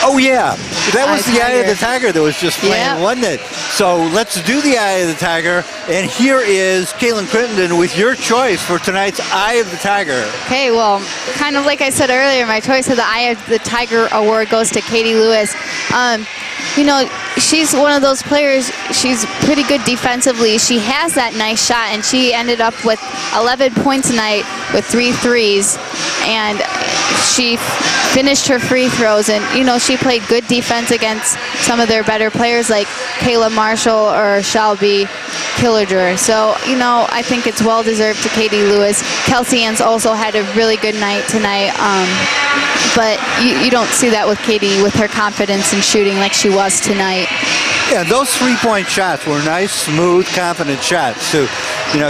Oh yeah, that was the Eye of the Tiger that was just playing, wasn't it? So let's do the Eye of the Tiger, and here is Caitlin Crittenden with your choice for tonight's Eye of the Tiger. Okay, well, kind of like I said earlier, my choice of the Eye of the Tiger award goes to Katie Lewis. She's one of those players, she's pretty good defensively. She has that nice shot, and she ended up with 11 points tonight with 3 threes, and she finished her free throws, and she played good defense against some of their better players like Kayla Marshall or Shelby Killinger. So, I think it's well deserved to Katie Lewis. Kelsey Ann's also had a really good night tonight, but you don't see that with Katie with her confidence in shooting like she was tonight. Yeah, those three-point shots were nice, smooth, confident shots, too.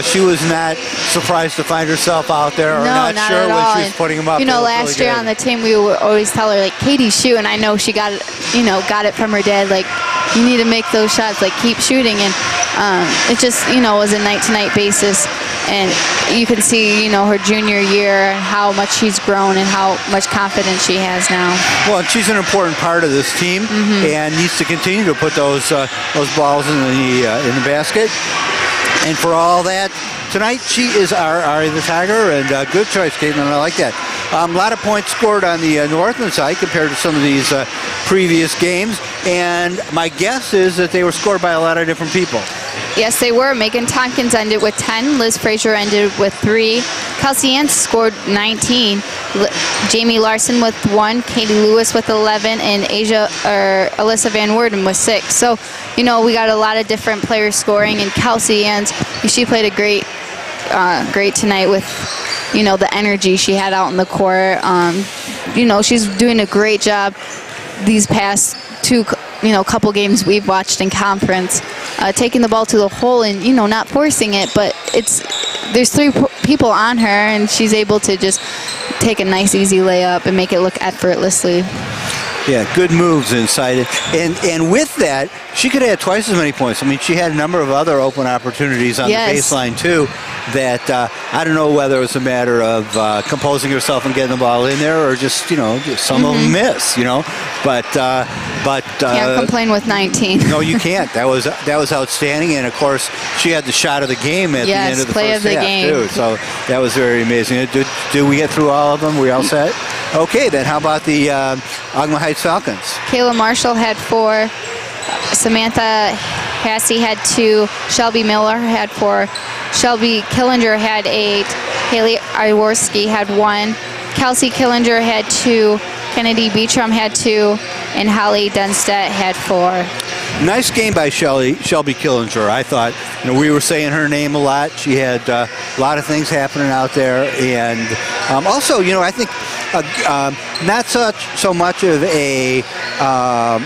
She was not surprised to find herself out there, or not sure when she was putting them up. Last year on the team, we would always tell her, like, Katie, shoot, and I know she got it, got it from her dad, like, you need to make those shots, like, keep shooting, and it just, was a night-to-night basis, and you can see, her junior year and how much she's grown and how much confidence she has now. Well, she's an important part of this team, and needs to continue to put those balls in the basket. And for all that, tonight she is our Eye of the Tiger, and good choice, Caitlin. I like that. A lot of points scored on the Northland side compared to some of these previous games, and my guess is that they were scored by a lot of different people. Yes, they were. Megan Tompkins ended with 10. Liz Frazier ended with 3. Kelsey Ann scored 19. Jamie Larson with 1. Katie Lewis with 11. And Alyssa Van Worden with 6. So, we got a lot of different players scoring. And Kelsey Ann, she played a great tonight with, the energy she had out in the court. She's doing a great job these past two couple games we've watched in conference, taking the ball to the hole and, not forcing it, but there's 3 people on her, and she's able to just take a nice, easy layup and make it look effortlessly. Yeah, good moves inside it. And with that, she could have had twice as many points. I mean, she had a number of other open opportunities on the baseline, too, that I don't know whether it was a matter of composing herself and getting the ball in there, or just, some of them miss, But can't complain with 19. No, you can't. That was outstanding. And, of course, she had the shot of the game at the end of the first half, too. So that was very amazing. Did we get through all of them? We all set? Okay, then how about the Ogemaw Heights Falcons? Kayla Marshall had 4. Samantha Hassey had 2. Shelby Miller had 4. Shelby Killinger had 8. Haley Iworski had 1. Kelsey Killinger had 2. Kennedy Beecham had 2. And Holly Dunstead had 4. Nice game by Shelby Killinger. I thought, we were saying her name a lot. She had a lot of things happening out there. And also, I think not so much of a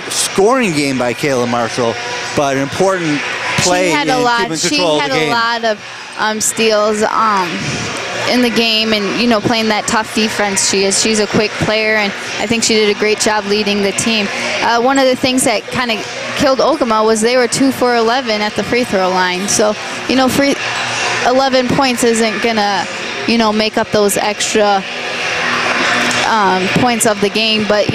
scoring game by Kayla Marshall, but an important play in keeping control of the game. She had a lot of steals in the game, and playing that tough defense. She's a quick player, and I think she did a great job leading the team. One of the things that kind of killed Ogemaw was they were 2 for 11 at the free throw line. So 11 points isn't gonna make up those extra points of the game, but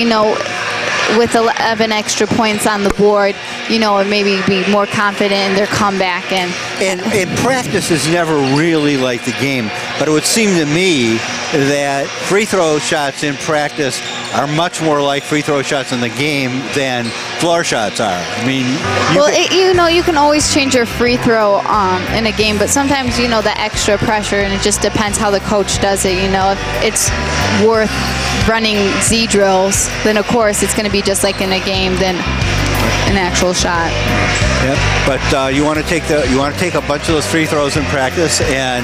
with 11 extra points on the board, or maybe be more confident in their comeback. And practice is never really like the game, but it would seem to me that free throw shots in practice are much more like free throw shots in the game than floor shots are. I mean, you can always change your free throw in a game, but sometimes the extra pressure, and it just depends how the coach does it. If it's worth running Z drills, then of course it's going to be just like in a game than an actual shot. Yep. But you want to take a bunch of those free throws in practice and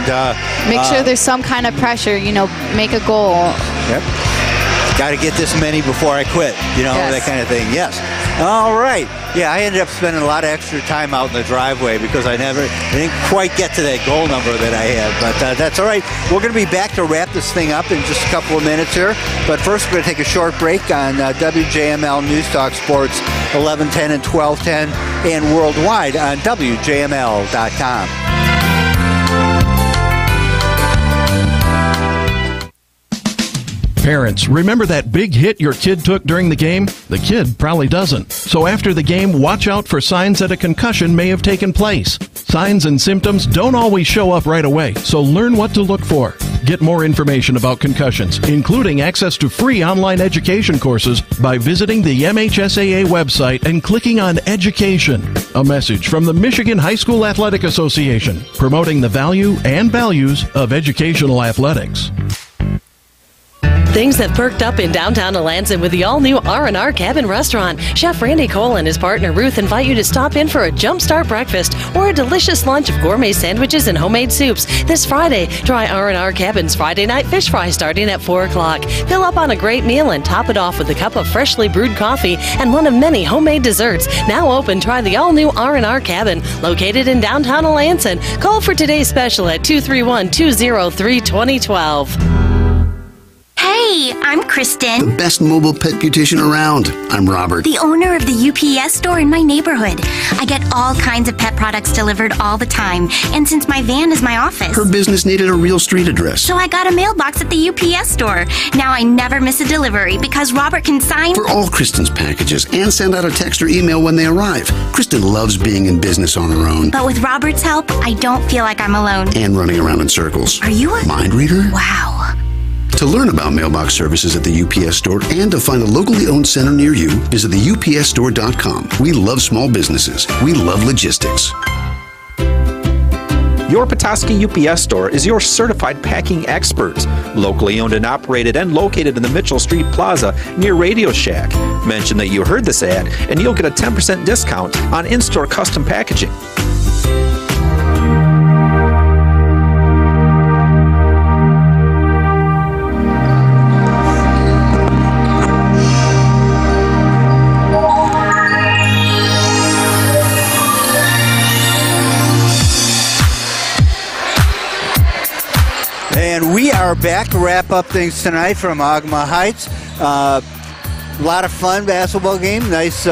make sure there's some kind of pressure. Make a goal. Yep. Got to get this many before I quit. That kind of thing. Yes. All right. Yeah, I ended up spending a lot of extra time out in the driveway because I didn't quite get to that goal number that I had. But that's all right. We're going to be back to wrap this thing up in just a couple of minutes here. But first, we're going to take a short break on WJML News Talk Sports 1110 and 1210 and worldwide on WJML.com. Parents, remember that big hit your kid took during the game? The kid probably doesn't. So after the game, watch out for signs that a concussion may have taken place. Signs and symptoms don't always show up right away, so learn what to look for. Get more information about concussions, including access to free online education courses, by visiting the MHSAA website and clicking on Education. A message from the Michigan High School Athletic Association, promoting the value and values of educational athletics. Things have perked up in downtown Alanson with the all-new R&R Cabin Restaurant. Chef Randy Cole and his partner Ruth invite you to stop in for a jumpstart breakfast or a delicious lunch of gourmet sandwiches and homemade soups. This Friday, try R&R Cabin's Friday night fish fry starting at 4 o'clock. Fill up on a great meal and top it off with a cup of freshly brewed coffee and one of many homemade desserts. Now open, try the all-new R&R Cabin, located in downtown Alanson. Call for today's special at 231-203-2012. Hey, I'm Kristen. The best mobile pet beautician around. I'm Robert. The owner of the UPS store in my neighborhood. I get all kinds of pet products delivered all the time, and since my van is my office. Her business needed a real street address. So I got a mailbox at the UPS store. Now I never miss a delivery because Robert can sign for all Kristen's packages and send out a text or email when they arrive. Kristen loves being in business on her own. But with Robert's help, I don't feel like I'm alone. And running around in circles. Are you a mind reader? Wow. To learn about mailbox services at the UPS store and to find a locally owned center near you, visit the UPSstore.com. We love small businesses. We love logistics. Your Petoskey UPS store is your certified packing experts. Locally owned and operated and located in the Mitchell Street Plaza near Radio Shack. Mention that you heard this ad and you'll get a 10% discount on in-store custom packaging. And we are back to wrap up things tonight from Ogemaw Heights. A lot of fun basketball game. Nice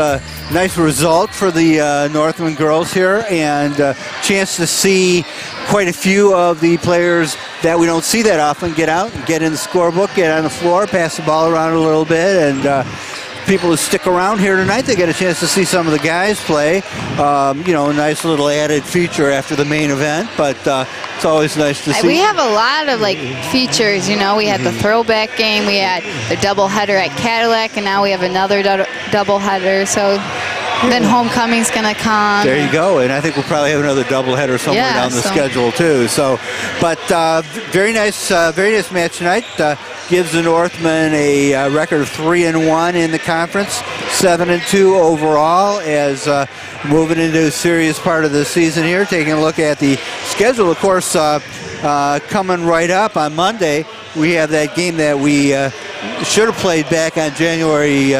result for the Northmen girls here, and chance to see quite a few of the players that we don't see that often get out and get in the scorebook, get on the floor, pass the ball around a little bit, and people who stick around here tonight, they get a chance to see some of the guys play. A nice little added feature after the main event, but it's always nice to see. We have a lot of features. We had the throwback game, we had a doubleheader at Cadillac, and now we have another doubleheader. So then homecoming's going to come. There you go, and I think we'll probably have another doubleheader somewhere down the schedule too. So, but very nice match tonight. Gives the Northmen a record of 3-1 in the conference, 7-2 overall, as moving into a serious part of the season here. Taking a look at the schedule, of course, coming right up on Monday, we have that game that we should have played back on January.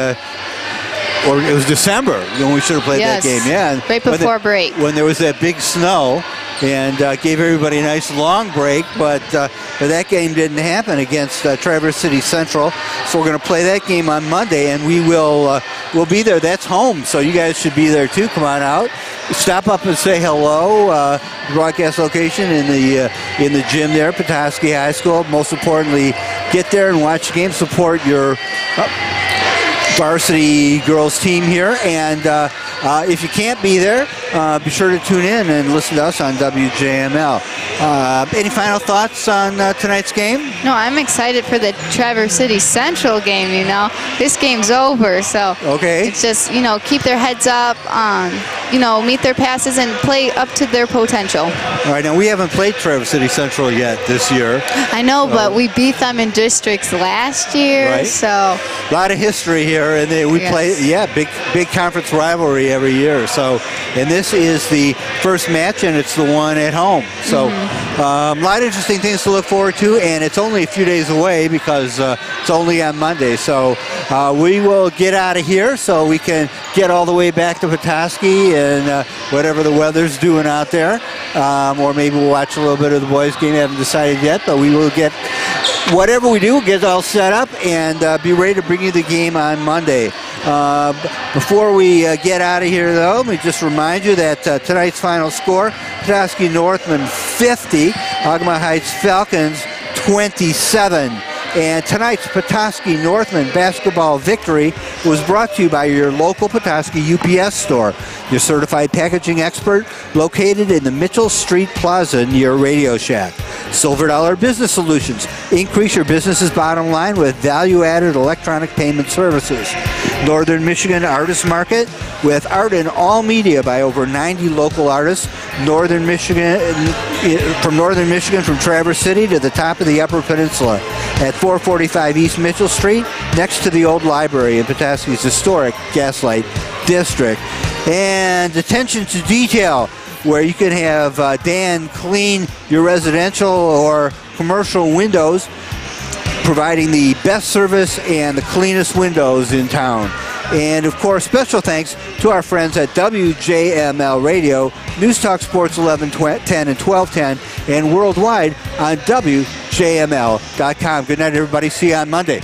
Or it was December when we should have played that game. Yeah, right before break. When there was that big snow, and gave everybody a nice long break, but that game didn't happen against Traverse City Central. So we're going to play that game on Monday, and we'll be there. That's home, so you guys should be there too. Come on out, stop up and say hello. Broadcast location in the gym there, Petoskey High School. Most importantly, get there and watch the game. Support your varsity girls team here. And if you can't be there, be sure to tune in and listen to us on WJML. Any final thoughts on tonight's game? No, I'm excited for the Traverse City Central game, This game's over, so it's just, keep their heads up, meet their passes and play up to their potential. All right, now we haven't played Traverse City Central yet this year. I know, but we beat them in districts last year, so. A lot of history here, and we play, big conference rivalry every year. So, and this is the first match, and it's the one at home. So, a lot of interesting things to look forward to, and it's only a few days away because it's only on Monday. So, we will get out of here so we can get all the way back to Petoskey and whatever the weather's doing out there. Or maybe we'll watch a little bit of the boys' game. I haven't decided yet, but we will get whatever we do, get all set up and be ready to bring you the game on Monday. Before we get out of here, though, let me just remind you that tonight's final score, Petoskey Northmen 50, Ogemaw Heights Falcons 27. And tonight's Petoskey Northmen basketball victory was brought to you by your local Petoskey UPS store, your certified packaging expert located in the Mitchell Street Plaza near Radio Shack. Silver Dollar Business Solutions. Increase your business's bottom line with value-added electronic payment services. Northern Michigan Artist Market with art in all media by over 90 local artists. From Northern Michigan, from Traverse City to the top of the Upper Peninsula at 445 East Mitchell Street, next to the old library in Petoskey's historic Gaslight District. And attention to detail, where you can have Dan clean your residential or commercial windows, providing the best service and the cleanest windows in town. And, of course, special thanks to our friends at WJML Radio, News Talk Sports 1110 and 1210, and worldwide on WJML.com. Good night, everybody. See you on Monday.